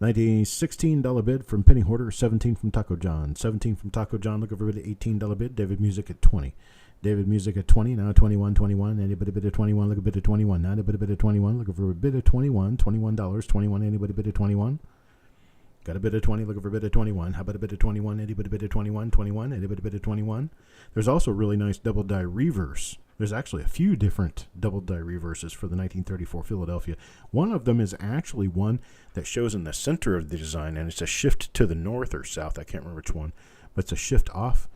Speaker 1: $16 bid from Penny Hoarder. 17 from Taco John. 17 from Taco John. Looking for a $18 bid. David Music at 20. David Music at 20. Now 21. 21. Anybody bid a 21? Look a bid of 21. Now anybody bid a 21? Looking for a bid of 21. $21. 21. Anybody bid a 21? Got a bid of 20. Looking for a bid of 21. How about a bid of 21? Anybody bid of 21? 21. Anybody bid of 21? There's also a really nice double die reverse. There's actually a few different double die reverses for the 1934 Philadelphia. One of them is actually one that shows in the center of the design, and it's a shift to the north or south. I can't remember which one, but it's a shift off.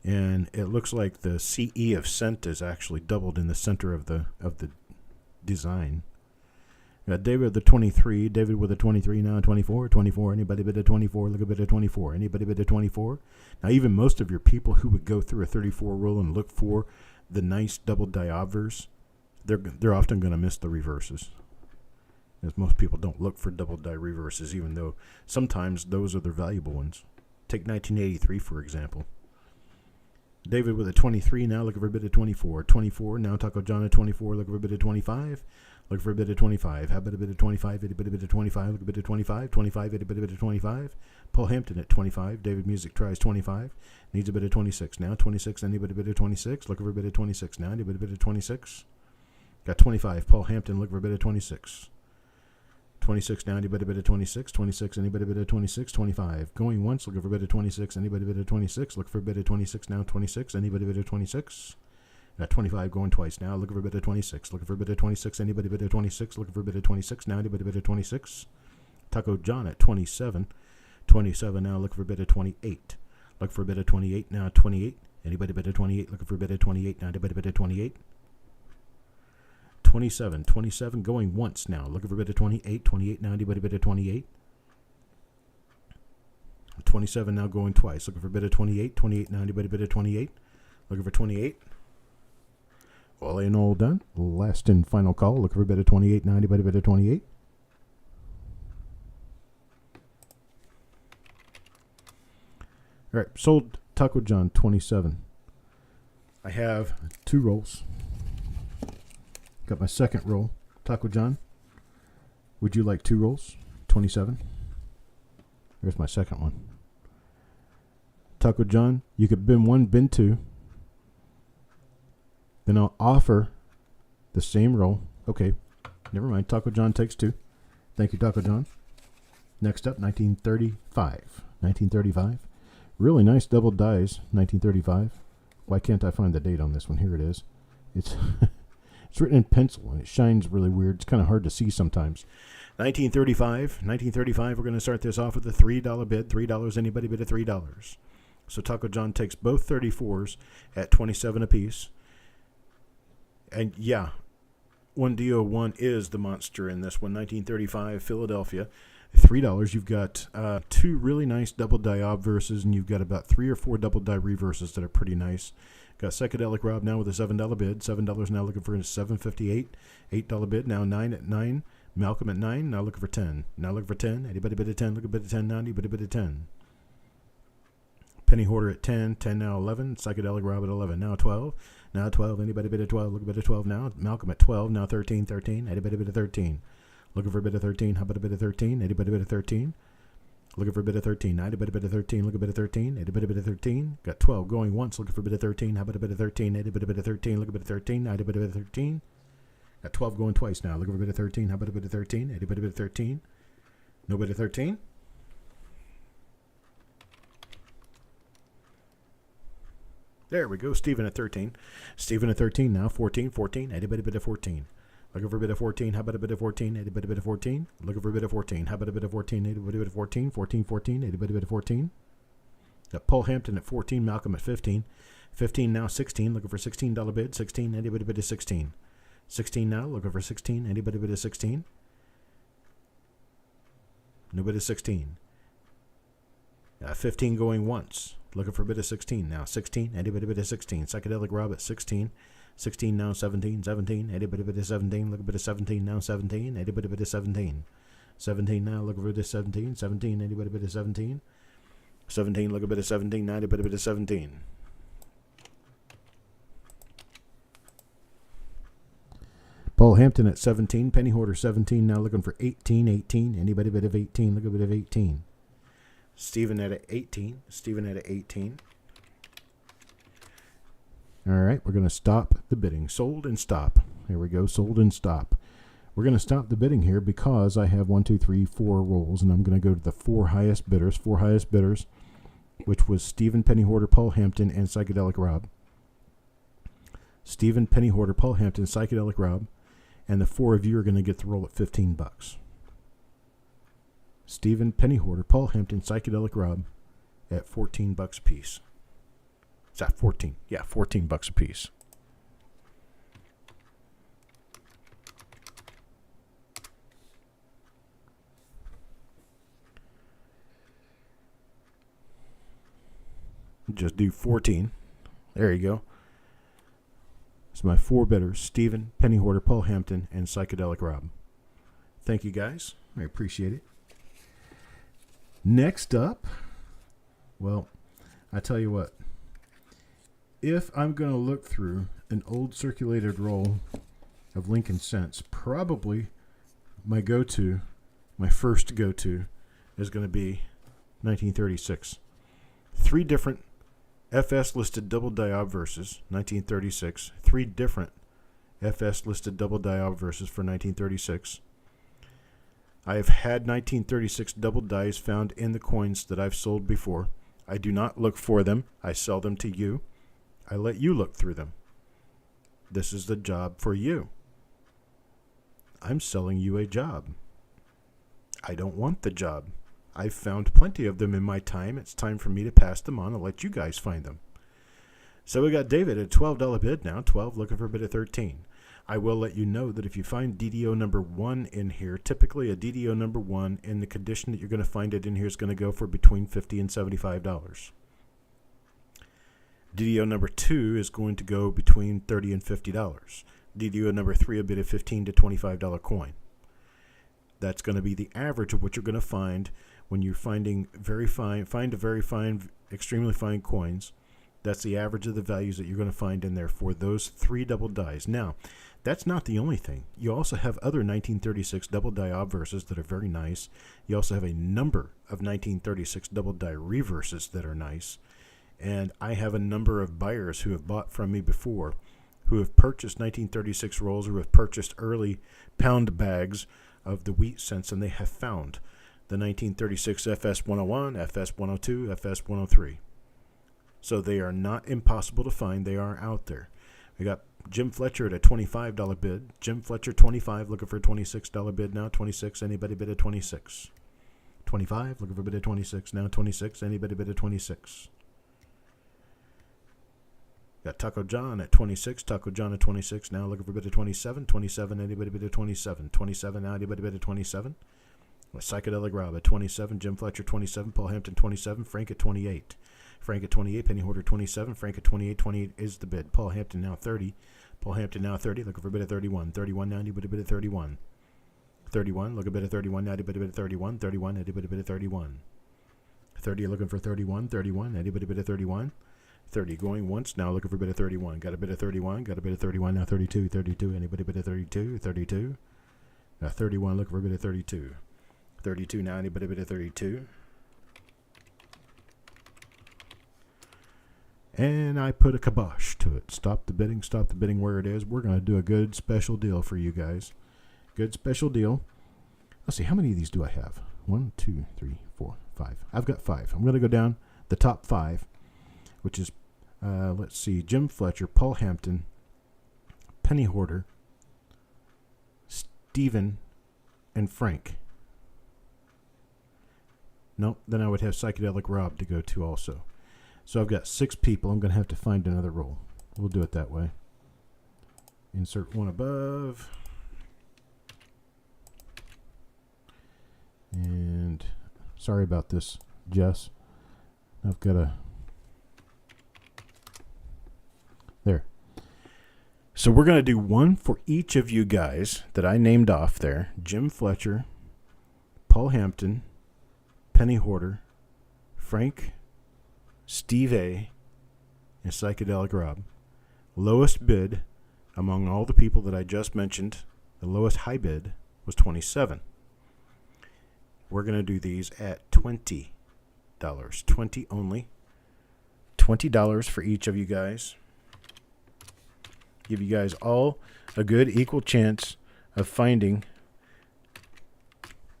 Speaker 1: And it looks like the CE of cent is actually doubled in the center of the design. Got David with a 23. David with a 23 now. 24. 24. Anybody bid a 24? Look a bit of 24. Anybody bid a 24? Now, even most of your people who would go through a 34 roll and look for the nice double die obverse, they're often going to miss the reverses. As most people don't look for double die reverses, even though sometimes those are the valuable ones. Take 1983, for example. David with a 23 now, looking for a bit of 24. 24, now Taco John at 24, looking for a bit of 25. Looking for a bit of 25. How about a bit of 25? A bit of 25. Look a bit of 25. 25, a bit of 25. Paul Hampton at 25. David Music tries 25. Needs a bit of 26. Now 26. Anybody a bit of 26? Looking for a bit of 26. Now anybody a bit of 26? Got 25. Paul Hampton looking for a bit of 26. 26 now. Anybody a bit of 26? 26. Anybody a bit of 26? 25. Going once. Looking for a bit of 26. Anybody a bit of 26? Look for a bit of 26 now. 26. Anybody a bit of 26? Got 25 going twice now. Looking for a bit of 26. Looking for a bit of 26. Anybody a bit of 26? Looking for a bit of 26 now. Anybody a bit of 26? Taco John at 27. 27 now. Looking for a bit of 28. Look for a bit of 28 now. 28. Anybody a bit of 28? Looking for a bit of 28 now. Anybody a bit of 28? 27. 27 going once now. Looking for a bit of 28. 28 now. Anybody a bit of 28? 27 now going twice. Looking for a bit of 28. 28 now. Anybody a bit of 28? Looking for 28? All in all done. Last and final call. Looking for a bit of 28 now. Anybody a bit of 28? All right. Sold Taco John 27. I have 2 rolls. Got my second roll. Taco John, would you like 2 rolls? 27. There's my second one. Taco John, you could bin 1, bin 2. Then I'll offer the same roll. Okay, never mind. Taco John takes 2. Thank you, Taco John. Next up, 1935. 1935. Really nice double dies, 1935. Why can't I find the date on this one? Here it is. It's it's written in pencil, and it shines really weird. It's kind of hard to see sometimes. 1935. 1935, we're going to start this off with a $3 bid. $3. Anybody bid a $3? So Taco John takes both 34s at 27 apiece. And yeah, 1DO1 is the monster in this one. 1935 Philadelphia. $3. You've got 2 really nice double die obverses, and you've got about 3 or 4 double die reverses that are pretty nice. Got Psychedelic Rob now with a $7 bid. $7 now looking for a $7.58. $8 bid now 9 at 9. Malcolm at 9, now looking for 10. Now looking for 10. Anybody bid at 10? Look a bid at 10 now. Anybody bid at 10? Penny Hoarder at 10. 10 now 11. Psychedelic Rob at 11. Now 12. Now 12. Anybody bid at 12? Look a bid at 12 now. Malcolm at 12. Now 13. 13. Anybody bid at 13? Looking for a bid at 13. How about a bid at 13? Anybody bid at 13? Looking for a bid at 13. Now anybody bid at 13? Look a bid at 13. Anybody bid at 13? Got 12 going once. Looking for a bid at 13. How about a bid at 13? Anybody bid at 13? Look a bid at 13. Now anybody bid at 13? Got 12 going twice now. Looking for a bid at 13. How about a bid at 13? Anybody bid at 13? No bid at 13? There we go. Steven at 13. Steven at 13 now. 14. 14. Anybody bid at 14? Looking for a bid at 14. How about a bid at 14? Anybody bid at 14? Looking for a bid at 14. How about a bid at 14? Anybody bid at 14? 14. 14. Anybody bid at 14? Got Paul Hampton at 14. Malcolm at 15. 15 now. 16. Looking for $16 bid. 16. Anybody bid at 16? 16 now. Looking for 16. Anybody bid at 16? Nobody at 16. 15 going once. Looking for a bid of 16 now. 16. Anybody bid at 16? Psychedelic Rob at 16. 16 now. 17. 17. Anybody bid at 17? Look a bid at 17 now. 17. Anybody bid at 17? 17 now. Look a bid at 17. 17. Anybody bid at 17? 17. Look a bid at 17. Now anybody bid at 17? Paul Hampton at 17. Penny Hoarder 17. Now looking for 18. 18. Anybody bid of 18? Look a bid of 18. Stephen at 18. Stephen at 18. All right, we're going to stop the bidding. Sold and stop. Here we go. Sold and stop. We're going to stop the bidding here because I have 1, 2, 3, 4 rolls, and I'm going to go to the 4 highest bidders. 4 highest bidders, which was Stephen, Penny Hoarder, Paul Hampton, and Psychedelic Rob. Stephen, Penny Hoarder, Paul Hampton, Psychedelic Rob, and the 4 of you are going to get the roll at $15. Stephen, Penny Hoarder, Paul Hampton, Psychedelic Rob at $14 a piece. Is that 14? Yeah, $14 a piece. Just do 14. There you go. It's my 4 bidders, Stephen, Penny Hoarder, Paul Hampton, and Psychedelic Rob. Thank you guys. I appreciate it. Next up, well, I tell you what. If I'm going to look through an old circulated roll of Lincoln cents, probably my go-to, my first go-to, is going to be 1936. 3 different FS listed double die obverses, 1936. 3 different FS listed double die obverses for 1936. I have had 1936 double dies found in the coins that I've sold before. I do not look for them. I sell them to you. I let you look through them. This is the job for you. I'm selling you a job. I don't want the job. I've found plenty of them in my time. It's time for me to pass them on and let you guys find them. So we got David at a $12 bid now. 12 looking for a bid of 13. I will let you know that if you find DDO number 1 in here, typically a DDO number 1 in the condition that you're going to find it in here is going to go for between $50 and $75. DDO number 2 is going to go between $30 and $50. DDO number 3 a bid of $15 to $25 coin. That's going to be the average of what you're going to find when you're finding very fine, extremely fine coins. That's the average of the values that you're going to find in there for those 3 double dies. Now, that's not the only thing. You also have other 1936 double die obverses that are very nice. You also have a number of 1936 double die reverses that are nice. And I have a number of buyers who have bought from me before, who have purchased 1936 rolls, or have purchased early pound bags of the wheat cents, and they have found the 1936 FS101, FS102, FS103. So they are not impossible to find. They are out there. We got Jim Fletcher at a $25 bid. Jim Fletcher, 25, looking for a $26 bid now. 26, anybody bid at 26? 25, looking for a bid at 26 now. 26, anybody bid at 26? Got Taco John at 26. Taco John at 26 now, looking for a bid at 27. 27, anybody bid at 27? 27 now, anybody bid at 27? Psychedelic Rob at 27. Jim Fletcher 27. Paul Hampton 27. Frank at 28. Frank at 28. Penny Hoarder 27. Frank at 28. 28 is the bid. Paul Hampton now 30. Paul Hampton now 30. Looking for a bid at 31. 31 now, anybody bid at 31? 31, look a bit of 31, now a bit of 31, 31, a bit of 31. 30, looking for 31, 31, a bit of 31. 30, going once, now looking for a bit of 31. Got a bit of 31, got a bit of 31, now 32, 32, anybody bit of 32, 32. 31, looking for a bit of 32. 32, now anybody bit of 32. And I put a kibosh to it. Stop the bidding where it is. We're going to do a good special deal for you guys. Good special deal. Let's see, how many of these do I have? 1, 2, 3, 4, 5. I've got 5. I'm going to go down the top 5, which is, let's see, Jim Fletcher, Paul Hampton, Penny Hoarder, Stephen, and Frank. Nope, then I would have Psychedelic Rob to go to also. So I've got 6 people. I'm going to have to find another roll. We'll do it that way. Insert one above. And sorry about this, Jess. I've got a... There. So we're going to do one for each of you guys that I named off there. Jim Fletcher, Paul Hampton, Penny Hoarder, Frank, Steve A, and Psychedelic Rob. Lowest bid among all the people that I just mentioned, the lowest high bid was 27. We're going to do these at $20. 20 only. $20 for each of you guys. Give you guys all a good equal chance of finding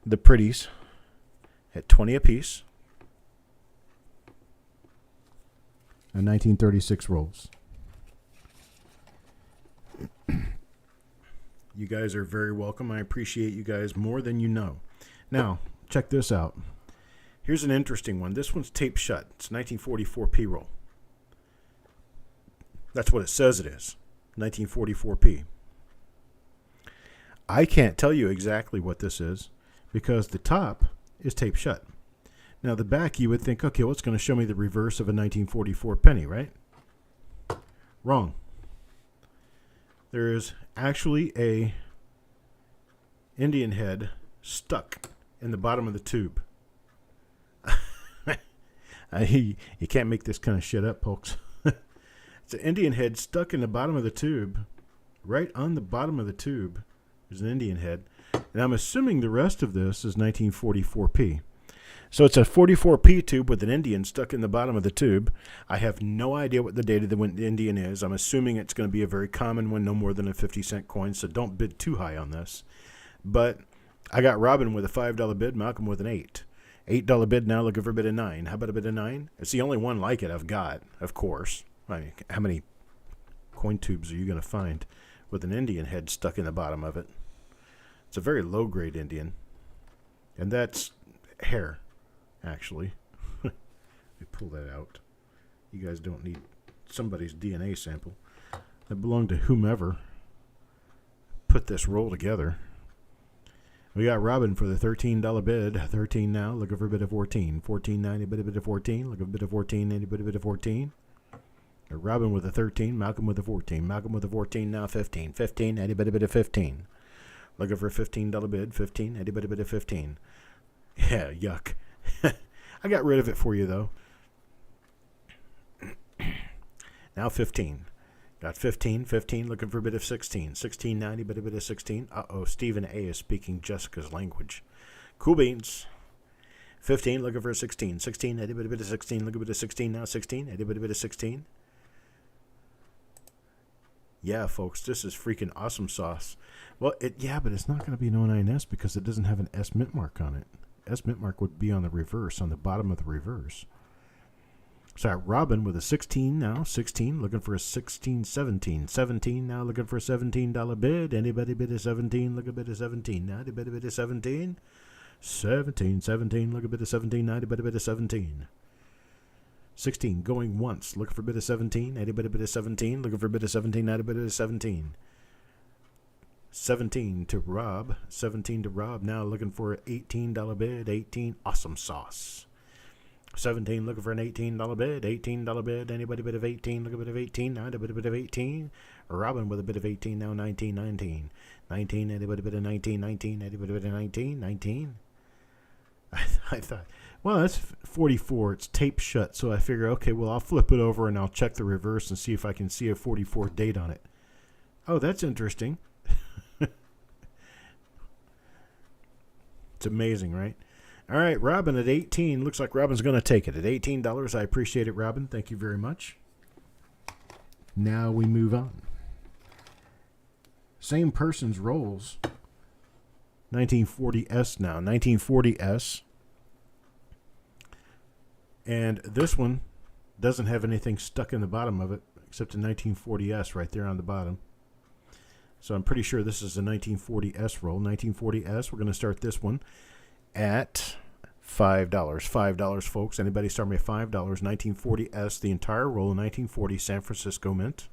Speaker 1: the pretties at 20 apiece. And 1936 rolls. You guys are very welcome. I appreciate you guys more than you know. Now, check this out. Here's an interesting one. This one's taped shut. It's 1944 P-roll. That's what it says it is. 1944 P. I can't tell you exactly what this is because the top is taped shut. Now, the back, you would think, okay, well, it's going to show me the reverse of a 1944 penny, right? Wrong. There is actually a Indian head stuck in the bottom of the tube. You can't make this kind of shit up, folks. It's an Indian head stuck in the bottom of the tube. Right on the bottom of the tube is an Indian head. And I'm assuming the rest of this is 1944p. So it's a 44p tube with an Indian stuck in the bottom of the tube. I have no idea what the date of the Indian is. I'm assuming it's going to be a very common one, no more than a 50-cent coin, so don't bid too high on this. But I got Robin with a $5 bid, Malcolm with an $8. $8 bid now, looking for a bid of 9. How about a bid of 9? It's the only one like it I've got, of course. I mean, how many coin tubes are you going to find with an Indian head stuck in the bottom of it? It's a very low-grade Indian. And that's hair, actually. Let me pull that out. You guys don't need somebody's DNA sample. That belonged to whomever put this roll together. We got Robin for the $13 bid. 13 now, looking for a bit of 14. 14, 90, bit of 14. Looking for a bit of 14, 90, bit of 14. Robin with a 13, Malcolm with a 14. Malcolm with a 14, now 15. 15, 90, bit of 15. Looking for a $15 bid. 15, 90, bit of 15. Yeah, yuck. I got rid of it for you, though. Now 15. Got 15, 15, looking for a bit of 16. 16, 90, bit of 16. Uh-oh, Stephen A. is speaking Jessica's language. Cool beans. 15, looking for a 16. 16, 90, bit of 16, looking for a bit of 16, now 16, 90, bit of 16. Yeah, folks, this is freaking awesome sauce. Well, yeah, but it's not going to be an 09S because it doesn't have an S mint mark on it. S mint mark would be on the reverse, on the bottom of the reverse. So Robin with a 16 now, 16, looking for a 16, 17. 17 now, looking for a $17 bid. Anybody bid a 17, look a bit of 17. Now, anybody bid a 17? 17, 17, look a bit of 17. Now, anybody bid a 17? 16, going once, looking for a bit of 17. Anybody bid a 17, looking for a bit of 17. Now, anybody bid a 17? 17 to Rob. 17 to Rob. Now looking for an $18 bid. 18. Awesome sauce. 17 looking for an $18 bid. $18 bid. Anybody bid of 18? Look a bit of 18. Now a bit of 18. Robin with a bit of 18 now, 19, 19. 19, anybody bit of 19, 19, anybody bit of 19, 19. I thought, well, that's 44. It's taped shut, so I figure, okay, well, I'll flip it over and I'll check the reverse and see if I can see a 44 date on it. Oh, that's interesting. It's amazing, right? All right, Robin at 18. Looks like Robin's going to take it. At $18, I appreciate it, Robin. Thank you very much. Now we move on. Same person's rolls. 1940S now. 1940S. And this one doesn't have anything stuck in the bottom of it except a 1940S right there on the bottom. So I'm pretty sure this is a 1940S roll. 1940S, we're going to start this one at $5. $5, folks. Anybody start me at $5. 1940S, the entire roll, 1940 San Francisco Mint.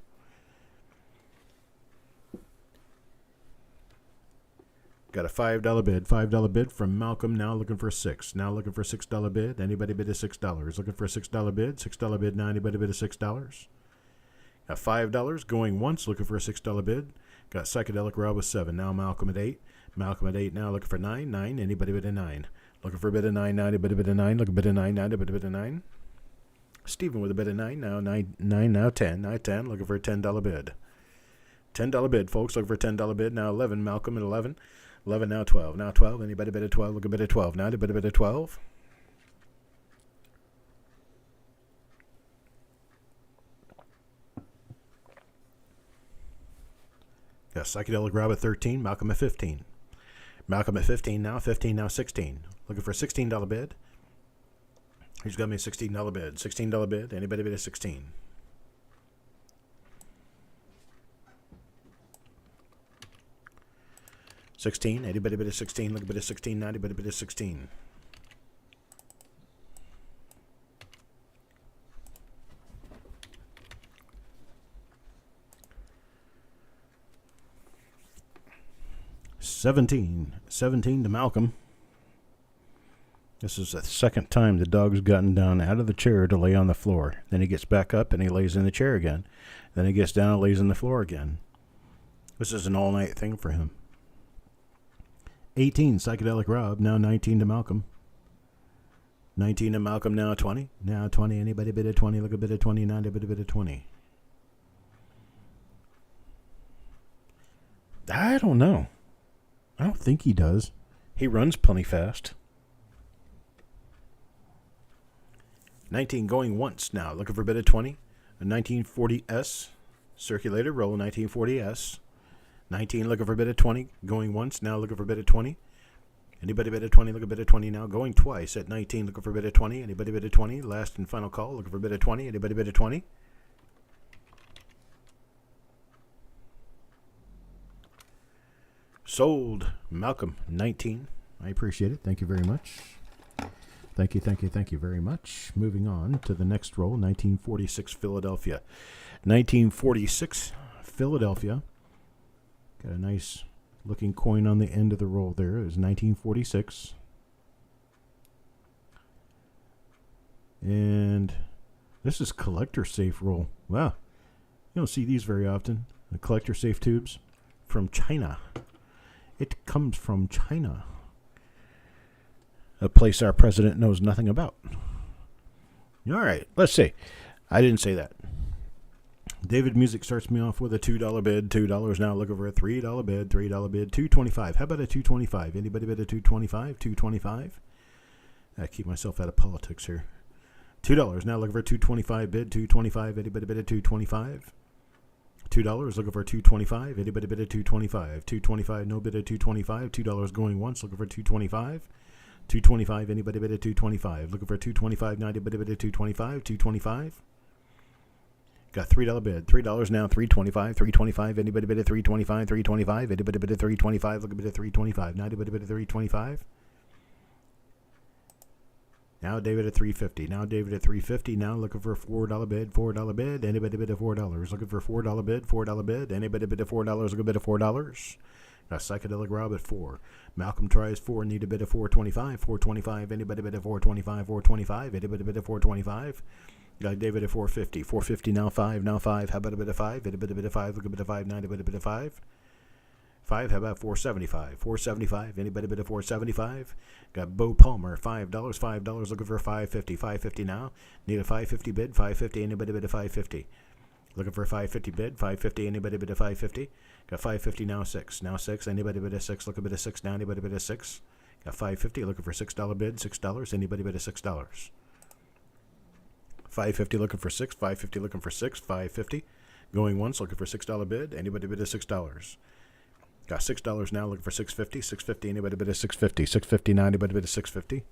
Speaker 1: Got a $5 bid. $5 bid from Malcolm, now looking for a $6. Now looking for a $6 bid. Anybody bid a $6? Looking for a $6 bid. $6 bid now. Anybody bid a $6? Got $5 going once, looking for a $6 bid. Got Psychedelic Rob with 7. Now Malcolm at 8. Malcolm at 8 now, looking for 9. 9. Anybody bid a 9? Looking for a bid of 9. Now anybody bid a 9? Looking for a bid of 9. Now anybody bid a 9? Stephen with a bid of 9. Now 9. Now 10. Now 10. Looking for a $10 bid. $10 bid, folks. Looking for a $10 bid. Now 11. Malcolm at 11. 11 now 12. Now 12. Anybody bid a 12? Look a bid of 12. Now anybody bid a 12? Got Psychedelic Rob at 13. Malcolm at 15. Malcolm at 15 now. 15 now 16. Looking for a $16 bid. He's got me a $16 bid. $16 bid. Anybody bid a 16? $16. Anybody bid a 16? Look a bid of 16 now. Anybody bid a 16? $17 to Malcolm. This is the second time the dog's gotten down out of the chair to lay on the floor. Then he gets back up and he lays in the chair again. Then he gets down and lays on the floor again. This is an all-night thing for him. 18, Psychedelic Rob. Now 19 to Malcolm. 19 to Malcolm, now 20. Now 20. Anybody bid a 20? Look a bid of 20. Now anybody bid a 20. I don't know. I don't think he does. He runs plenty fast. 19 going once now. Looking for a bid of 20. A 1940S. Circulator roll 1940S. 19 looking for a bid of 20. Going once. Now looking for a bid of 20. Anybody bid of 20? Look a bid of 20 now. Going twice at 19. Looking for a bid of 20. Anybody bid of 20? Last and final call. Looking for a bid of 20. Anybody bid of 20? Sold. Malcolm, 19. I appreciate it. Thank you very much. Thank you very much. Moving on to the next roll, 1946 Philadelphia. 1946 Philadelphia. Got a nice looking coin on the end of the roll there. It was 1946. And this is collector safe roll. Wow. You don't see these very often. The collector safe tubes from China. It comes from China, a place our president knows nothing about. All right, let's see. I didn't say that. David Music starts me off with a $2 bid. $2 now. Looking for a $3 bid. $3 bid. $2.25. How about a $2.25? Anybody bid a $2.25? $2.25? I keep myself out of politics here. $2 now. Looking for a $2.25 bid. $2.25. Anybody bid a $2.25? $2 looking for $2.25. Anybody bid a $2.25? $2.25. No bid a $2.25. $2 going once. Looking for $2.25. $2.25. Anybody bid a $2.25? Looking for $2.25. Now anybody bid a $2.25? $2.25. Got $3 bid. $3 now. $3.25. $3.25. Anybody bid a $3.25? $3.25. Anybody bid a $3.25? Looking bid a $3.25. Now anybody bid a $3.25? Now David at $3.50. Now David at $3.50. Now looking for a $4 bid. $4 bid. Anybody bid a $4? Looking for a $4 bid. $4 bid. Anybody bid a $4? Looking bid a $4. Got Psychedelic Rob at 4. Malcolm tries 4. Need a bid of $4.25. $4.25. Anybody bid a $4.25? $4.25. Anybody bid a $4.25? Got David at 450. 450 now 5. Now 5. How about a bit of 5? Hit a bit of 5. Look a bit of 5. 9. A bit of 5. 5. How about 475? 475. Anybody bid at 475? Got Bo Palmer. $5. $5. Looking for 550. 550 now. Need a 550 bid. 550. Anybody bid at 550? Looking for a 550 bid. 550. Anybody bid at 550? Got 550 now 6. Now 6. Anybody bid at 6? Look a bit of 6 now. Anybody bid at 6? Got 550. Looking for $6 bid. $6. Anybody bid at $6? 550 looking for 6. 550 looking for 6. 550. Going once. Looking for $6 bid. Anybody bid at $6? Got $6 now. Looking for 650. 650. Anybody bid at 650? 650 now. Anybody bid at 650?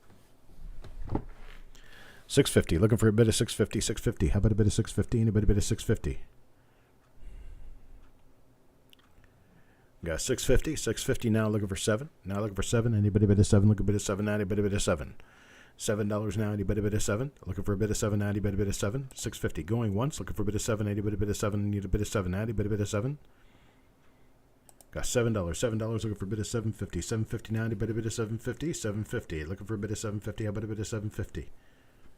Speaker 1: 650. Looking for a bid of 650. 650. How about a bid of 650? Anybody bid at 650? Got 650. 650 now. Looking for 7. Now looking for 7. Anybody bid at 7? Looking for a bid of 7 now. Anybody bid at 7? $7 now. Anybody bid at 7? Looking for a bid of 7 now. Anybody bid at 7? 650. Going once. Looking for a bid of 7. Anybody bid at 7? Need a bid of 7 now. Anybody bid at 7? Got $7. $7 looking for a bid of 750. 750 now. Anybody bid of 750? 750. Looking for a bid of 750. How about a bid of 750?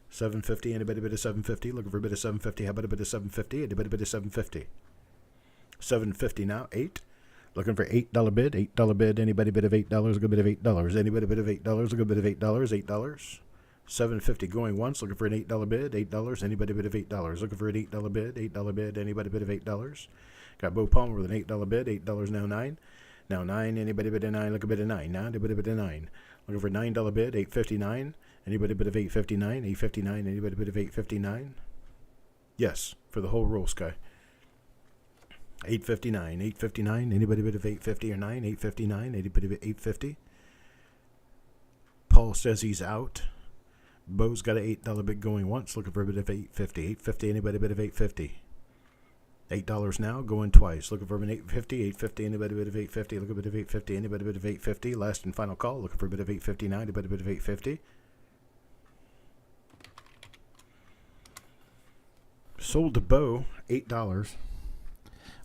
Speaker 1: 750. Anybody bid of 750? Looking for a bid of 750. How about a bid of 750? Anybody bid of 750? 750 now. 8. Looking for $8 bid. $8 bid. Anybody bid of $8? Look a bid of $8. Anybody bid of $8? Look a bid of $8. $8. 750 going once. Looking for an $8 bid. $8. Anybody bid of $8? Looking for an $8 bid. $8 bid. Anybody bid of $8? Got Bo Palmer with an $8 bid. $8 now 9. Now 9. Anybody bid a 9? Look a bid of 9. Now anybody bid a 9. Looking for $9 bid. $8.59. Anybody bid of $8.59? $8.59. Anybody bid of $8.59? Yes, for the whole roll, Sky. $8.59. $8.59. Anybody bid of $8.50 or 9? $8.59. Anybody bid of $8.50? Paul says he's out. Bo's got an $8 bid going once. Looking for a bid of $8.50. $8.50. Anybody bid of $8.50? $8 now, going twice. Looking for an $8.50. $8.50. Anybody bid of $8.50? Look a bit of $8.50. Anybody bid of $8.50? Last and final call. Looking for a bit of $8.50 now. Anybody bid of $8.50? Sold to Bo, $8.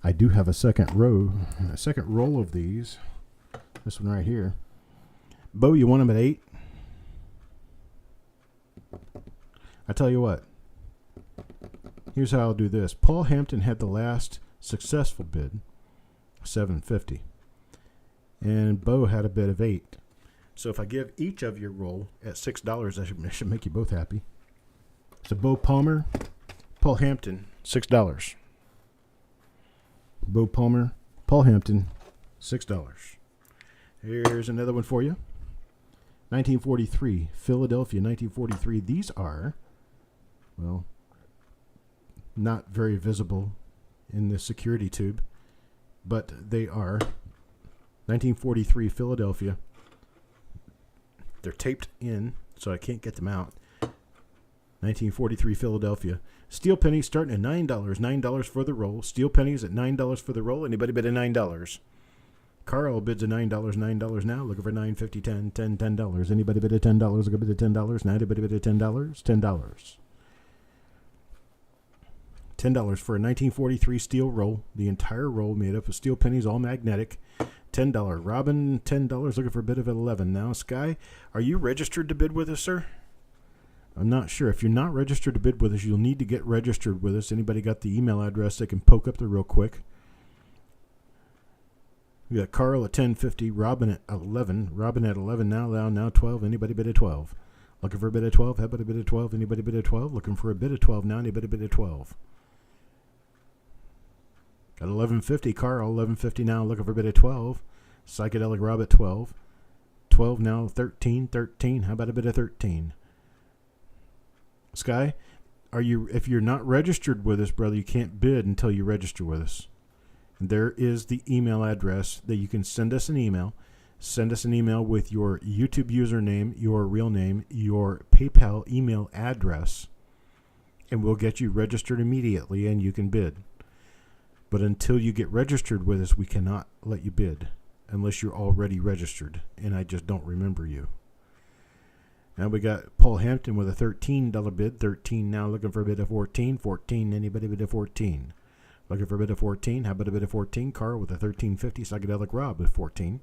Speaker 1: I do have a second roll of these. This one right here. Bo, you want them at 8? I tell you what. Here's how I'll do this. Paul Hampton had the last successful bid, $7.50. And Bo had a bid of 8. So if I give each of your roll at $6, that should make you both happy. So Bo Palmer, Paul Hampton, $6. Bo Palmer, Paul Hampton, $6. Here's another one for you. 1943, Philadelphia, 1943. These are, well, not very visible in the security tube, but they are 1943 Philadelphia. They're taped in, so I can't get them out. 1943 Philadelphia. Steel pennies starting at $9. $9 for the roll. Steel pennies at $9 for the roll. Anybody bid at $9? Carl bids at $9. $9 now. Looking for $9.50. $10. Anybody bid at $10? Look a bid at $10. Now anybody bid at $10? $10. $10 for a 1943 steel roll. The entire roll made up of steel pennies, all magnetic. $10. Robin, $10. Looking for a bid of 11. Now, Sky, are you registered to bid with us, sir? I'm not sure. If you're not registered to bid with us, you'll need to get registered with us. Anybody got the email address they can poke up there real quick? We got Carl at 10.50, Robin at 11. Robin at 11 now 12. Anybody bid at 12? Looking for a bid at 12? How about a bid at 12? Anybody bid at 12? Looking for a bid at 12 now. Anybody bid at 12? Got 11.50, Carl, 11.50 now, looking for a bid at 12. Psychedelic Rob at 12. 12 now, 13. How about a bid of 13? Sky, if you're not registered with us, brother, you can't bid until you register with us. And there is the email address that you can send us an email. Send us an email with your YouTube username, your real name, your PayPal email address, and we'll get you registered immediately and you can bid. But until you get registered with us, we cannot let you bid unless you're already registered, and I just don't remember you. Now we got Paul Hampton with a $13 bid. 13 now, looking for a bid of 14. 14, anybody bid of 14? Looking for a bid of 14. How about a bid of 14? Carl with a 13.50. Psychedelic Rob at 14.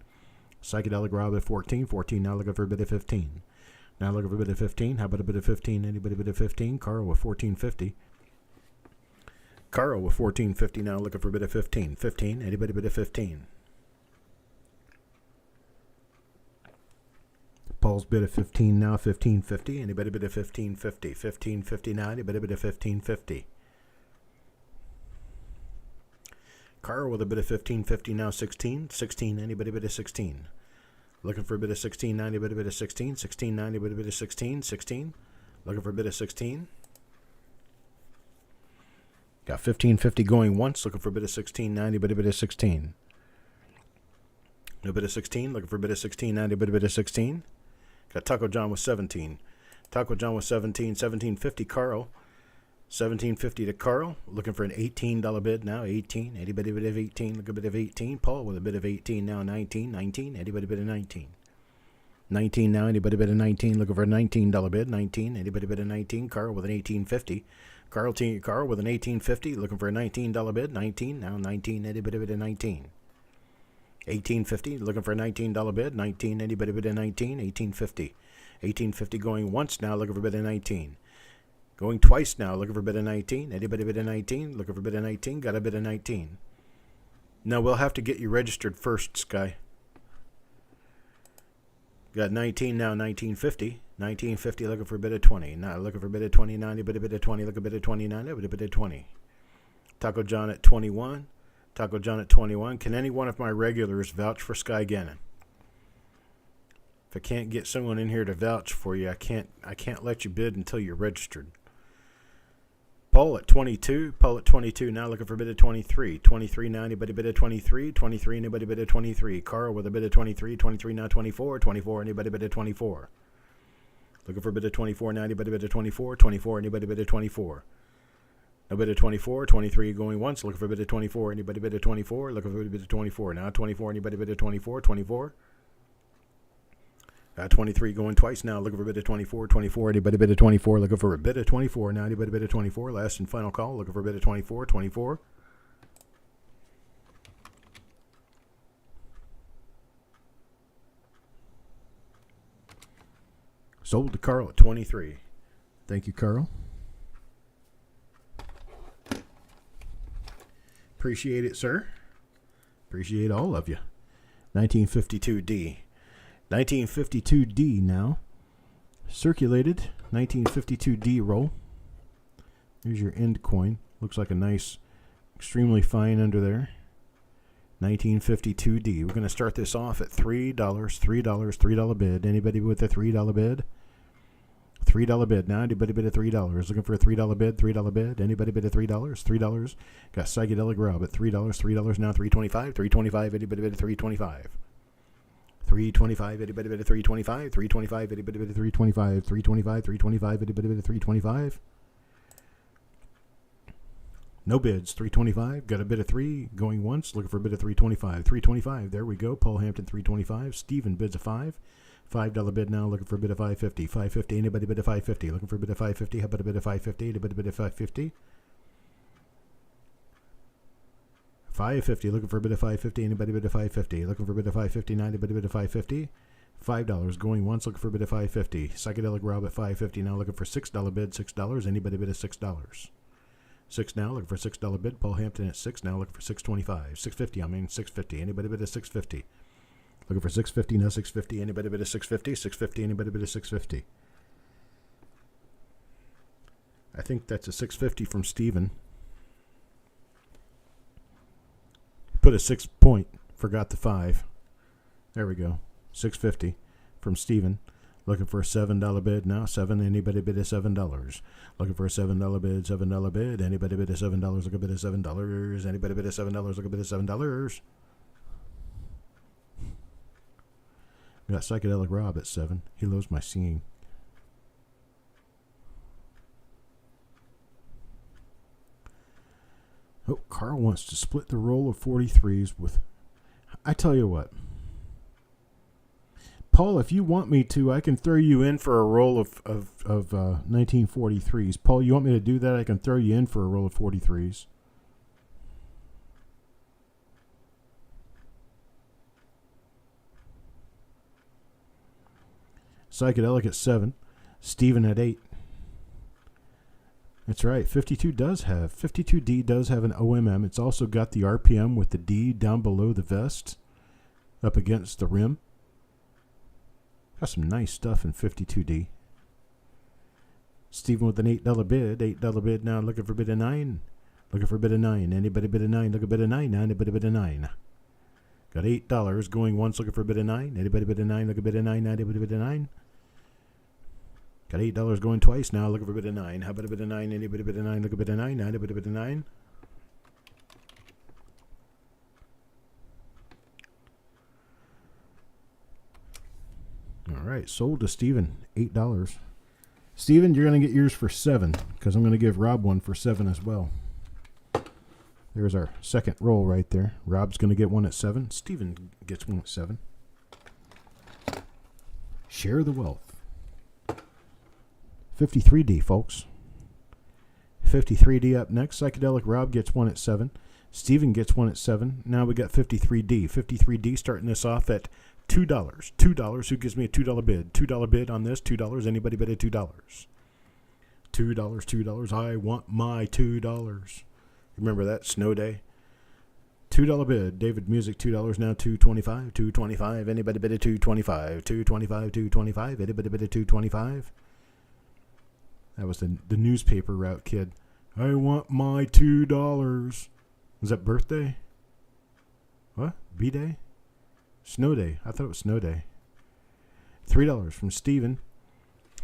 Speaker 1: Psychedelic Rob at 14. 14 now, looking for a bid of 15. Now looking for a bid of 15. How about a bid of 15? Anybody bid of 15? Carl with 14.50. Carl with 14.50 now looking for a bid of 15. 15. Anybody bid of 15? Paul's bid of 15 now, 15.50. Anybody bid of 15.50? 15.50 now. Anybody bid of 15.50? Carl with a bid of 15.50 now, 16. 16. Anybody bid of 16? Looking for a bid of 16, 90, bid of 16, 16, 90, bid of 16, 16. Looking for a bid of 16. Got 15.50 going once, looking for a bid of 16, 90, bid of 16. No bid of 16, looking for a bid of 16, 90, bid of 16. Got Taco John with 17. Taco John with 17, 17.50 Carl. 17.50 to Carl, looking for an $18 bid now, 18. Anybody bid of 18? Look a bid of 18. Paul with a bid of 18 now, 19. 19. Anybody bid of 19? 19 now. Anybody bid of 19? Looking for a $19 bid, 19. Anybody bid of 19? Carl with an 18.50. Carl with an 18.50, looking for a $19 bid, 19. Now 19. Anybody bid of 19? 18.50, looking for a $19 bid, 19. Anybody bid of 19? 18.50. 18.50 going once now, looking for a bid of 19. Going twice now, looking for a bid of 19. Anybody bid of 19? Looking for a bid of 19. Got a bid of 19. Now we'll have to get you registered first, Sky. Got 19 now, 19.50. 19.50, looking for a bid of 20. Now looking for a bid of 20. 90, bid of 20. Look a bid of 29. Bid a bid of 20. Taco John at 21. Taco John at 21. Can any one of my regulars vouch for Sky Gannon? If I can't get someone in here to vouch for you, I can't let you bid until you're registered. Paul at 22. Paul at 22 now looking for a bid of 23. 23 now. Anybody bid of 23? 23. Anybody bid of 23? Carl with a bid of 23. 23 now. 24. 24. Anybody bid of 24? Looking for a bid of 24 now. Anybody bid of 24? 24. Anybody bid of 24? No bid of 24. 23 going once. Looking for a bid of 24. Anybody bid of 24? Looking for a bid of 24 now. 24. Anybody bid of 24? 24. 23 going twice now, looking for a bid of 24, 24, anybody bid of 24, looking for a bid of 24, now anybody bid of 24, last and final call, looking for a bid of 24, 24. Sold to Carl at 23. Thank you, Carl. Appreciate it, sir. Appreciate all of you. 1952D. 1952D now. Circulated. 1952D roll. There's your end coin. Looks like a nice, extremely fine under there. 1952D. We're going to start this off at $3. $3 bid. Anybody with a $3 bid? $3 bid. Now anybody bid a $3? Looking for a $3 bid? $3 bid. Anybody bid a $3? $3. Got psychedelic Rob at $3. $3 now. $3.25. $3.25. Anybody bid a $3.25? $3.25, anybody bid at $3.25, $3.25, anybody bid at $3.25, $3.25, $3.25, anybody bid at $3.25. No bids, $3.25, got a bid of 3, going once, looking for a bid of $3.25, $3.25, there we go, Paul Hampton, $3.25, Stephen bids a 5, $5 bid now, looking for a bid of $5.50, $5.50, anybody bid a $5.50, looking for a bid of $5.50, how about a bid of $5.50, anybody bid a $5.50? $5.50, looking for a bid of $5.50. Anybody bid of $5.50? Looking for a bid of $5.50. Anybody bid of $5.50? $5 going once, looking for a bid of $5.50. Psychedelic Rob at $5.50 now, looking for $6 bid, $6. Anybody bid of $6? $6 now, looking for a $6 bid. Paul Hampton at $6 now, looking for $6.25. $6.50, $6.50. Anybody bid of $6.50? Looking for $6.50 now, $6.50. Anybody bid of $6.50? $6.50. Anybody bid of $6.50? I think that's a $6.50 from Steven. Put a 6 point, forgot the 5. There we go. $6.50 from Steven. Looking for a $7 bid now. 7. Anybody bid a $7? Looking for a $7 bid. $7 bid. Anybody bid a $7? Look a bid of $7. Anybody bid a $7? Look a bid of $7. We got Psychedelic Rob at 7. He loves my singing. Oh, Carl wants to split the roll of 43s with... I tell you what. Paul, if you want me to, I can throw you in for a roll of 1943s. Paul, you want me to do that? I can throw you in for a roll of 43s. Psychedelic at 7. Steven at 8. That's right. 52D does have an OMM. It's also got the RPM with the D down below the vest, up against the rim. Got some nice stuff in 52D. Steven with an $8 bid. $8 bid now. Looking for bid of 9. Looking for a bid of 9. Anybody bid of 9? Look a bid of 9. Anybody bid of 9? Got $8 going once. Looking for a bid of 9. Anybody bid of 9? Look a bid of 9. Anybody bid of 9? Got $8 going twice now. Looking for a bid of 9. How about a bid of 9? Anybody bid of 9? Look a bid of 9. Anybody bid of 9? All right. Sold to Steven. $8. Steven, you're going to get yours for 7 because I'm going to give Rob one for 7 as well. There's our second roll right there. Rob's going to get one at 7. Steven gets one at 7. Share the wealth. 53D, folks. 53D up next. Psychedelic Rob gets one at 7. Steven gets one at 7. Now we got 53D. 53D starting this off at $2. $2. Who gives me a $2 bid? $2 bid on this. $2. Anybody bid at $2? $2. $2. I want my $2. Remember that? Snow day. $2 bid. David Music, $2 now. $2.25. $2.25. Anybody bid at $2.25? $2.25. $2.25. Anybody bid at $2.25? That was the newspaper route kid. I want my $2. Was that birthday? What? B-Day? Snow day. I thought it was snow day. $3 from Steven.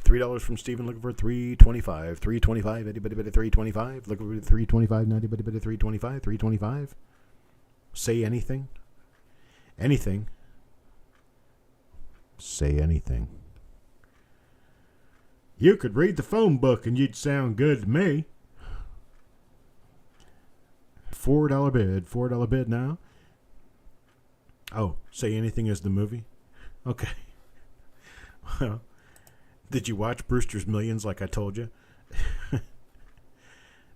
Speaker 1: $3 from Steven. Looking for $3.25. $3.25. Anybody bid at $3.25? Looking for $3.25. Anybody bid at $3.25? $3.25. Say anything. Anything. Say anything. You could read the phone book and you'd sound good to me. $4 bid. $4 bid now. Oh, Say Anything is the movie? Okay. Well, did you watch Brewster's Millions like I told you?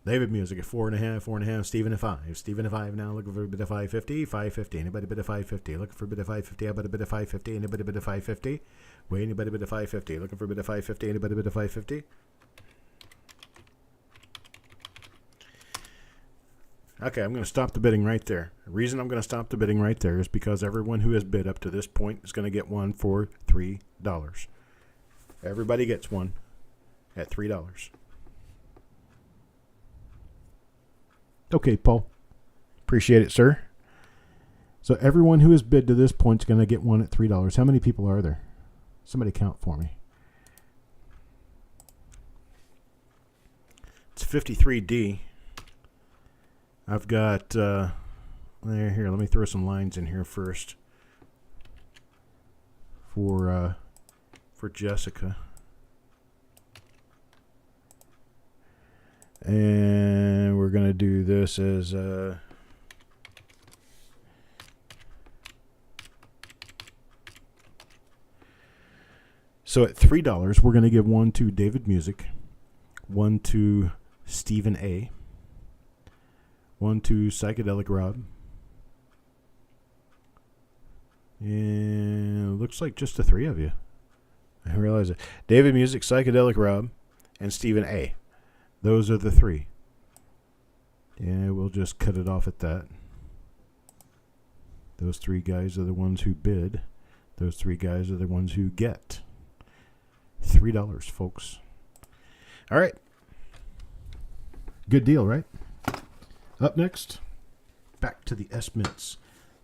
Speaker 1: David Music at 4.5, 4.5. Steven at 5. Steven at 5 now. Looking for a bit of 550. 550. Anybody bid of 550? Looking for a bit of 550. How about a bit of 550? Anybody bid of 550? Wait, anybody bid of 550? Looking for a bit of 550? Anybody bid of 550? Okay, I'm going to stop the bidding right there. The reason I'm going to stop the bidding right there is because everyone who has bid up to this point is going to get one for $3. Everybody gets one at $3. Okay, Paul. Appreciate it, sir. So everyone who has bid to this point is going to get one at $3. How many people are there? Somebody count for me. It's 53D. I've got, here, let me throw some lines in here first for Jessica. And we're going to do this as, so at $3, we're going to give one to David Music, one to Stephen A., one to Psychedelic Rob. And it looks like just the three of you. I realize it. David Music, Psychedelic Rob, and Stephen A. Those are the three. And we'll just cut it off at that. Those three guys are the ones who bid. Those three guys are the ones who get $3, folks. All right. Good deal, right? Up next, back to the S mints.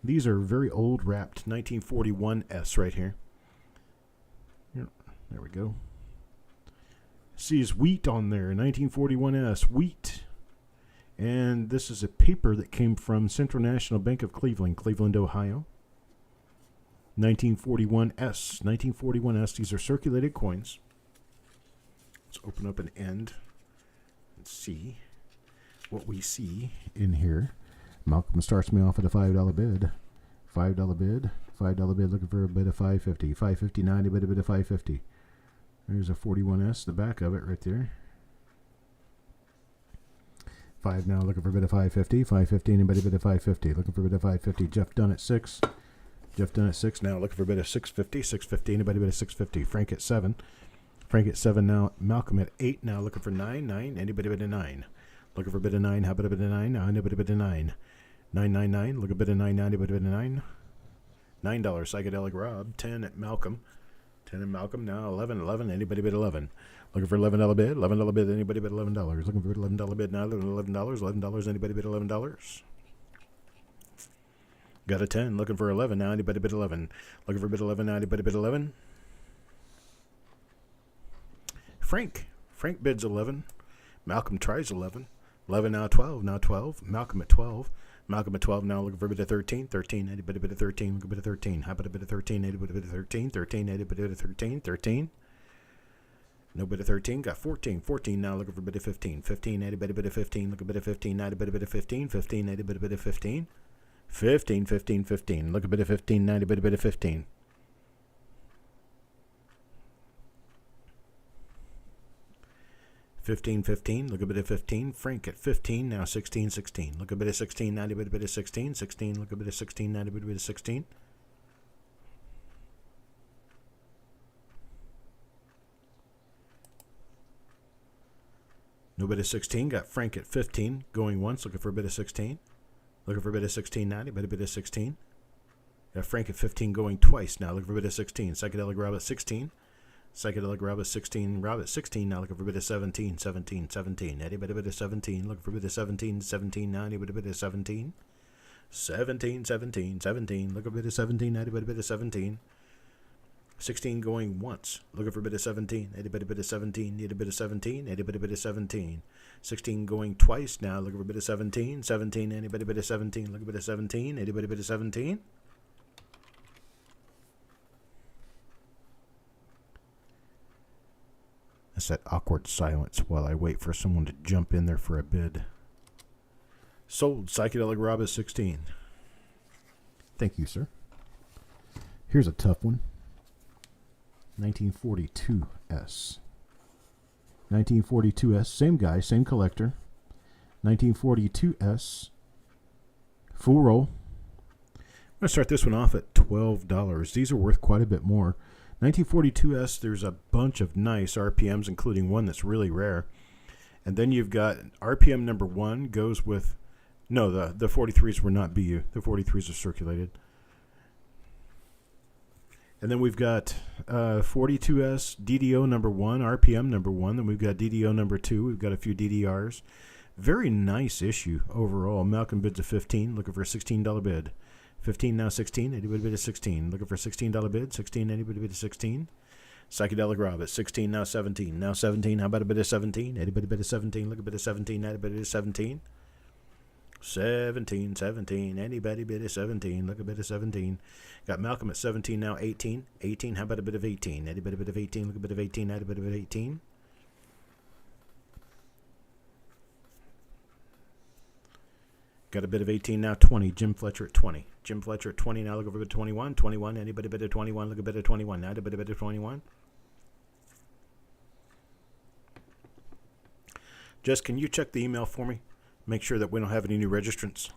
Speaker 1: These are very old wrapped 1941 S right here. Yep, there we go. Sees wheat on there, 1941 S, wheat. And this is a paper that came from Central National Bank of Cleveland, Cleveland, Ohio. 1941 S, 1941 S. These are circulated coins. Let's open up an end and see what we see in here. Malcolm starts me off at a $5 bid. $5 bid. $5 bid. Looking for a bid of 550. 550. 90 bid. A bid of 550. There's a 41S. The back of it right there. 5 now. Looking for a bid of 550. 550. Anybody bid of 550. Looking for a bid of 550. Jeff Dunn at 6. Jeff done at 6 now. Looking for a bid of 650. 650. Anybody bid of 650? Frank at 7. Frank at 7 now. Malcolm at 8 now. Looking for 9. 9. Anybody bid of 9? Looking for a bid of 9. How about a bid of 9? Now anybody bid of 9? 999. Look a bid of 9. Now anybody bid of 9? $9. Psychedelic Rob. 10 at Malcolm. 10 at Malcolm. Now 11. 11. Anybody bid 11? Looking for $11 bid. $11 bid. Anybody bid $11? Looking for $11 bid now. $11. $11. Anybody bid $11? Got a 10. Looking for 11 now. Anybody bid 11? Looking for bid 11 now. Anybody bid 11? Frank. Frank bids 11. Malcolm tries 11. 11 now. 12. Now 12. Malcolm at 12. Malcolm at 12 now. Looking for a bid of 13. 13. Anybody bid of 13? Look a bid of 13. How about a bid of 13? Anybody bid of 13? 13. Anybody bid of 13? 13. No bid of 13. Got 14. 14 now. Looking for a bid of 15. 15. Anybody bid of 15? Look a bid of 15. Now anybody bid of 15. 15. Anybody bid of 15? 15, 15, 15. Look a bit of 15, 90, bit of 15. Look a bit of 15. Frank at 15, now 16, 16. Look a bit of 16, 90, bit of 16. 16, look a bit of 16, 90, bit of 16. No bit of 16. Got Frank at 15, going once, looking for a bit of 16. Looking for a bit of 16, 90, but a bit of 16. Got Frank at 15 going twice now. Looking for a bit of 16. Psychedelic Rob at 16. Psychedelic Rob at 16. Rob at 16 now. Looking for a bit of 17, 17, 17. Eddie, bit of 17. Looking for a bit of 17, 17, 90, but a bit of 17. 17, 17, 17. Look a bit of 17, 90, but a bit of 17. 16 going once. Looking for a bit of 17. Eddie, bit of 17. Need a bit of 17. Eddie, bit of 17. 16 going twice now. Looking for a bit of 17. 17. Anybody bit of 17. Look a bit of 17. Anybody bit of 17. That's that awkward silence while I wait for someone to jump in there for a bid. Sold. Psychedelic Rob is 16. Thank you, sir. Here's a tough one. 1942S. 1942S, same guy, same collector. 1942S, full roll. I'm going to start this one off at $12. These are worth quite a bit more. 1942S, there's a bunch of nice RPMs, including one that's really rare. And then you've got RPM number 1 goes with, no, the 43s were not BU. The 43s are circulated. And then we've got 42S, DDO number 1, RPM number 1. Then we've got DDO number 2. We've got a few DDRs. Very nice issue overall. Malcolm bids a 15, looking for a $16 bid. 15 now 16, anybody bid a 16. Looking for a $16 bid. 16, anybody bid a 16. Psychedelic Rob at 16, now 17. Now 17, how about a bid of 17? Anybody bid a 17? Look a bit of 17, anybody bid a 17. 17, 17. Anybody bid a 17? Look a bit of 17. Got Malcolm at 17 now. 18. 18. How about a bit of 18? Anybody bit of 18? Look a bit of 18. Add a bit of 18. Got a bit of 18 now. 20. Jim Fletcher at 20. Jim Fletcher at 20 now. Look over a bit of 21. 21. Anybody bit of 21? Look a bit of 21. Add a bit of 21. Jess, can you check the email for me? Make sure that we don't have any new registrants.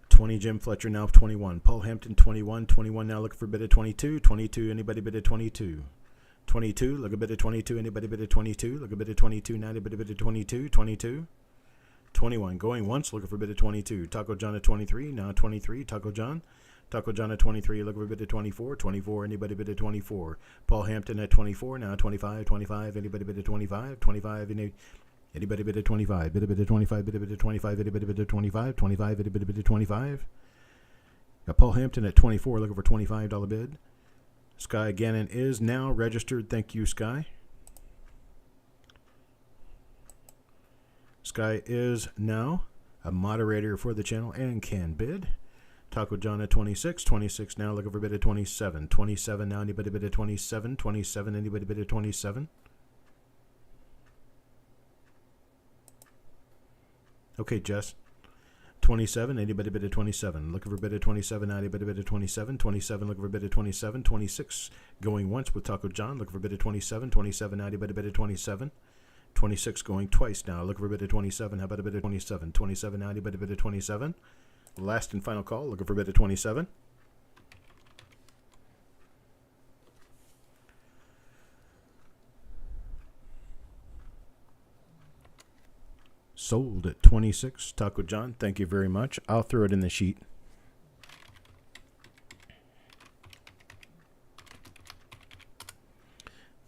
Speaker 1: 20, Jim Fletcher now 21. Paul Hampton 21. 21 now looking for a bit of 22. 22, anybody bid of 22. 22, look a bit of 22. Anybody bid of 22. Look a bit of 22. Now a bit of 22. 22. 21, going once, looking for a bit of 22. Taco John at 23. Now 23. Taco John. Taco John at 23. Looking for a bit of 24. 24, anybody bid of 24. Paul Hampton at 24. Now 25. 25, anybody bid of 25. 25, anybody bid of 25, bid of 25, bid of 25, bid of 25, 25, bid of 25. Got Paul Hampton at 24, looking for $25 bid. Sky Gannon is now registered. Thank you, Sky. Sky is now a moderator for the channel and can bid. Taco John at 26. 26 now looking for a bid of 27. 27 now, anybody bid of 27. 27, anybody bid of 27. Okay, Jess. 27, anybody bid of 27. Looking for a bid of 27, anybody bid of 27. 27, looking for a bid of 27. 26, going once with Taco John. Looking for a bid of 27. 27, anybody bid of 27. 26, going twice now. Looking for a bid of 27. How about a bid of 27? 27, anybody bid of 27. Last and final call. Looking for a bid of 27. Sold at 26. Taco John, thank you very much. I'll throw it in the sheet.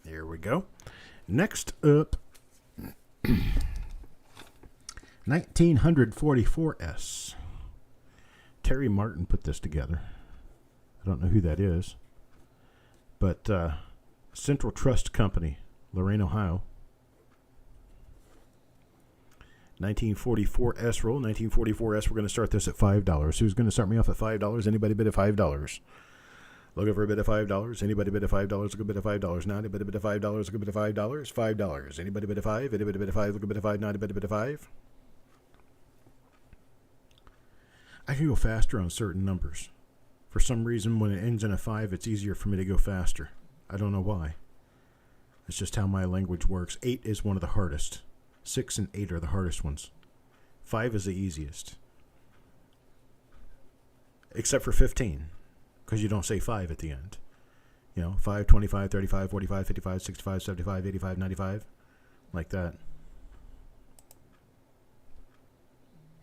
Speaker 1: There we go. Next up, 1944S. Terry Martin put this together. I don't know who that is. But Central Trust Company, Lorain, Ohio. 1944S roll. 1944S, we're going to start this at $5. Who's going to start me off at $5? Anybody bid at $5? Looking for a bid of $5. Anybody bid at $5? Look a bid of $5 now. Anybody bid at $5? Look a bid of $5. $5. Anybody bid at $5? Anybody bid at $5? Look a bid of $5 now. Anybody bid at $5? I can go faster on certain numbers. For some reason, when it ends in a 5, it's easier for me to go faster. I don't know why. It's just how my language works. 8 is one of the hardest. 6 and 8 are the hardest ones. 5 is the easiest. Except for 15. Because you don't say 5 at the end. 5, 25, 35, 45, 55, 65, 75, 85, 95. Like that.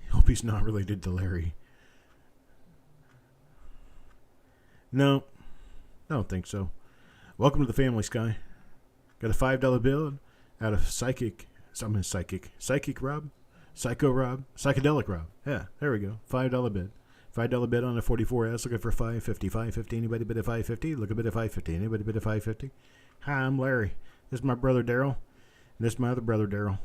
Speaker 1: Hope he's not related to Larry. No. I don't think so. Welcome to the family, Sky. Got a $5 bill out of Psychic Rob? Psycho Rob? Psychedelic Rob. Yeah, there we go. $5 bid. $5 bid on a 44S, looking for $5.50. $5.50. Anybody bid at $5.50? Look a bid at $5.50. Anybody bid at $5.50? Hi, I'm Larry. This is my brother Daryl. And this is my other brother Daryl.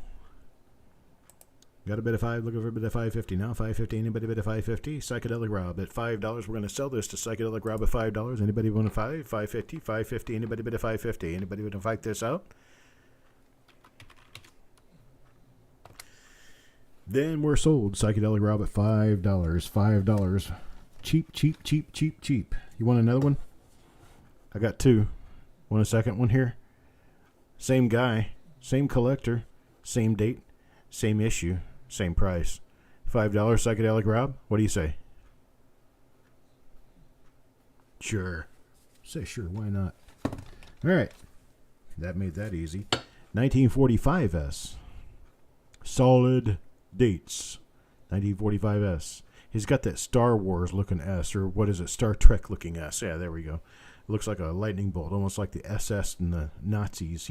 Speaker 1: Got a bid of 5, looking for a bid of $5.50 now. $5.50. Anybody bid at $5.50? Psychedelic Rob at $5. We're going to sell this to Psychedelic Rob at $5. Anybody want a $5? $5.50. $5.50. Anybody bid at $5.50? Anybody want to fight this out? Then we're sold. Psychedelic Rob at $5. $5. Cheap, cheap, cheap, cheap, cheap. You want another one? I got 2. Want a second one here? Same guy, same collector, same date, same issue, same price. $5 Psychedelic Rob. What do you say? Sure. Say sure, why not? All right. That made that easy. 1945S. Solid dates. 1945S. He's got that Star Wars looking S, or what is it? Star Trek looking S. Yeah, there we go. It looks like a lightning bolt, almost like the SS and the Nazis,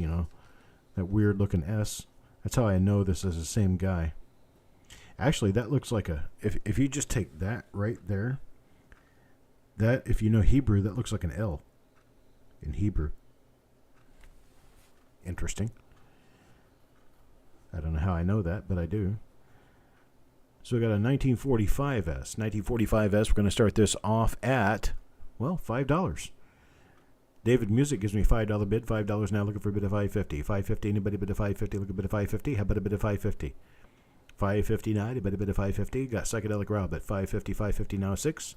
Speaker 1: That weird looking S. That's how I know this is the same guy. Actually, that looks like if you just take that right there, that, if you know Hebrew, that looks like an L in Hebrew. Interesting. I don't know how I know that, but I do. So we got a 1945S. 1945S, we're going to start this off at, $5. David Music gives me a $5 bid. $5 now, looking for a bid of $5.50. $5.50, anybody bid of $5.50? Look a bid of $5.50. How about a bid of $5.50? $5.50 now, anybody bid of $5.50? Got Psychedelic Rob at $5.50. $5.50 now, 6.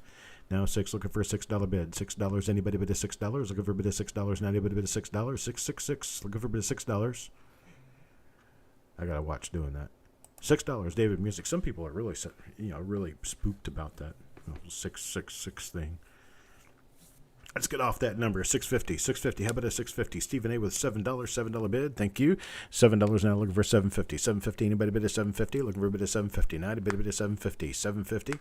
Speaker 1: Now 6, looking for a $6 bid. $6, anybody bid of $6? Looking for a bid of $6 now, anybody bid of $6? 666, looking for a bid of $6. I gotta watch doing that. $6, David Music. Some people are really, really spooked about that 666 thing. Let's get off that number. $6.50. $6.50. How about a $6.50? Stephen A with $7. $7 bid. Thank you. $7 now. Looking for $7.50. $7.50. Anybody bid a $7.50? Looking for a bid of $7.50. Now anybody bid a $7.50. $7.50.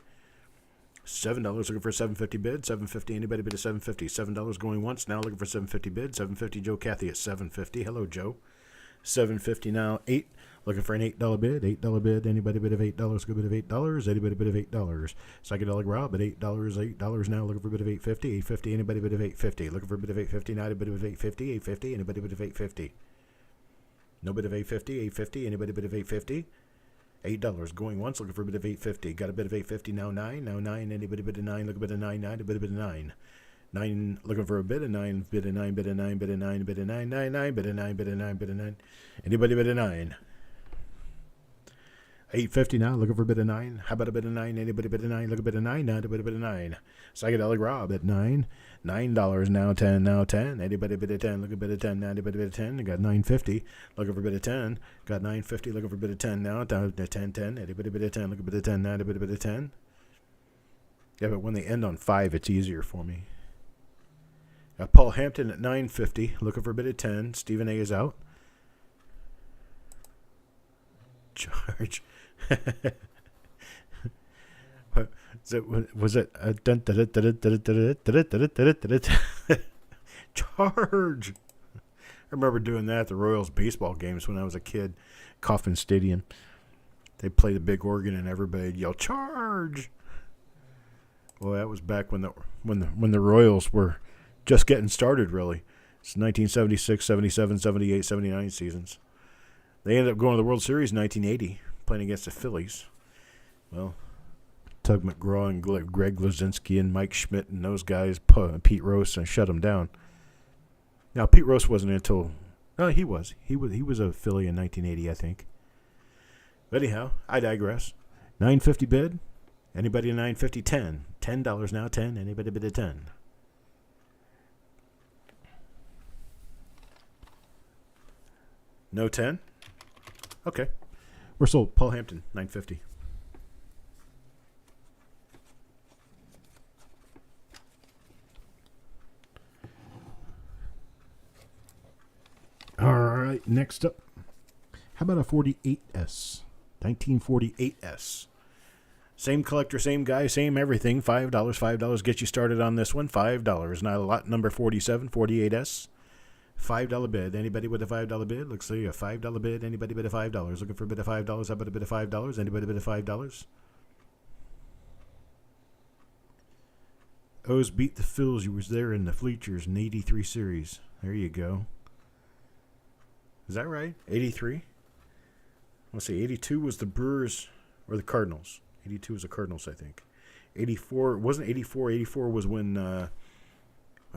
Speaker 1: $7 looking for a $7.50 bid. $7.50. Anybody bid a $7.50? $7 going once. Now looking for $7.50 bid. $7.50. Joe Cathy at $7.50. Hello, Joe. $7.50 now. 8. Looking for an $8 bid. $8 bid. Anybody bid of $8? Go bid of $8. Anybody bid of $8? Psychedelic Rob at $8. $8 now. Looking for a bid of $8.50. $8.50. Anybody bid of $8.50? Looking for a bid of $8.50 now. A bid of $8.50. $8.50. Anybody bid of $8.50? No bid of $8.50. $8.50. Anybody bid of $8.50? $8 going once. Looking for a bid of $8.50. Got a bid of $8.50 now. 9. Now 9. Anybody bid of 9? Look a bid of 9. 9. A bid of 9. 9 looking for a bid of 9. Bid of 9. Bid of 9. Bid of 9. Bid of 9. 9. 9. Bid of 9. Bid of 9. Bid of 9. Anybody bid of 9? $8.50 now, looking for a bid of 9. How about a bid of 9? Anybody bid of 9? Look a bid of 9 now, a bid of 9. Psychedelic Rob at 9. $9 now, 10 now, 10. Anybody bid of 10? Look a bid of 10 now, anybody bid of 10? Got $9.50. Looking for a bid of 10. Got $9.50. Looking for a bid of 10 now, down to 10. 10. Anybody bid of 10? Look a bid of 10 now, anybody bid of 10? Yeah, but when they end on 5, it's easier for me. Got Paul Hampton at 950, looking for a bid of 10. Stephen A is out. Charge. Was it Charge? I remember doing that at the Royals baseball games when I was a kid. Coffin Stadium. They play the big organ and everybody would yell "Charge!" Well, that was back when the Royals were just getting started, really. It's 1976, 77, 78, 79 seasons. They ended up going to the World Series in 1980, playing against the Phillies. Well, Tug McGraw and Greg Luzinski and Mike Schmidt and those guys, Pete Rose, shut them down. Now, Pete Rose wasn't until... No, he was. He was a Philly in 1980, I think. But anyhow, I digress. $9.50 bid. Anybody in $9.50? $10 now, 10. Anybody bid at 10? No 10? Okay. We're sold. Paul Hampton, $9.50. All right, next up. How about a 48S? 1948S. Same collector, same guy, same everything. $5. $5 gets you started on this one. $5. Now lot number 47, 48S. $5 bid. Anybody with a $5 bid? Looks like a $5 bid. Anybody bid a $5? Looking for a bid of $5? How about a bid of $5? Anybody bid a $5? O's beat the Phils. You was there in the Fleechers in 83 series. There you go. Is that right? 83? Let's see. 82 was the Brewers or the Cardinals. 82 was the Cardinals, I think. 84 wasn't 84. 84 was when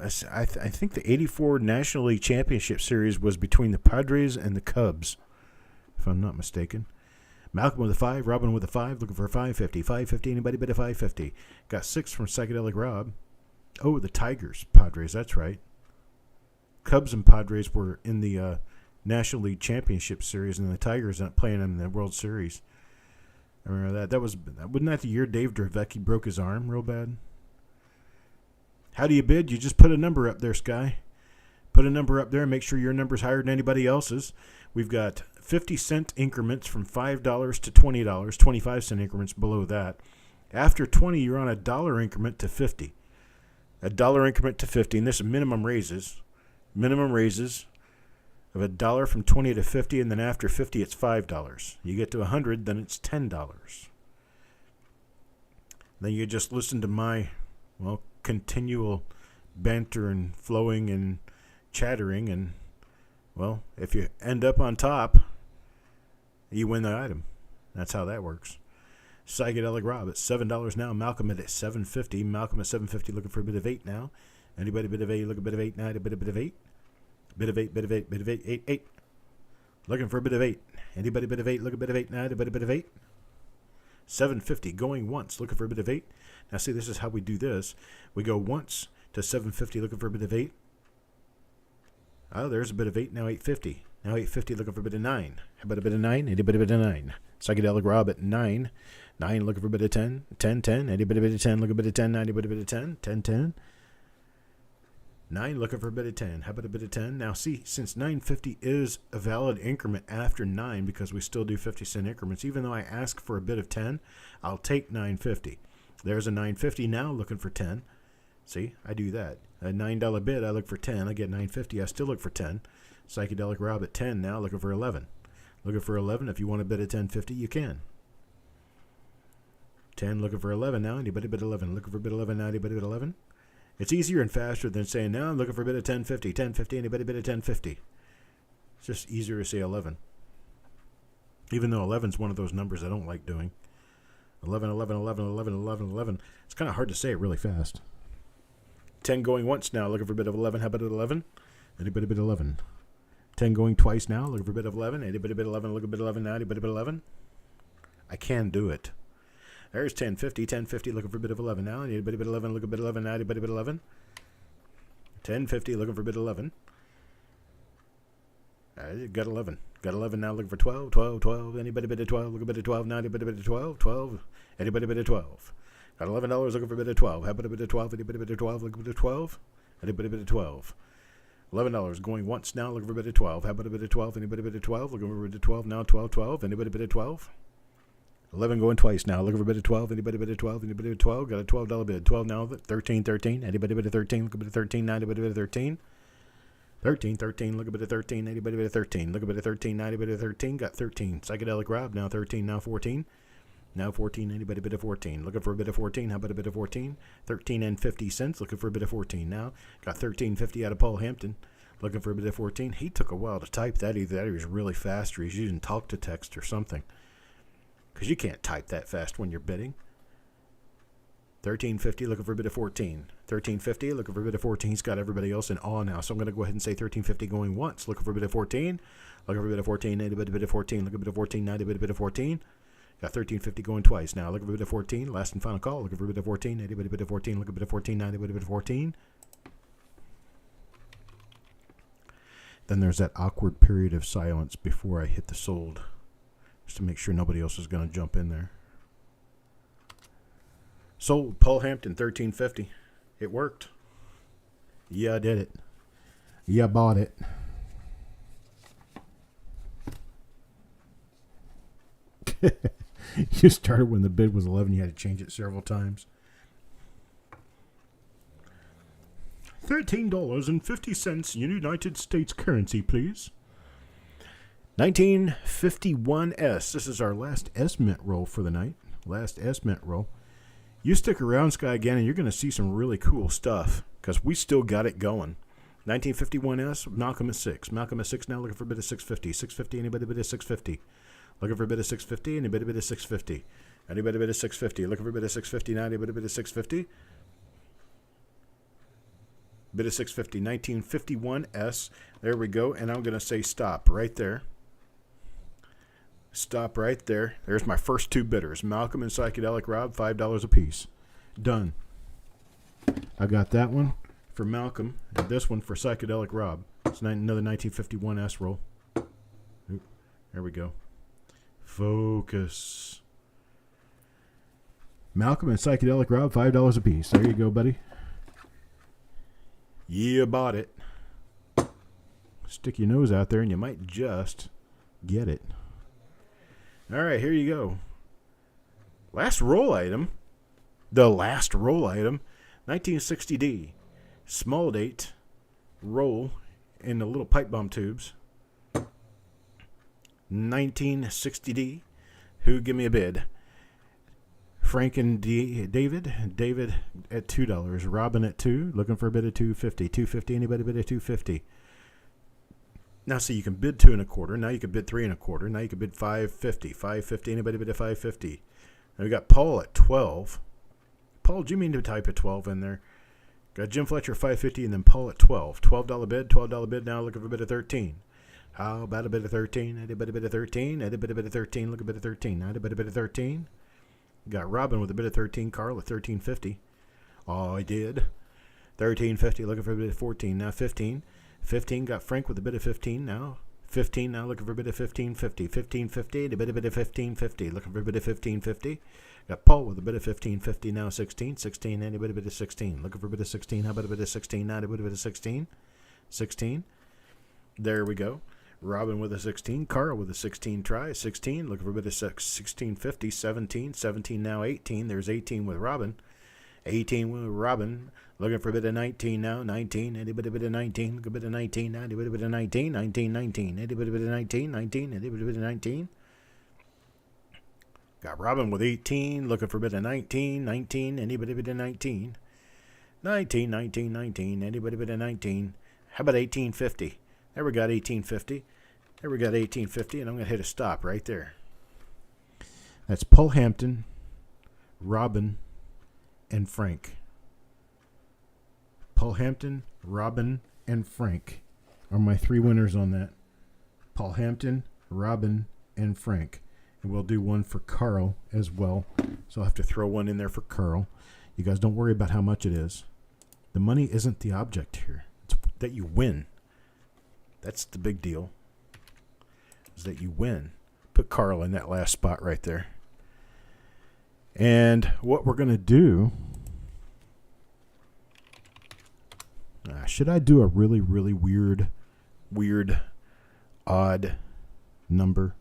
Speaker 1: I think the 84 National League Championship Series was between the Padres and the Cubs, if I'm not mistaken. Malcolm with a 5, Robin with a 5, looking for a 550. 550. Anybody bid a 550? Got 6 from Psychedelic Rob. Oh, the Tigers, Padres. That's right. Cubs and Padres were in the National League Championship Series, and the Tigers not playing them in the World Series. I remember that. Wasn't that the year Dave Dravecky broke his arm real bad? How do you bid? You just put a number up there, Sky. Put a number up there and make sure your number's higher than anybody else's. We've got 50-cent increments from $5 to $20, 25-cent increments below that. After 20, you're on a dollar increment to 50. A dollar increment to 50, and this is minimum raises. Minimum raises of $1 from 20 to 50, and then after 50, it's $5. You get to 100, then it's $10. Then you just listen to my, continual banter and flowing and chattering, and, if you end up on top, you win the item. That's how that works. Psychedelic Rob at $7 now. Malcolm at $7.50. Malcolm at $7.50 looking for a bit of 8 now. Anybody bit of 8? Look a bit of 8 now. A bit of 8. Bit of 8, bit of 8, bit of 8, 8, 8. Looking for a bit of 8. Anybody bit of 8? Look a bit of 8 now. A bit of 8. $7.50 going once. Looking for a bit of 8. Now see, this is how we do this. We go once to $7.50 looking for a bit of 8. Oh, there's a bit of 8. Now $8.50. Now $8.50 looking for a bit of 9. How about a bit of 9? Anybody bit of 9? Psychedelic Rob at 9. 9 looking for a bit of 10. 10, 10. Anybody bit of 10? Look a bit of 10. Anybody bit of 10? 10, 10. 9 looking for a bit of 10. How about a bit of 10? Now see, since $9.50 is a valid increment after 9, because we still do 50-cent increments, even though I ask for a bid of 10, I'll take $9.50. There's a $9.50 now looking for 10. See, I do that. A $9 bid, I look for 10. I get $9.50. I still look for 10. Psychedelic Rob at 10 now, looking for 11. Looking for 11. If you want a bid of $10.50, you can. 10 looking for 11 now. Anybody bid 11? Looking for a bid 11 now. Anybody bid 11? It's easier and faster than saying, now I'm looking for a bit of 10.50. 10.50, anybody bid of 10.50? It's just easier to say 11. Even though 11 is one of those numbers I don't like doing. 11, 11, 11, 11, 11, 11. It's kind of hard to say it really fast. 10 going once now, looking for a bit of 11. How about 11? Anybody bid 11? 10 going twice now, looking for a bit of 11. Anybody bid 11? Look a bit 11 now. Anybody bid 11? I can do it. There's 10.50, 10.50, looking for a bit of 11 now. Anybody bid 11? Look a bit 11 now. Anybody bid 11? 10.50, looking for a bit 11. Got 11. Got 11 now, looking for 12, 12, 12. Anybody bid a 12? Look a bit of 12 now. Anybody bid a 12? 12. Anybody bid a 12? Got $11 looking for a bid of 12. How about a bid of 12? Anybody bid of 12? Looking for a bid of 12? Anybody bid of 12? $11 going once now. Looking for a bid of 12. How about a bid of 12? Anybody bid of 12? Looking for a bid of 12 now. 12, 12. Anybody bid of 12? 11 going twice now. Looking for a bid of 12. Anybody bid of 12? Anybody bid of 12? Got a $12 bid. 12 now. 13, 13. Anybody bid of 13? Look a bid of 13 now. Anybody bid of 13? 13, 13. Look a bit of 13. Anybody bid of 13? Look a bit of 13. 90 bid of 13. Got 13. Psychedelic Rob now 13. Now 14. Now 14. Anybody bid of 14? Looking for a bit of 14. How about a bit of 14? 13 and 50 cents. Looking for a bit of 14 now. Got 13.50 out of Paul Hampton. Looking for a bit of 14. He took a while to type that. Either that or he was really fast or he's using talk to text or something. Because you can't type that fast when you're bidding. 13.50, looking for a bit of 14. 13.50, looking for a bit of 14. He's got everybody else in awe now. So I'm going to go ahead and say 13.50 going once. Looking for a bit of 14. Looking for a bit of 14. Anybody bit of 14. Looking for a bit of 14. 90 bit of 14. Got 13.50 going twice now. Looking for a bit of 14. Last and final call. Looking for a bit of 14. Anybody bit of 14. Looking for a bit of 14. 90 bit of 14. Then there's that awkward period of silence before I hit the sold. Just to make sure nobody else is going to jump in there. Sold Paul Hampton 13.50. It worked. Yeah, I did it. Yeah, I bought it. You started when the bid was 11. You had to change it several times. $13.50 United States currency, please. 1951S. This is our last S-mint roll for the night. Last S-mint roll. You stick around, Sky, again, and you're going to see some really cool stuff because we still got it going. 1951S, Malcolm at 6. Malcolm at 6 now, looking for a bit of 650. 650, anybody bid of 650? Looking for a bit of 650, anybody bid of 650? Anybody bid of 650? Looking for a bit of 650 now, anybody bid of 650? Bid of 650, 1951S. There we go, and I'm going to say stop right there. Stop right there. There's my first two bidders. Malcolm and Psychedelic Rob, $5 a piece. Done. I got that one for Malcolm and this one for Psychedelic Rob. It's another 1951S roll. Oop, there we go. Focus. Malcolm and Psychedelic Rob, $5 a piece. There you go, buddy. Yeah, bought it. Stick your nose out there and you might just get it. All right, here you go. Last roll item. The last roll item. 1960D. Small date. Roll in the little pipe bomb tubes. 1960D. Who give me a bid? Frank and David. David at $2. Robin at $2. Looking for a bid of $2.50. $2.50. Anybody bid of $2.50? Now, see, you can bid 2 1/4. Now you can bid 3 1/4. Now you can bid $5.50. $5.50. Anybody bid a $5.50? Now we got Paul at 12. Paul, do you mean to type a 12 in there? Got Jim Fletcher at $5.50 and then Paul at 12. $12 bid. $12 bid. Now looking for a bid of 13. How about a bid of 13? Anybody bid of 13? Anybody bid of 13? Look a bid of 13. Anybody bid of 13? Got Robin with a bid of 13. Carl at $13.50. Oh, I did. $13.50. Looking for a bid of 14. Now 15. 15 got Frank with a bid of 15 now. 15 now looking for a bid of 15.50. 15.50, a bit of 15.50. Looking for a bit of 15.50. Got Paul with a bit of 15.50 now. 16. 16, anybody bit of 16. Looking for a bit of 16. How about a bit of 16 now? A bit of 16. 16. There we go. Robin with a 16. Carl with a 16 try. 16. Looking for a bit of 16.50. 17. 17 now. 18. There's 18 with Robin. 18 with Robin. Looking for a bit of 19 now. 19. Anybody bit of 19? Look a bit of 19 now. Anybody bit of 19? 19. 19. Anybody bit of 19? 19. Anybody bit of 19? Got Robin with 18. Looking for a bit of 19. 19. Anybody bit of 19? 19. 19. 19. Anybody bit of 19? How about 18.50? There we got 18.50. There we got 18.50, and I'm going to hit a stop right there. That's Paul Hampton, Robin, and Frank. Paul Hampton, Robin, and Frank are my three winners on that. Paul Hampton, Robin, and Frank. And we'll do one for Carl as well. So I'll have to throw one in there for Carl. You guys don't worry about how much it is. The money isn't the object here. It's that you win. That's the big deal. Is that you win. Put Carl in that last spot right there. And what we're going to do, should I do a really, really weird, odd number?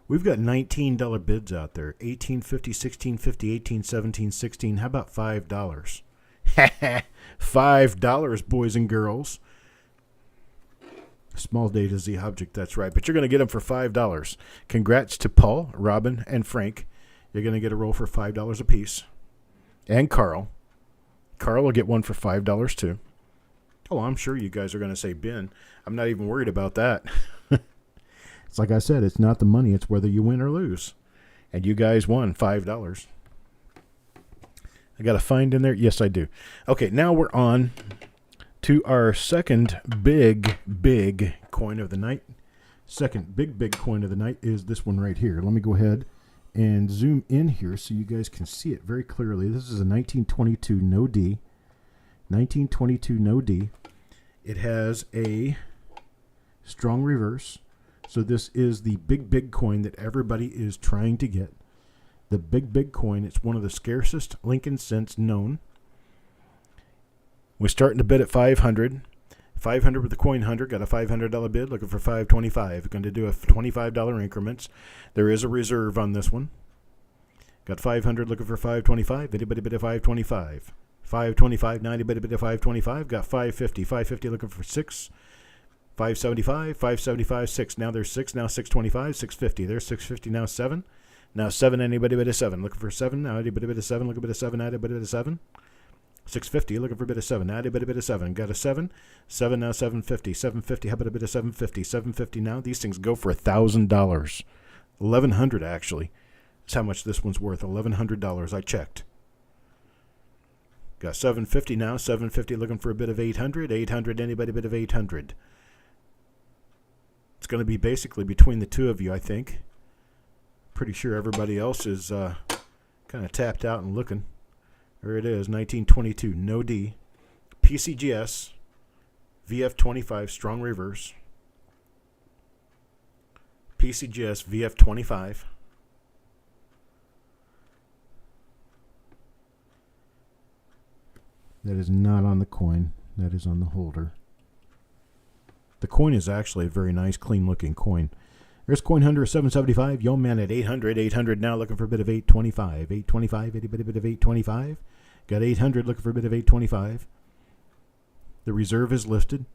Speaker 1: We've got $19 bids out there. $18.50, $16.50, $18, $17, $16. How about $5? $5, boys and girls. Small data is the object, that's right. But you're going to get them for $5. Congrats to Paul, Robin, and Frank. You're going to get a roll for $5 a piece. And Carl. Carl will get one for $5 too. Oh, I'm sure you guys are going to say Ben. I'm not even worried about that. It's like I said, it's not the money. It's whether you win or lose. And you guys won $5. I got a find in there? Yes, I do. Okay, now we're on to our second big coin of the night. Second big coin of the night is this one right here. Let me go ahead and zoom in here so you guys can see it very clearly. This is a 1922 no D. 1922 no D. It has a strong reverse. So this is the big coin that everybody is trying to get. The big coin. It's one of the scarcest Lincoln cents known. We're starting to bid at $500. $500 with the coin hunter. Got a $500 bid. Looking for $525. Going to do a $25 increments. There is a reserve on this one. Got $500. Looking for $525. Anybody bid at $525? $525. 90 bid at $525. Got $550. $550 looking for $6. $575. $575. $6. Now there's $6. Now $625. $650. There's $650. Now $7. Now $7. Anybody bid at $7? Looking for $7. Now anybody bid at $7? Looking for $7. Anybody bid at $7? $650, looking for a bit of $7. Now, a bit of $7. Got a $7. $7 now, $750. $750, how about a bit of $750? $750 now. These things go for $1,000. $1,100 actually. That's how much this one's worth. $1,100. I checked. Got $750 now. $750 looking for a bit of $800. $800, anybody a bit of $800. It's going to be basically between the two of you, I think. Pretty sure everybody else is kind of tapped out and looking. There it is, 1922, no D. PCGS, VF25, strong reverse. PCGS, VF25. That is not on the coin. That is on the holder. The coin is actually a very nice, clean-looking coin. There's coin hunter 775. Yo man at 800. 800 now looking for a bit of 825. 825. Anybody bit of 825? Got 800 looking for a bit of 825. The reserve is listed.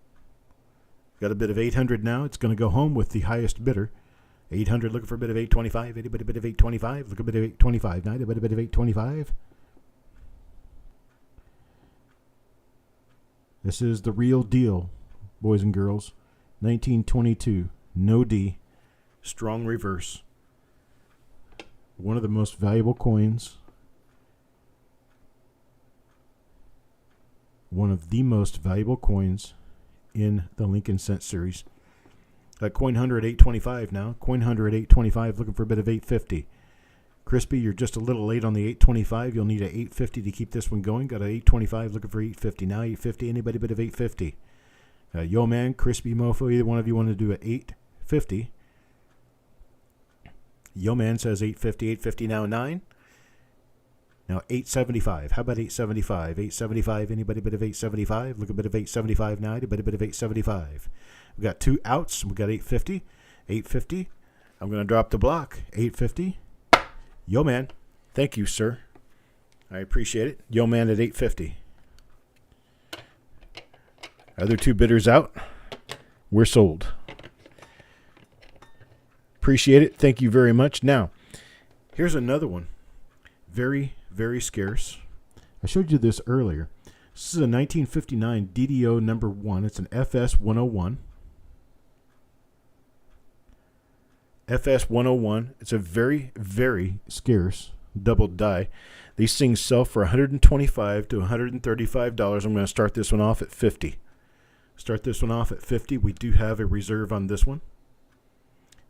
Speaker 1: Got a bit of 800 now. It's going to go home with the highest bidder. 800 looking for a bit of 825. Anybody bit of 825? Look a bit of 825. Now anybody bit of 825? This is the real deal, boys and girls. 1922. No D. Strong reverse. One of the most valuable coins. One of the most valuable coins in the Lincoln Cent series. Got coin hunter at 825 now. Coin hunter at 825 looking for a bit of 850. Crispy, you're just a little late on the 825. You'll need a 850 to keep this one going. Got a 825 looking for 850. Now 850. Anybody bit of 850? Yo man, Crispy Mofo, either one of you want to do a 850. Yo man says 850, 850 now 9. Now 875. How about 875? 875, anybody bit of 875? Look a bit of 875 now, anybody bit of 875? We've got two outs. We've got 850. 850. I'm going to drop the block. 850. Yo man. Thank you, sir. I appreciate it. Yo man at 850. Other two bidders out. We're sold. Appreciate it. Thank you very much. Now, here's another one. Very, very scarce. I showed you this earlier. This is a 1959 DDO number 1. It's an FS 101. FS 101. It's a very, very scarce double die. These things sell for $125 to $135. I'm going to start this one off at $50. Start this one off at $50. We do have a reserve on this one.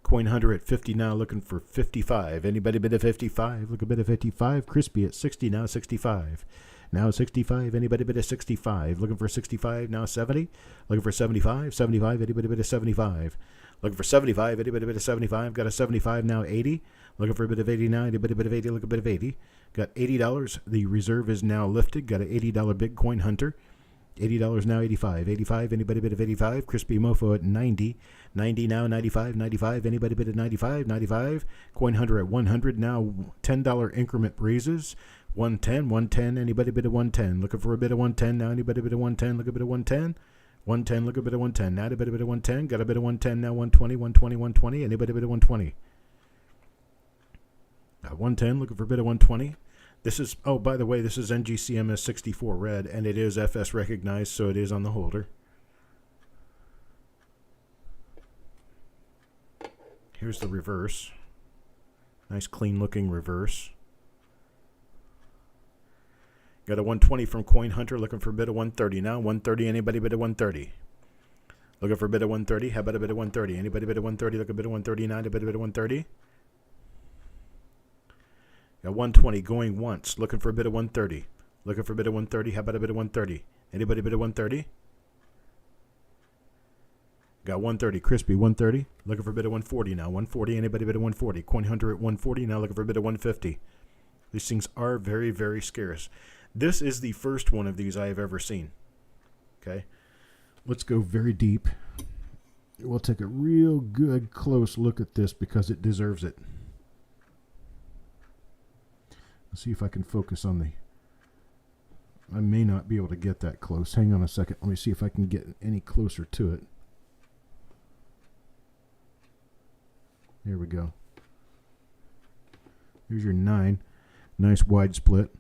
Speaker 1: Coin hunter at 50 now, looking for 55. Anybody bid at 55? Look a bit of 55. Crispy at 60 now, 65. Now 65. Anybody bid at 65? Looking for 65 now, 70. Looking for 75. 75. Anybody bid at 75? Looking for 75. Itty bitty bit of 75. Got a 75 now. 80. Looking for a bit of 89. Itty bitty bit of 80. Look a bit of 80. Got $80. The reserve is now lifted. Got an $80 Bitcoin Hunter. $80 now. 85. 85. Anybody bit of 85. Crispy Mofo at 90. 90 now. 95. 95. Anybody bit of 95. 95. Coin Hunter at 100 now. $10 increment raises. 110. 110. Anybody bit of 110. Looking for a bit of 110 now. Anybody bit of 110. Look a bit of 110. 110, look a bit of 110. Now a bit of 110. Got a bit of 110 now. 120, 120, 120. Anybody bit of 120? Got 110, looking for a bit of 120. This is, oh, by the way, this is NGCMS 64 red, and it is FS recognized, so it is on the holder. Here's the reverse. Nice clean looking reverse. Got a 120 from Coin Hunter, looking for a bit of 130 now. 130, anybody bit of 130? Looking for a bit of 130? How about a bit of 130? Anybody bit of 130? Look a bit of 139, a bit of 130? Got 120 going once, looking for a bit of 130. Looking for a bit of 130, how about a bit of 130? Anybody bit of 130? Got 130, crispy 130. Looking for a bit of 140 now. 140, anybody bit of 140? Coin Hunter at 140, now looking for a bit of 150. These things are very, very scarce. This is the first one of these I have ever seen. Okay. Let's go very deep. We'll take a real good close look at this because it deserves it. Let's see if I can focus on the... I may not be able to get that close. Hang on a second. Let me see if I can get any closer to it. There we go. Here's your 9. Nice wide split.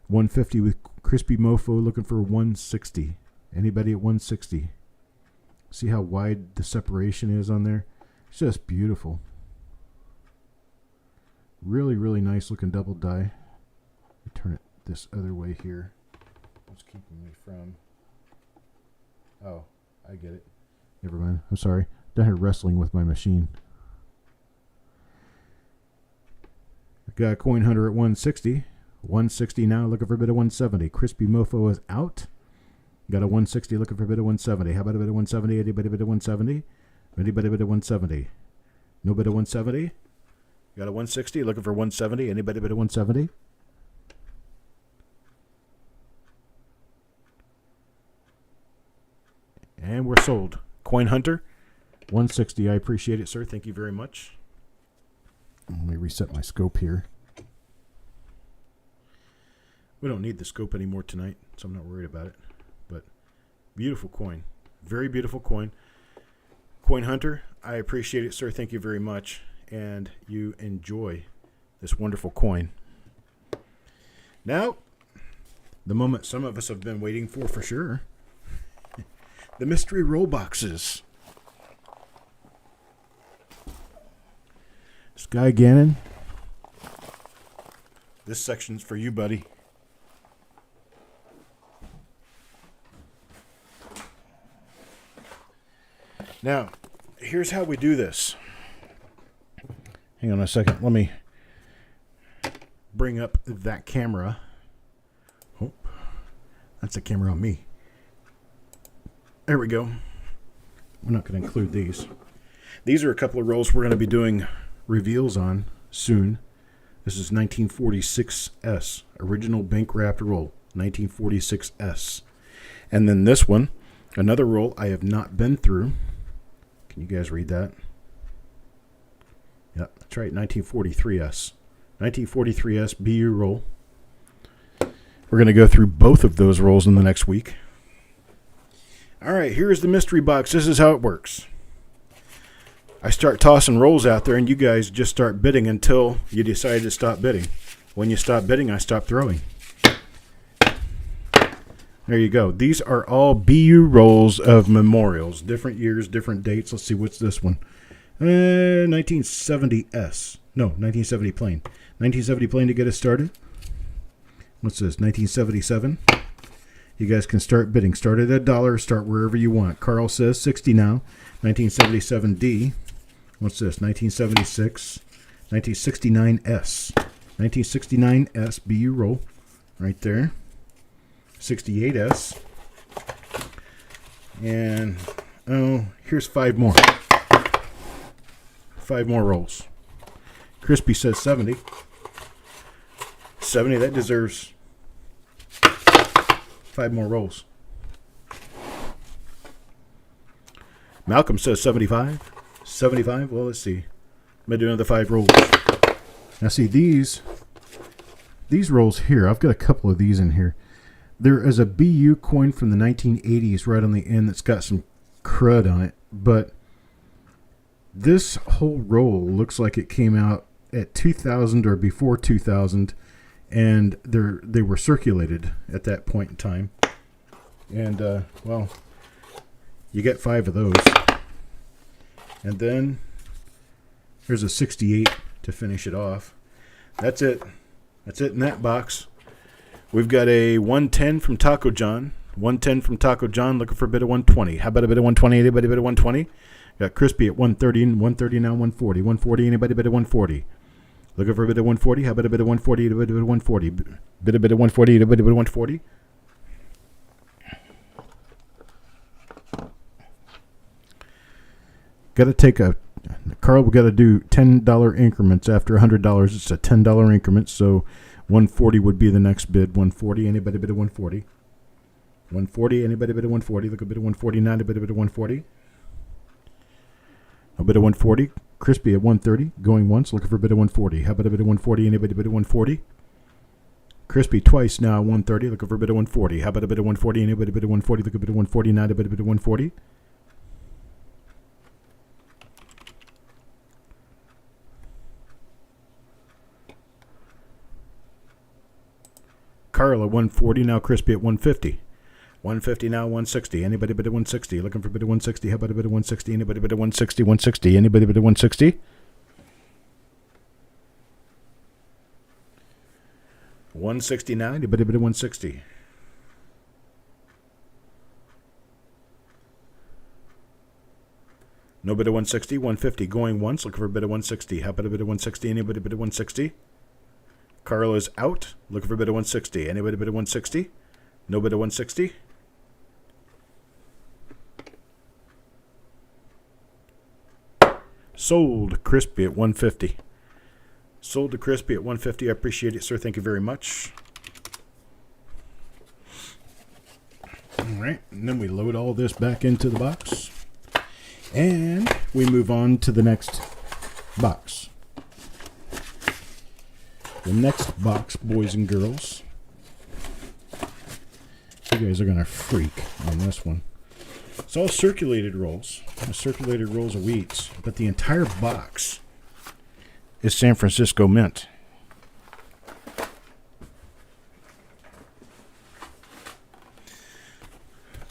Speaker 1: 150 with Crispy Mofo, looking for 160. Anybody at 160? See how wide the separation is on there? It's just beautiful. Really, really nice looking double die. Turn it this other way here. What's keeping me from... Oh, I get it. Never mind. I'm sorry. Down here wrestling with my machine. I got a Coin Hunter at 160. 160 now, looking for a bit of 170. Crispy Mofo is out. Got a 160, looking for a bit of 170. How about a bit of 170? Anybody bit of 170? Anybody bit of 170? No bit of 170? Got a 160, looking for 170. Anybody bit of 170? And we're sold. Coin Hunter, 160. I appreciate it, sir. Thank you very much. Let me reset my scope here. We don't need the scope anymore tonight, so I'm not worried about it. But beautiful coin. Very beautiful coin. Coin Hunter, I appreciate it, sir. Thank you very much. And you enjoy this wonderful coin. Now, the moment some of us have been waiting for sure. The mystery roll boxes. Sky Gannon. This section's for you, buddy. Now, here's how we do this. Hang on a second. Let me bring up that camera. Oh, that's the camera on me. There we go. We're not going to include these. These are a couple of rolls we're going to be doing reveals on soon. This is 1946S, original bank wrapped roll, 1946S. And then this one, another roll I have not been through. Can you guys read that? Yep, that's right, 1943S. 1943S BU roll. We're going to go through both of those rolls in the next week. All right, here's the mystery box. This is how it works. I start tossing rolls out there, and you guys just start bidding until you decide to stop bidding. When you stop bidding, I stop throwing. There you go. These are all BU rolls of memorials. Different years, different dates. Let's see, what's this one? 1970S. No, 1970 plain. 1970 plain to get us started. What's this? 1977. You guys can start bidding. Start at $1. Start wherever you want. Carl says 60 now. 1977D. What's this? 1976. 1969S. 1969S BU roll. Right there. 68S. And, oh, here's 5 more. 5 more rolls. Crispy says 70. 70, that deserves 5 more rolls. Malcolm says 75. 75, well, let's see. I'm going to do another 5 rolls. Now, see, these rolls here, I've got a couple of these in here. There is a BU coin from the 1980s right on the end that's got some crud on it, but this whole roll looks like it came out at 2000 or before 2000, and they were circulated at that point in time. And, well, you get 5 of those. And then here's a 68 to finish it off. That's it. That's it in that box. We've got a 110 from Taco John. 110 from Taco John, looking for a bid of 120. How about a bid of 120? Anybody bid of 120? Got Crispy at 130, and 130 now 140. 140, anybody bid of 140? Looking for a bid of 140? How about a bid of 140? A bid of 140. Bid of 140, a bid of 140. Got to take Carl, we got to do $10 increments. After $100, it's a $10 increment, so 140 would be the next bid. 140, anybody bid of 140? 140, anybody bid of 140? Look, a bid of 149, a bid of 140. A bid of 140. Crispy at 130, going once, looking for a bid of 140. How about a bid of 140? Anybody bid of 140? Crispy twice now, 130, looking for a bid of 140. How about a bid of 140? Anybody bid of 140? Look, a bid of 149, a bid of 140. Carl at 140, now Crispy at 150. 150 now, 160. Anybody bid of 160? Looking for a bid of 160. How about a bid of 160? Anybody bid of 160? 160. Anybody bid of 160? 160 now. Anybody bid of 160? No bid of 160. 150 going once. Looking for a bid of 160. How about a bid of 160? Anybody bid of 160? Carl is out. Looking for a bid of 160. Anybody bid of 160? No bid of 160? Sold. Crispy at 150. Sold to Crispy at 150. I appreciate it, sir. Thank you very much. All right. And then we load all this back into the box. And we move on to the next box. The next box, boys and girls. You guys are going to freak on this one. It's all circulated rolls. Circulated rolls of wheats. But the entire box is San Francisco Mint.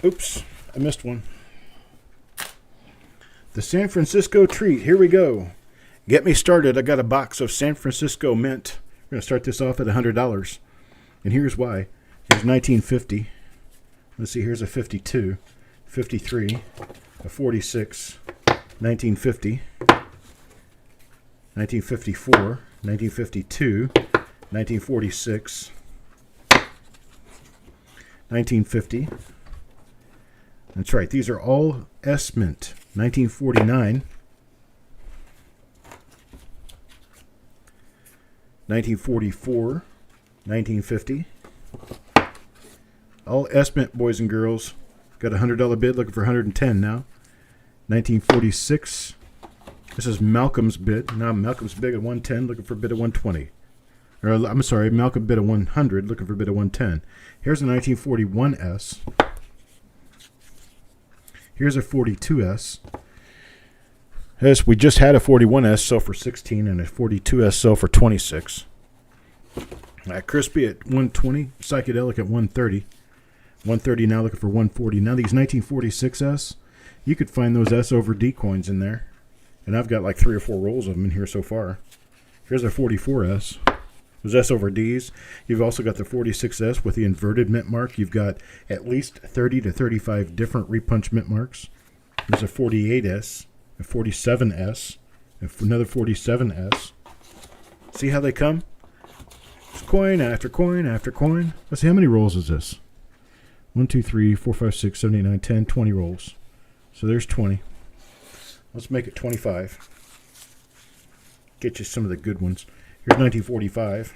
Speaker 1: Oops, I missed one. The San Francisco treat. Here we go. Get me started. I got a box of San Francisco Mint. We're going to start this off at $100. And here's why. Here's 1950. Let's see, here's a 52, 53, a 46, 1950, 1954, 1952, 1946, 1950. That's right, these are all S Mint. 1949, 1944, 1950. All S Mint, boys and girls. Got a $100 bid, looking for 110 now. 1946. This is Malcolm's bid. Now Malcolm's bid at 110, looking for a bid of 120. Or I'm sorry, Malcolm bid at 100, looking for a bid of 110. Here's a 1941S. Here's a 42S. Yes, we just had a 41S sell for 16 and a 42S sell for 26. Crispy at 120, Psychedelic at 130. 130 now, looking for 140. Now these 1946S, you could find those S over D coins in there. And I've got like 3 or 4 rolls of them in here so far. Here's a 44S. Those S over Ds. You've also got the 46S with the inverted mint mark. You've got at least 30 to 35 different repunch mint marks. There's a 48S, a 47S, another 47S. See how they come? It's coin after coin after coin. Let's see, how many rolls is this? 1, 2, 3, 4, 5, 6, 7, 8, 9, 10, 20 rolls. So there's 20. Let's make it 25. get you some of the good ones. Here's 1945.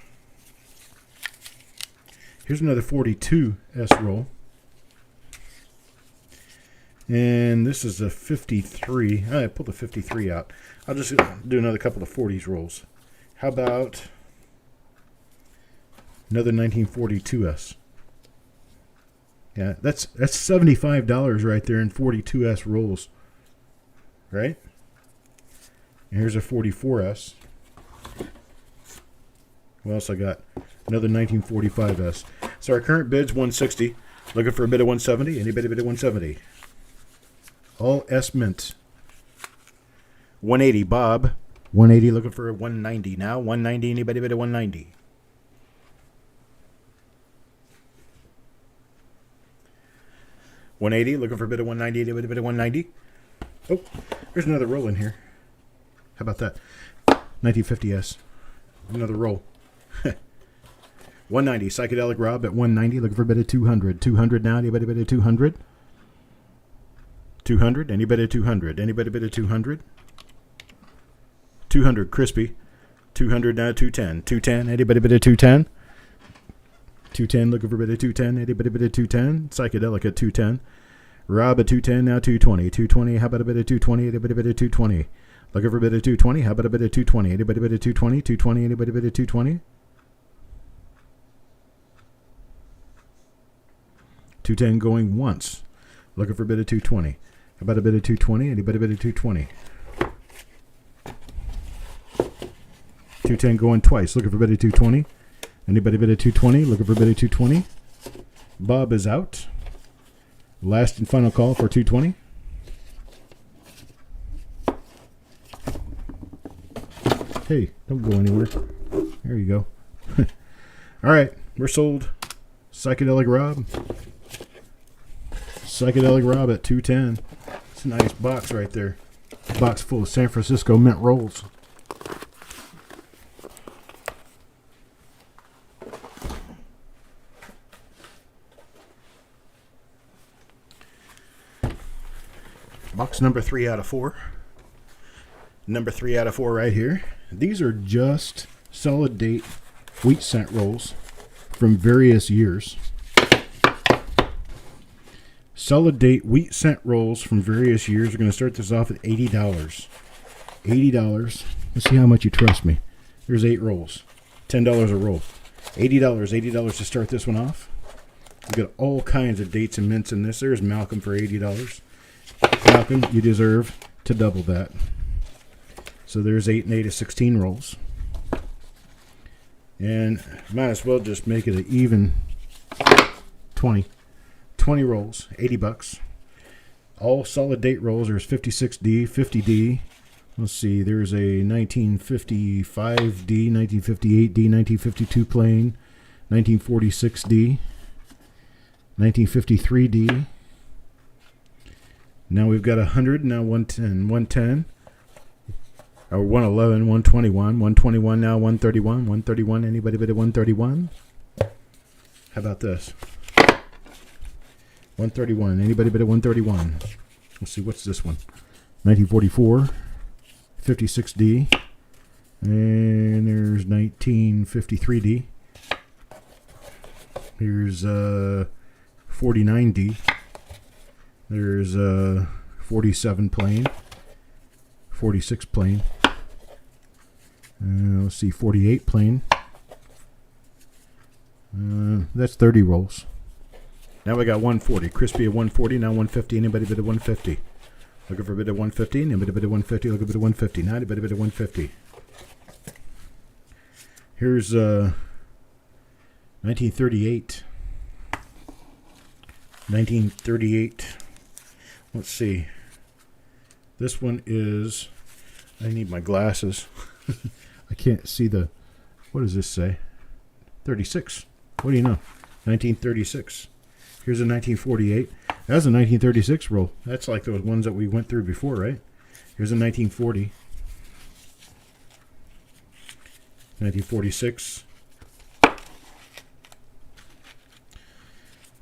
Speaker 1: Here's another 42S roll. And this is a 53. I pulled the 53 out. I'll just do another couple of 40s rolls. How about another 1942S? Yeah, that's $75 right there in 42S rolls. Right? And here's a 44S. What else I got? Another 1945S. So our current bid's 160. Looking for a bid of 170. Anybody bid of 170? All S mint. 180, Bob. 180, looking for a 190 now. 190, anybody bid of 190? $180, looking for a bid of 190, anybody bid of 190? Oh, there's another roll in here. How about that? 1950S. Another roll. 190, Psychedelic Rob at 190, looking for a bid of 200. 200 now, anybody bid of 200? 200, anybody bid of 200? Anybody bid of 200? 200, Crispy. 200 now, 210. 210, anybody bid of 210? 210, looking for a bid of 210. Anybody bid of 210? Psychedelic at 210. Rob at 210, now 220. 220, how about a bid of 220? Anybody bid of 220? Looking for a bid of 220. How about a bid of 220? Anybody bid of 220? 220, anybody bid of 220? 210 going once. Looking for a bid of 220. How about a bid of 220? Anybody bid of 220? 210 going twice. Looking for a bid of 220. Anybody bid of 220? Looking for a bid of 220. Bob is out. Last and final call for 220. Hey, don't go anywhere. There you go. All right, we're sold. Psychedelic Rob. Psychedelic Rob at 210. It's a nice box right there. Box full of San Francisco mint rolls. Box number 3 out of 4. Number 3 out of 4 right here. These are just solid date wheat cent rolls from various years. Solid date wheat cent rolls from various years. We're going to start this off at $80. $80. Let's see how much you trust me. There's 8 rolls. $10 a roll. $80. $80 to start this one off. We've got all kinds of dates and mints in this. There's Malcolm for $80. Malcolm, you deserve to double that. So there's 8 and 8 is 16 rolls. And might as well just make it an even 20. 20 rolls, $80. All solid date rolls. There's 56D, 50D. Let's see, there's a 1955D, 1958D, 1952 plain, 1946D, 1953D. Now we've got 100, now 110, 110, or 111, 121, 121 now, 131, 131, anybody bid at 131? How about this? 131, anybody bid at 131? Let's see, what's this one? 1944, 56D, and there's 1953D. Here's 49D. There's 47 plain, 46 plain. Let's see, 48 plain. That's 30 rolls. Now we got 140. Crispy at 140, now 150. Anybody bid at 150? Looking for a bid at 150. Anybody bid at 150? Looking for a bid at 150. Now anybody bid at 150. Here's 1938. 1938. Let's see. This one is, I need my glasses. I can't see the, what does this say? 36. What do you know? 1936. Here's a 1948. That's a 1936 roll. That's like those ones that we went through before, right? Here's a 1940. 1946.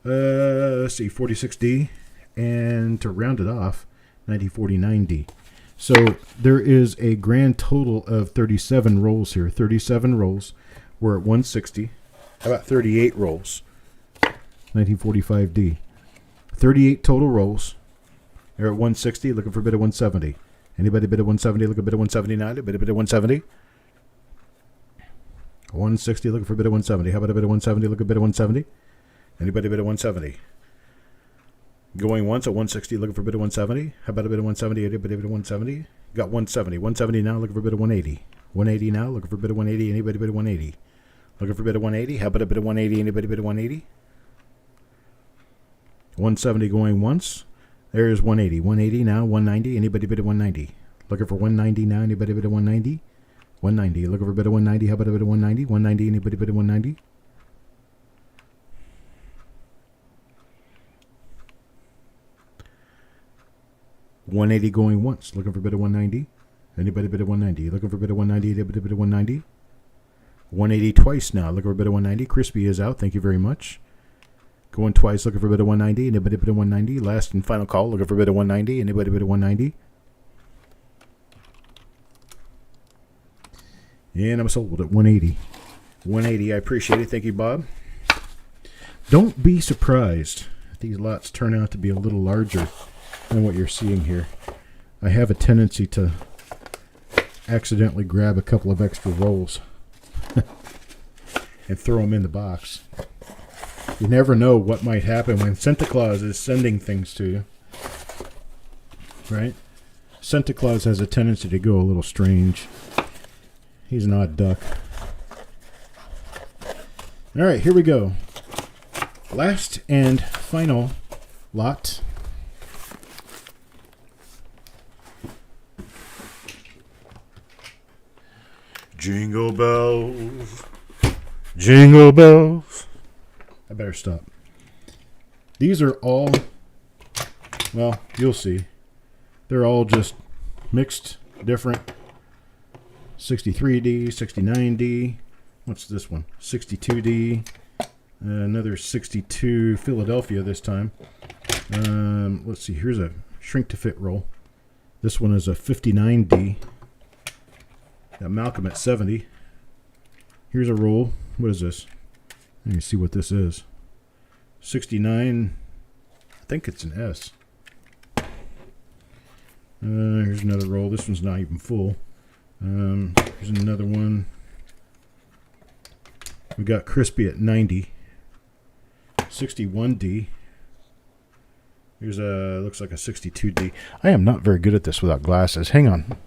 Speaker 1: Let's see, 46D. And to round it off, 1949D. So there is a grand total of 37 rolls here. 37 rolls. We're at 160. How about 38 rolls? 1945D. 38 total rolls. They're at 160. Looking for a bid of 170. Anybody bid of 170? Look a bid of 179. A bid of 170. 160. Looking for a bid of 170. How about a bid of 170? Look a bid of 170. Anybody bid of 170? Going once at 160, looking for a bid of 170. How about a bid of 170? Anybody bid of 170? Got 170. 170 now, looking for a bid of 180. 180 now, looking for a bid of 180. Anybody bid of 180? Looking for a bid of 180. How about a bid of 180? Anybody bid of 180? 170 going once. There's 180. 180 now, 190. Anybody bid of 190? Looking for 190 now. Anybody bid of 190? 190. Looking for a bid of 190. How about a bid of 190? 190. Anybody bid of 190? $180 going once. Looking for a bid of 190. Anybody bid of 190? Looking for a bid of 190. Anybody bid of 190? 180 twice now. Looking for a bid of 190. Crispy is out. Thank you very much. Going twice. Looking for a bid of 190. Anybody bid of 190? Last and final call. Looking for a bid of 190. Anybody bid of 190? And I'm sold at 180. 180. I appreciate it. Thank you, Bob. Don't be surprised if these lots turn out to be a little larger than what you're seeing here. I have a tendency to accidentally grab a couple of extra rolls and throw them in the box. You never know what might happen when Santa Claus is sending things to you. Right? Santa Claus has a tendency to go a little strange. He's an odd duck. All right, here we go. Last and final lot. Jingle bells, jingle bells. I better stop. These are all, well, you'll see. They're all just mixed, different. 63D, 69D. What's this one? 62D. Another 62 Philadelphia this time. Let's see. Here's a shrink to fit roll. This one is a 59D. Got Malcolm at 70. Here's a roll. What is this? Let me see what this is. 69. I think it's an S. Here's another roll. This one's not even full. Here's another one. We got Crispy at 90. 61D. Here's a, looks like a 62D. I am not very good at this without glasses. Hang on.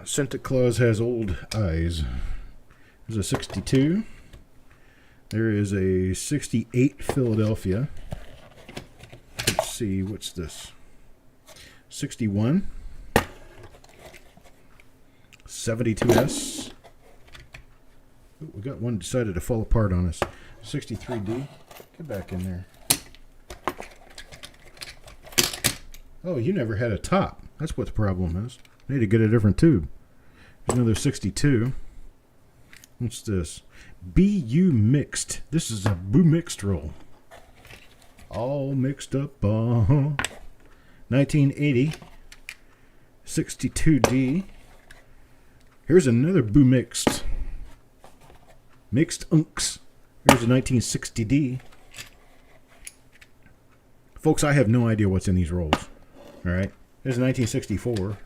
Speaker 1: Santa Claus has old eyes. There's a 62. There is a 68 Philadelphia. Let's see, what's this? 61. 72S. Ooh, we got one decided to fall apart on us. 63D. Get back in there. Oh, you never had a top. That's what the problem is. I need to get a different tube. There's another 62. What's this? BU mixed. This is a Boo mixed roll. All mixed up. 1980. 62D. Here's another Boo mixed. Mixed unks. Here's a 1960D. Folks, I have no idea what's in these rolls. All right. There's a 1964.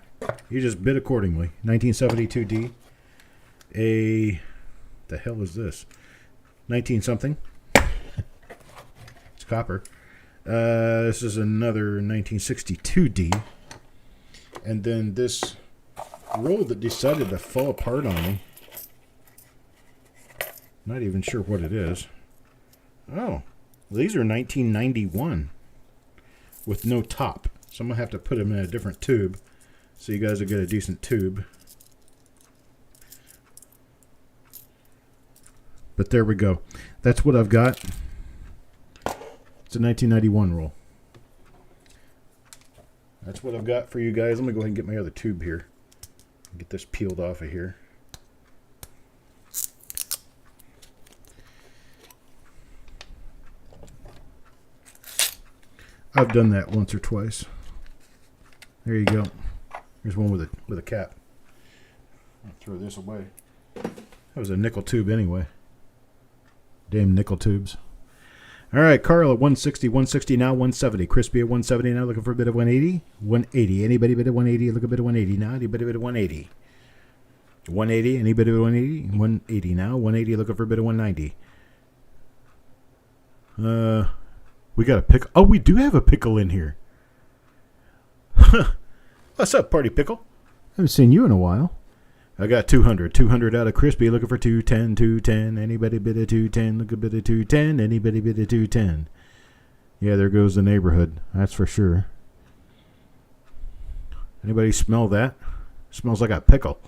Speaker 1: You just bid accordingly. 1972D. The hell is this? 19 something. It's copper. This is another 1962D. And then this roll that decided to fall apart on me. Not even sure what it is. Oh, these are 1991 with no top. So I'm going to have to put them in a different tube so you guys will get a decent tube. But there we go. That's what I've got. It's a 1991 roll. That's what I've got for you guys. Let me go ahead and get my other tube here. Get this peeled off of here. I've done that once or twice. There you go. Here's one with a cap. I'll throw this away. That was a nickel tube anyway. Damn nickel tubes. All right, Carl at 160, 160 now, 170. Crispy at 170 now, looking for a bit of 180. 180. Anybody bid at 180? Look a bit of 180 now. Anybody bid at 180? 180. Anybody bid at 180? 180 now. 180. Looking for a bit of 190. We got a pickle. Oh, we do have a pickle in here. What's up, Party Pickle? Haven't seen you in a while. I got 200. 200 out of Crispy, looking for 210. 210. Anybody bid at 210? Look a bit of 210. Anybody bid at 210? Yeah, there goes the neighborhood. That's for sure. Anybody smell that? Smells like a pickle.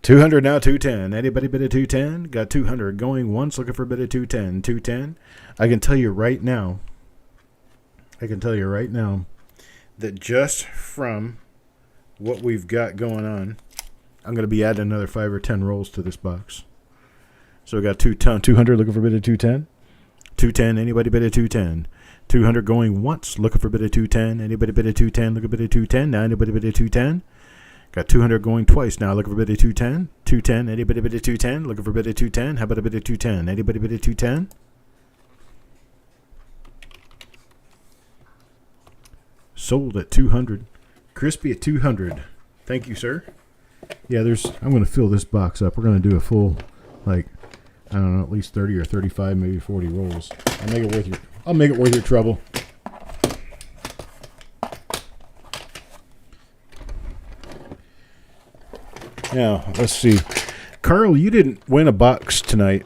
Speaker 1: 200 now, 210. Anybody bid at 210? Got 200 going once, looking for a bid of 210. 210. I can tell you right now that just from what we've got going on, I'm going to be adding another 5 or 10 rolls to this box. So we got 200 looking for a bid of 210. 210, anybody bid at 210. 200 going once, looking for a bid of 210. Anybody bid at 210, look a bid of 210. Now anybody bid at 210. Got 200 going twice now, looking for a bid of 210. 210, anybody bid at 210, looking for a bid of 210. How about a bid of 210? Anybody bid at 210? Sold at 200. Crispy at 200. Thank you, sir. Yeah, I'm going to fill this box up. We're going to do a full, I don't know, at least 30 or 35, maybe 40 rolls. I'll make it worth your trouble. Now, let's see. Carl, you didn't win a box tonight.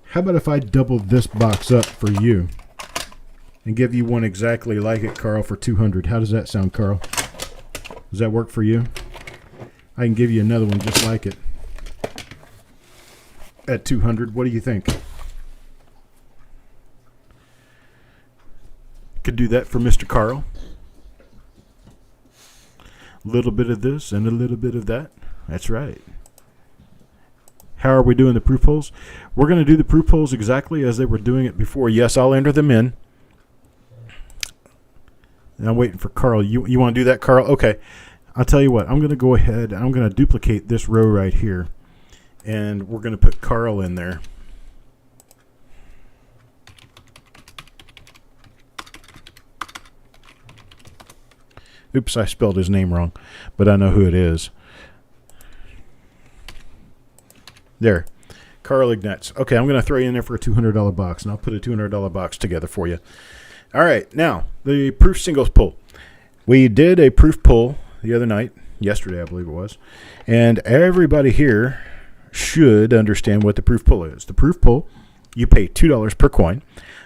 Speaker 1: How about if I doubled this box up for you? And give you one exactly like it, Carl, for 200. How does that sound, Carl? Does that work for you? I can give you another one just like it at 200. What do you think? Could do that for Mr. Carl. A little bit of this and a little bit of that. That's right. How are we doing the proof pulls? We're going to do the proof pulls exactly as they were doing it before. Yes, I'll enter them in. I'm waiting for Carl. You want to do that, Carl? Okay. I'll tell you what. I'm going to go ahead and I'm going to duplicate this row right here. And we're going to put Carl in there. Oops, I spelled his name wrong. But I know who it is. There. Carl Ignatz. Okay, I'm going to throw you in there for a $200 box. And I'll put a $200 box together for you. All right, now, the proof singles pull. We did a proof pull the other night, yesterday I believe it was, and everybody here should understand what the proof pull is. The proof pull, you pay $2 per coin.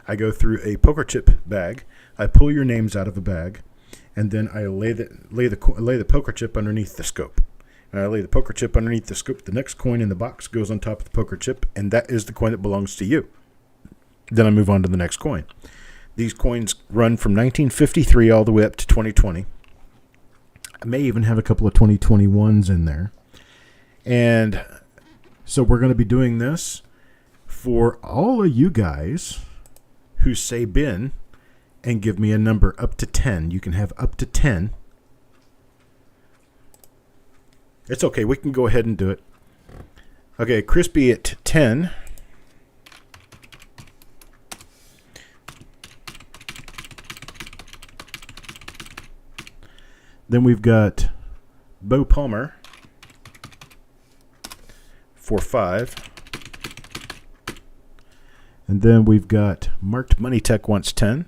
Speaker 1: I go through a poker chip bag. I pull your names out of a bag, and then I lay the poker chip underneath the scope. And I lay the poker chip underneath the scope. The next coin in the box goes on top of the poker chip, and that is the coin that belongs to you. Then I move on to the next coin. These coins run from 1953 all the way up to 2020. I may even have a couple of 2021s in there. And so we're going to be doing this for all of you guys who say bin and give me a number up to 10. You can have up to 10. It's okay. We can go ahead and do it. Okay, Crispy at 10. Then we've got Bo Palmer for 5. And then we've got Marked Money Tech wants 10.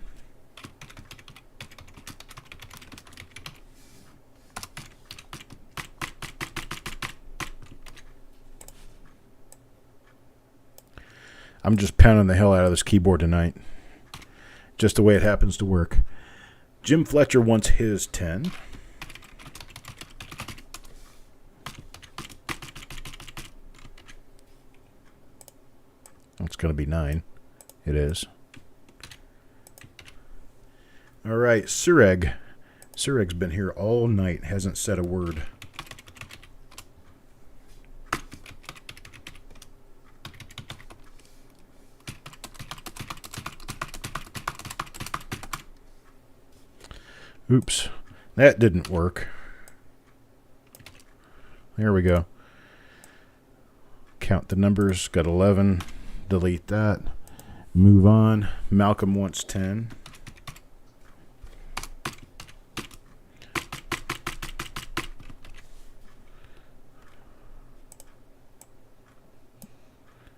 Speaker 1: I'm just pounding the hell out of this keyboard tonight. Just the way it happens to work. Jim Fletcher wants his 10. It's going to be 9. It is. All right, Sureg. Sureg's been here all night, hasn't said a word. Oops. That didn't work. There we go. Count the numbers. Got 11. Delete that. Move on. Malcolm wants 10.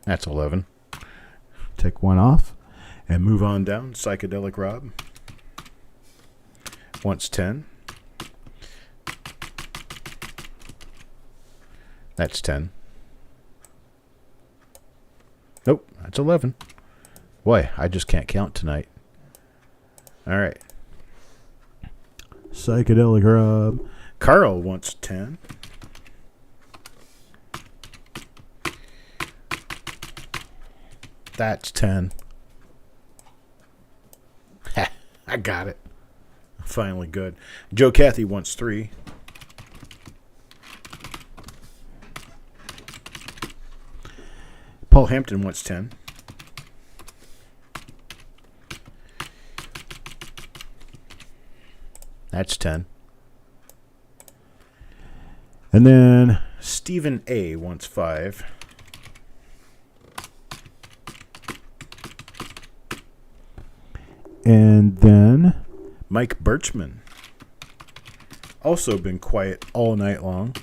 Speaker 1: That's 11. Take one off and move on down. Psychedelic Rob wants 10. That's 10. Nope, that's 11. Boy, I just can't count tonight. All right. Psychedelic Rob. Carl wants 10. That's 10. Ha, I got it. Finally good. Joe Cathy wants 3. Paul Hampton wants 10. That's 10. And then Stephen A. wants 5. And then Mike Birchman. Also been quiet all night long.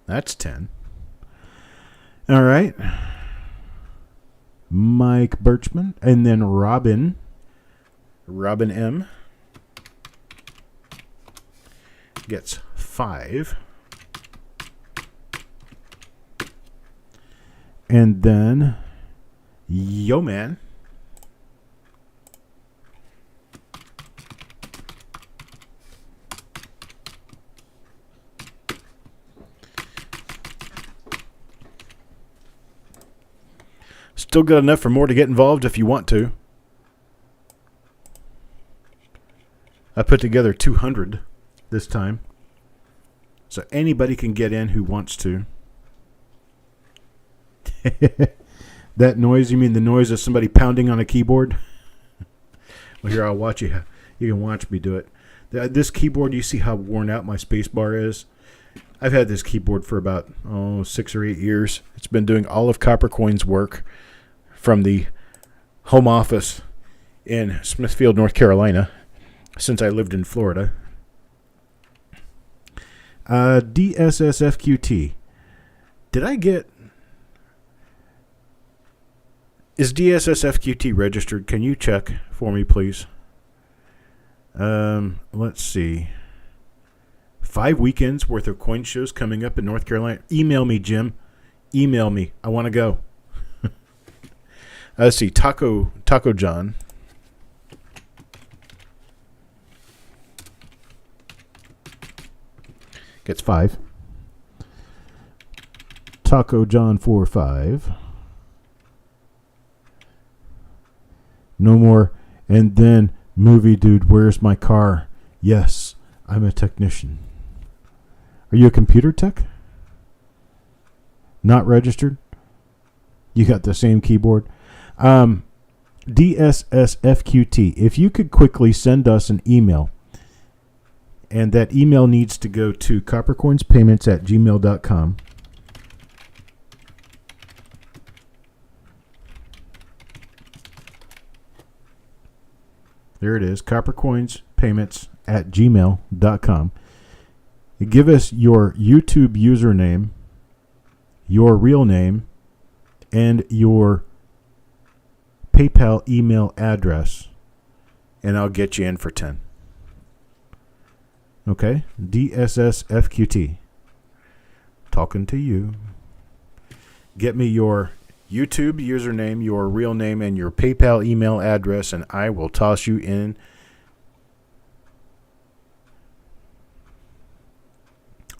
Speaker 1: That's 10. All right. Mike Birchman. And then Robin M. gets 5. And then Yo Man still got enough for more to get involved if you want to. I put together 200 this time. So anybody can get in who wants to. That noise, you mean the noise of somebody pounding on a keyboard? Well, here, I'll watch you. You can watch me do it. This keyboard, you see how worn out my space bar is? I've had this keyboard for about 6 or 8 years. It's been doing all of Coppercoins' work from the home office in Smithfield, North Carolina, since I lived in Florida. DSSFQT. Did I get... Is DSSFQT registered? Can you check for me, please? Let's see. 5 weekends worth of coin shows coming up in North Carolina. Email me, Jim. Email me. I want to go. Let's see. Taco John. Gets 5. Taco John 4-5. No more. And then Movie Dude, where's my car? Yes, I'm a technician. Are you a computer tech? Not registered? You got the same keyboard? DSSFQT. If you could quickly send us an email, and that email needs to go to coppercoinspayments@gmail.com. There it is, coppercoinspayments@gmail.com. Give us your YouTube username, your real name, and your PayPal email address, and I'll get you in for 10. Okay? DSSFQT. Talking to you. Get me your YouTube username, your real name, and your PayPal email address, and I will toss you in.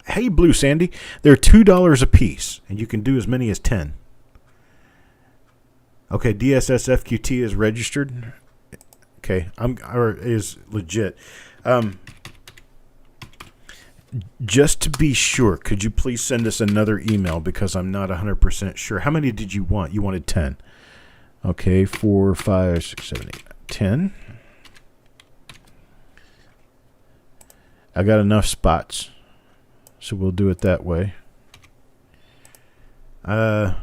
Speaker 1: Hey, Blue Sandy, they're $2 a piece, and you can do as many as 10. Okay, DSSFQT is registered. Okay, is legit. just to be sure, could you please send us another email because I'm not 100% sure. How many did you want? You wanted 10. Okay, 4, 5, 6, 7, 8, 10. I got enough spots, so we'll do it that way. And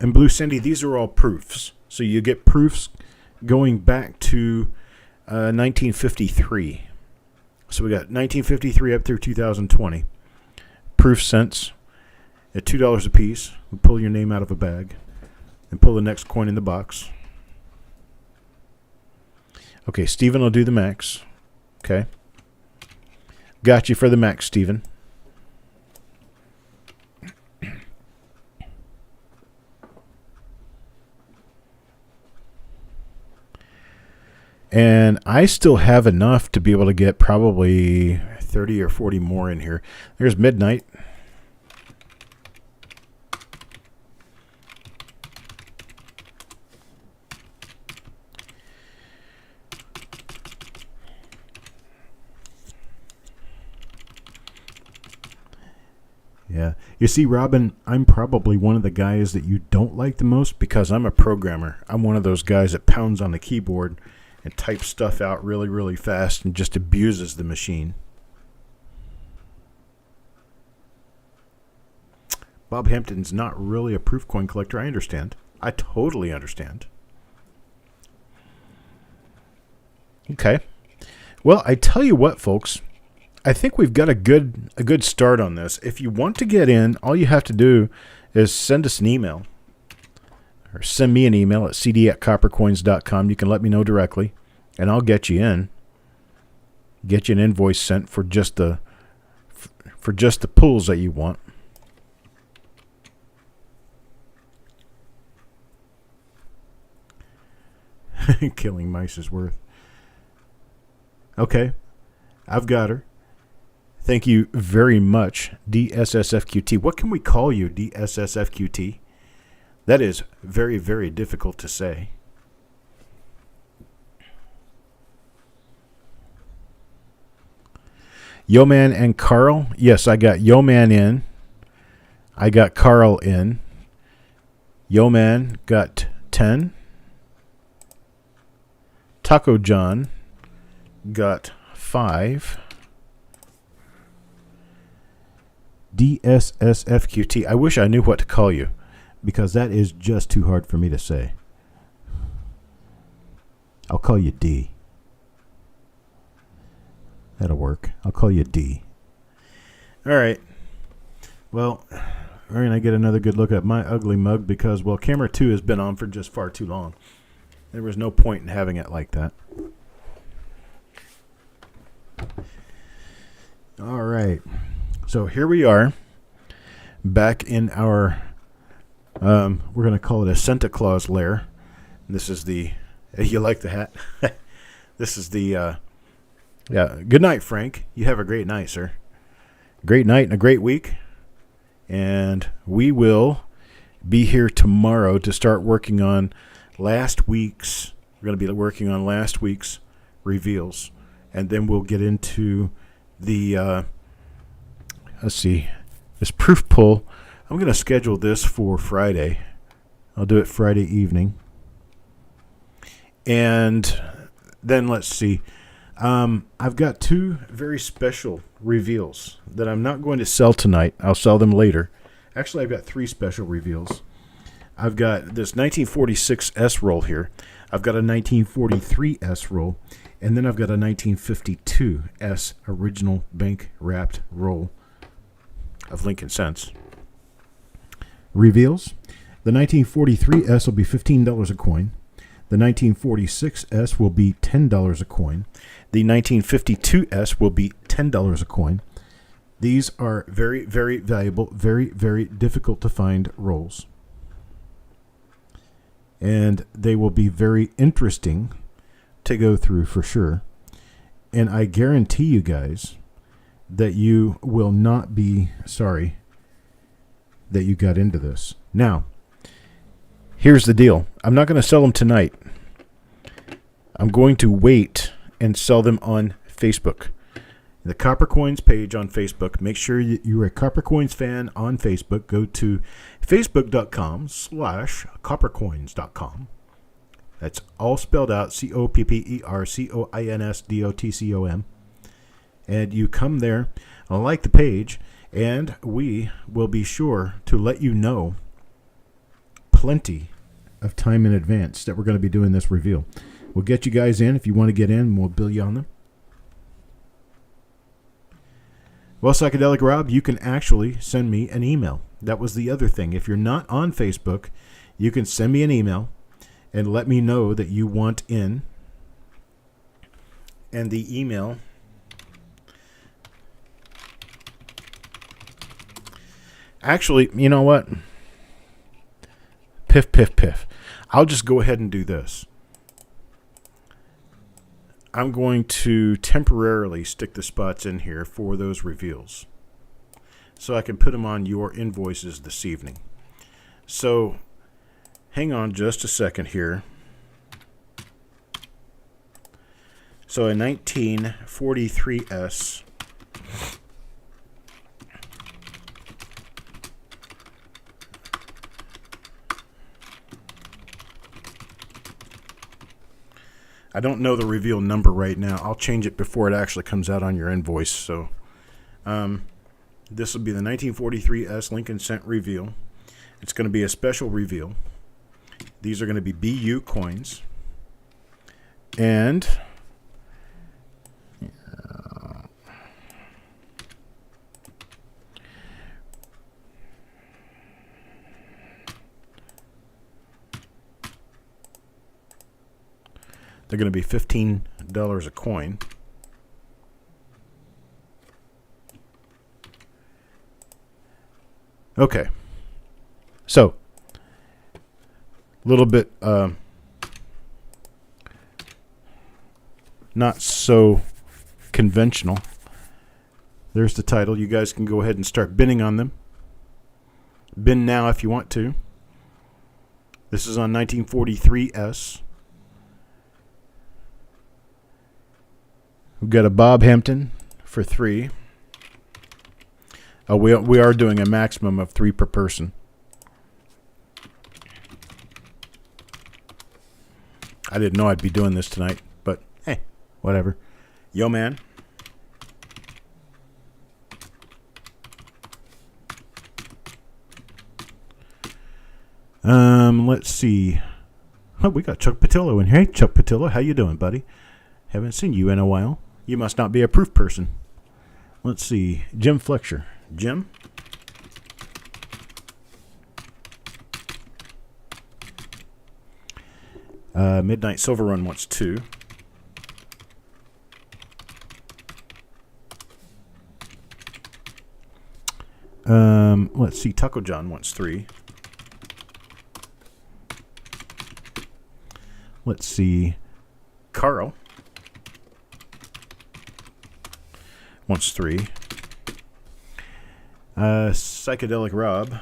Speaker 1: Blue Sandy, these are all proofs. So you get proofs going back to 1953. So we got 1953 up through 2020. Proof cents at $2 a piece. We pull your name out of a bag and pull the next coin in the box. Okay, Stephen will do the max. Okay. Got you for the max, Stephen. And I still have enough to be able to get probably 30 or 40 more in here. There's midnight. Yeah. You see, Robin, I'm probably one of the guys that you don't like the most because I'm a programmer. I'm one of those guys that pounds on the keyboard and types stuff out really, really fast and just abuses the machine. Bob Hampton's not really a proof coin collector. I understand. I totally understand. Okay. Well, I tell you what, folks. I think we've got a good start on this. If you want to get in, all you have to do is send us an email. Or send me an email at cd@coppercoins.com. You can let me know directly, and I'll get you in. Get you an invoice sent for just the pulls that you want. Killing mice is worth. Okay, I've got her. Thank you very much, DSSFQT. What can we call you, DSSFQT? That is very, very difficult to say. Yo-Man and Carl. Yes, I got Yo-Man in. I got Carl in. Yo-Man got 10. Taco John got 5. DSSFQT. I wish I knew what to call you, because that is just too hard for me to say. I'll call you D. That'll work. I'll call you D. All right. Well, we're going to get another good look at my ugly mug because, well, camera 2 has been on for just far too long. There was no point in having it like that. All right. So here we are back in our, we're going to call it a Santa Claus lair. This is the, you like the hat? This is the, yeah. Good night, Frank. You have a great night, sir. Great night and a great week. And we will be here tomorrow to start working on last week's, we're going to be working on last week's reveals. And then we'll get into the, let's see, this proof pull. I'm going to schedule this for Friday. I'll do it Friday evening. And then let's see. I've got 2 very special reveals that I'm not going to sell tonight. I'll sell them later. Actually, I've got 3 special reveals. I've got this 1946 S roll here. I've got a 1943 S roll. And then I've got a 1952 S original bank wrapped roll of Lincoln Cents. Reveals. The 1943 S will be $15 a coin. The 1946 S will be $10 a coin. The 1952 S will be $10 a coin. These are very, very valuable, very, very difficult to find rolls. And they will be very interesting to go through for sure. And I guarantee you guys that you will not be sorry that you got into this. Now, here's the deal. I'm not going to sell them tonight. I'm going to wait and sell them on Facebook. The Coppercoins page on Facebook. Make sure you're a Coppercoins fan on Facebook. Go to facebook.com/coppercoins.com. That's all spelled out, COPPERCOINSDOTCOM. And you come there, like the page, and we will be sure to let you know plenty of time in advance that we're going to be doing this reveal. We'll get you guys in if you want to get in, we'll bill you on them. Well, Psychedelic Rob, you can actually send me an email. That was the other thing. If you're not on Facebook, you can send me an email and let me know that you want in. And the email actually, you know what? Piff, piff, piff. I'll just go ahead and do this. I'm going to temporarily stick the spots in here for those reveals so I can put them on your invoices this evening. So hang on just a second here. So a 1943S. I don't know the reveal number right now. I'll change it before it actually comes out on your invoice. So this will be the 1943S Lincoln Cent reveal. It's going to be a special reveal. These are going to be BU coins. And they're going to be $15 a coin. Okay. So, a little bit not so conventional. There's the title. You guys can go ahead and start bidding on them. Bin now if you want to. This is on 1943S. We've got a Bob Hampton for 3. Oh, we are doing a maximum of 3 per person. I didn't know I'd be doing this tonight, but hey, whatever. Yo, man. Let's see. Oh, we got Chuck Patillo in here. Hey, Chuck Patillo, how you doing, buddy? Haven't seen you in a while. You must not be a proof person. Let's see. Jim Fletcher. Jim? Midnight Silver Run wants 2. Let's see. Taco John wants 3. Let's see. Carl wants 3. Psychedelic Rob.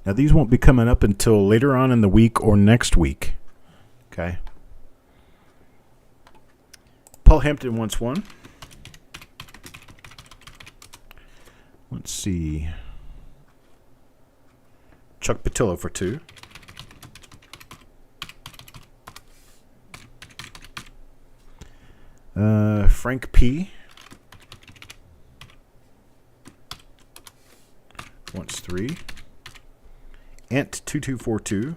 Speaker 1: Now, these won't be coming up until later on in the week or next week. Okay. Paul Hampton wants 1. Let's see. Chuck Patillo for 2. Frank P. wants 3. Ant2242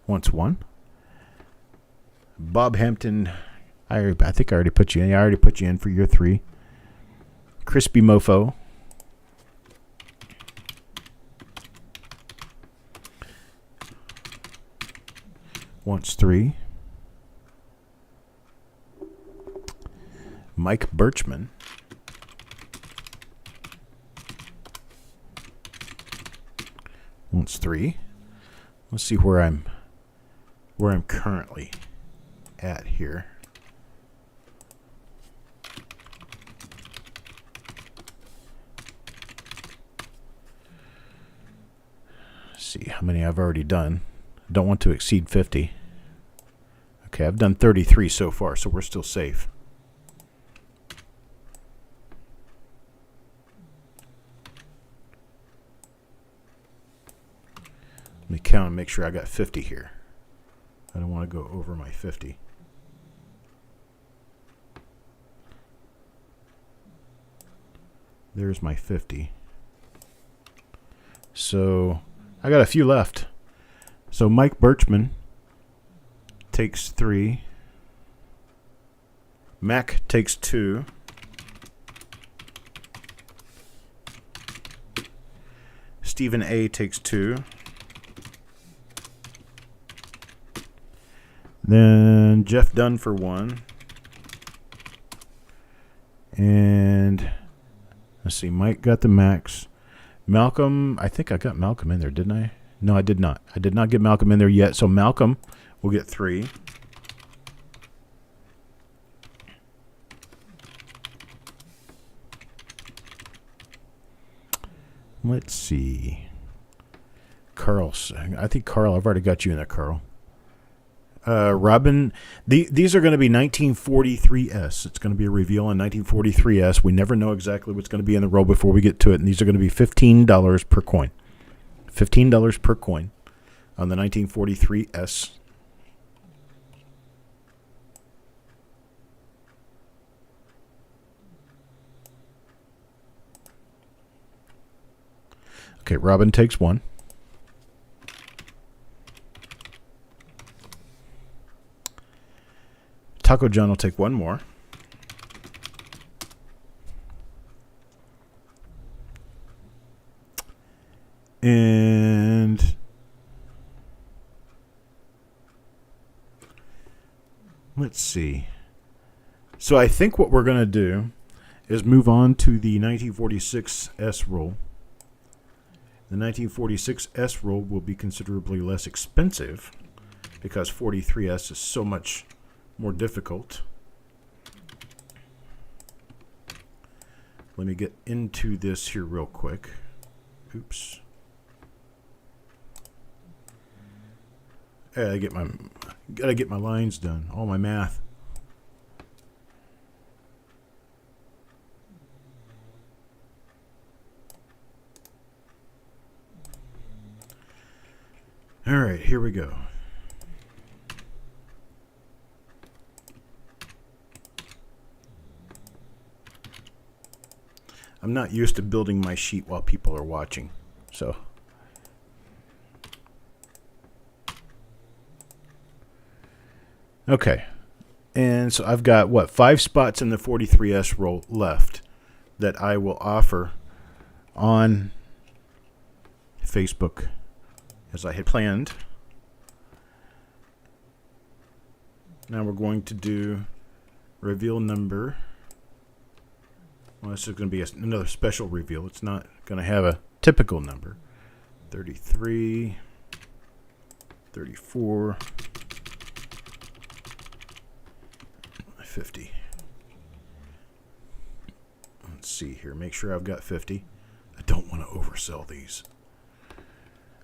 Speaker 1: wants 1. Bob Hampton, I think I already put you in. I already put you in for your 3. Crispy Mofo wants 3. Mike Birchman wants 3. Let's see where I'm currently at here. Let's see how many I've already done. Don't want to exceed 50. Okay, I've done 33 so far, so we're still safe. Let me count and make sure I got 50 here. I don't want to go over my 50. There's my 50. So I got a few left. So Mike Birchman takes 3. Mac takes 2. Stephen A takes 2. Then Jeff Dunn for 1. And let's see, Mike got the max. Malcolm, I think I got Malcolm in there, didn't I? No, I did not. I did not get Malcolm in there yet. So Malcolm will get 3. Let's see. Carl, I think Carl, I've already got you in there, Carl. Robin, these are going to be 1943S. It's going to be a reveal on 1943S. We never know exactly what's going to be in the roll before we get to it, and these are going to be $15 per coin. $15 per coin on the 1943S. Okay, Robin takes 1. Taco John will take 1 more. And let's see. So I think what we're going to do is move on to the 1946S roll. The 1946S roll will be considerably less expensive because 43S is so much more difficult. Let me get into this here real quick. Oops. I gotta get my lines done. All my math. All right, here we go. I'm not used to building my sheet while people are watching, so. Okay, and so I've got, 5 spots in the 43S roll left that I will offer on Facebook as I had planned. Now we're going to do reveal number. Well, this is going to be another special reveal. It's not going to have a typical number. 33, 34, 50. Let's see here. Make sure I've got 50. I don't want to oversell these.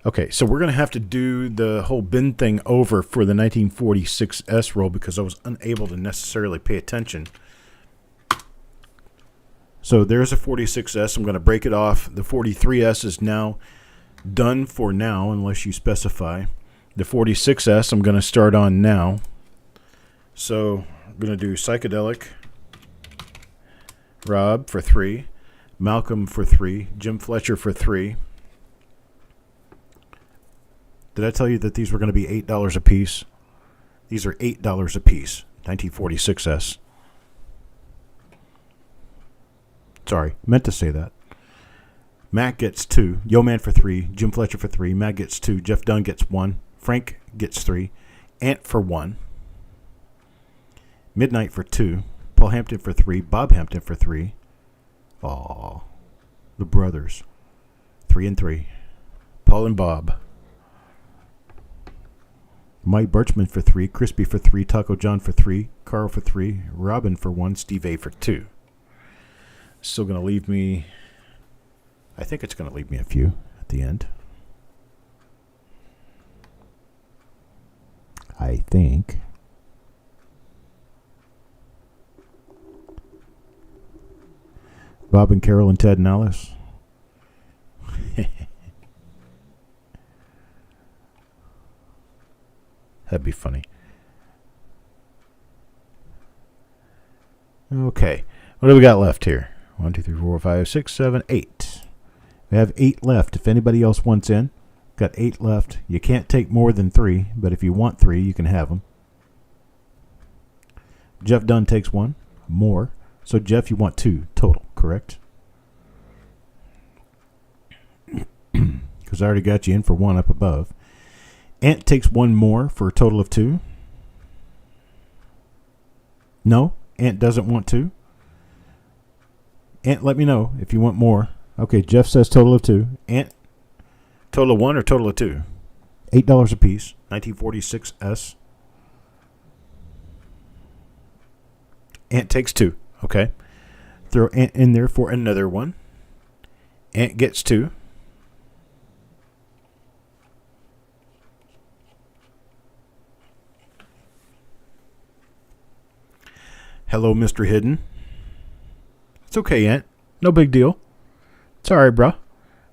Speaker 1: Okay, so we're going to have to do the whole bin thing over for the 1946S roll because I was unable to necessarily pay attention. So there's a 46S. I'm going to break it off. The 43S is now done for now, unless you specify. The 46S I'm going to start on now. So I'm going to do Psychedelic, Rob for 3, Malcolm for 3, Jim Fletcher for 3. Did I tell you that these were going to be $8 a piece? These are $8 a piece. 1946S. Sorry, meant to say that. Matt gets 2. Yo Man for 3. Jim Fletcher for 3. Matt gets 2. Jeff Dunn gets 1. Frank gets 3. Ant for 1. Midnight for 2. Paul Hampton for 3. Bob Hampton for 3. Aw, the brothers. 3 and 3. Paul and Bob. Mike Birchman for 3. Crispy for 3. Taco John for 3. Carl for 3. Robin for 1. Steve A for 2. Still going to leave me, I think it's going to leave me a few at the end. I think. Bob and Carol and Ted and Alice. That'd be funny. Okay. What do we got left here? 1, 2, 3, 4, 5, 6, 7, 8. We have 8 left. If anybody else wants in, got 8 left. You can't take more than 3, but if you want 3, you can have them. Jeff Dunn takes 1 more. So, Jeff, you want 2 total, correct? Because I already got you in for 1 up above. Ant takes 1 more for a total of 2. No, Ant doesn't want 2. Ant, let me know if you want more. Okay, Jeff says total of 2. Ant, total of 1 or total of 2? $8 a piece. 1946S. Ant takes 2. Okay. Throw Ant in there for another one. Ant gets 2. Hello, Mr. Hidden. It's okay, Ant. No big deal. It's all right, bro.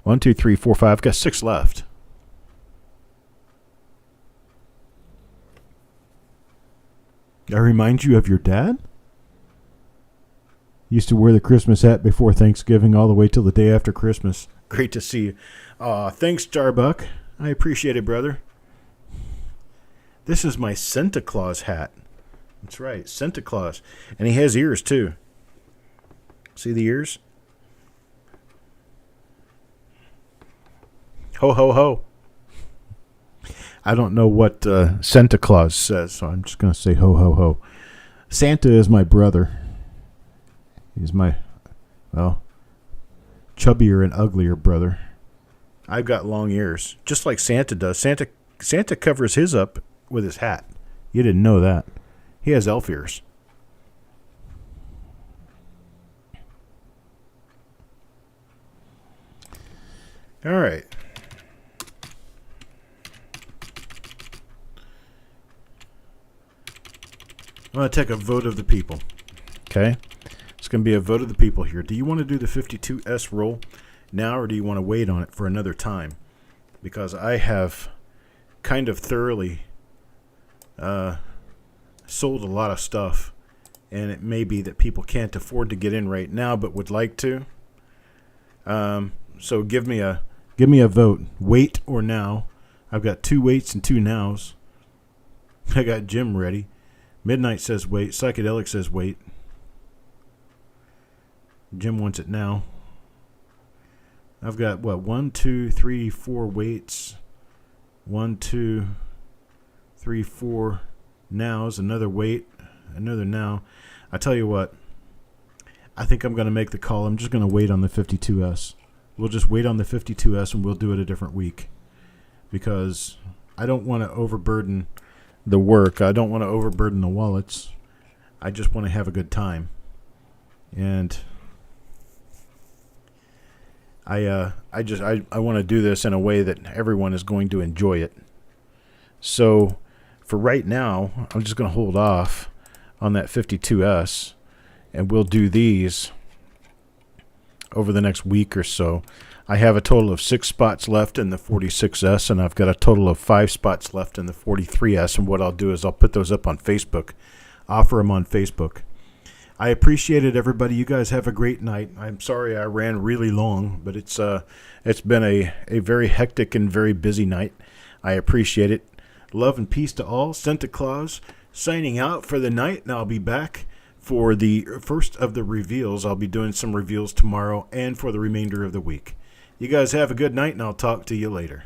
Speaker 1: 1, 2, 3, 4, 5. Got 6 left. I remind you of your dad? Used to wear the Christmas hat before Thanksgiving all the way till the day after Christmas. Great to see you. Thanks, Starbuck. I appreciate it, brother. This is my Santa Claus hat. That's right, Santa Claus. And he has ears, too. See the ears? Ho, ho, ho. I don't know what Santa Claus says, so I'm just going to say ho, ho, ho. Santa is my brother. He's my, well, chubbier and uglier brother. I've got long ears, just like Santa does. Santa covers his up with his hat. You didn't know that. He has elf ears. All right. I'm going to take a vote of the people. Okay? It's going to be a vote of the people here. Do you want to do the 52S roll now, or do you want to wait on it for another time? Because I have kind of thoroughly sold a lot of stuff, and it may be that people can't afford to get in right now but would like to. So give me a vote. Wait or now. I've got 2 waits and 2 nows. I got Jim ready. Midnight says wait. Psychedelic says wait. Jim wants it now. I've got, 1, 2, 3, 4 waits. 1, 2, 3, 4 nows. Another wait. Another now. I tell you what. I think I'm going to make the call. I'm just going to wait on the 52S. We'll just wait on the 52S and we'll do it a different week. Because I don't want to overburden the work. I don't want to overburden the wallets. I just want to have a good time. And I want to do this in a way that everyone is going to enjoy it. So for right now, I'm just going to hold off on that 52S, and we'll do these over the next week or so. I have a total of 6 spots left in the 46S, and I've got a total of 5 spots left in the 43S, and what I'll do is I'll put those up on Facebook, offer them on Facebook. I appreciate it, everybody. You guys have a great night. I'm sorry I ran really long, but it's been a very hectic and very busy night. I appreciate it. Love and peace to all. Santa Claus signing out for the night, and I'll be back for the first of the reveals. I'll be doing some reveals tomorrow and for the remainder of the week. You guys have a good night, and I'll talk to you later.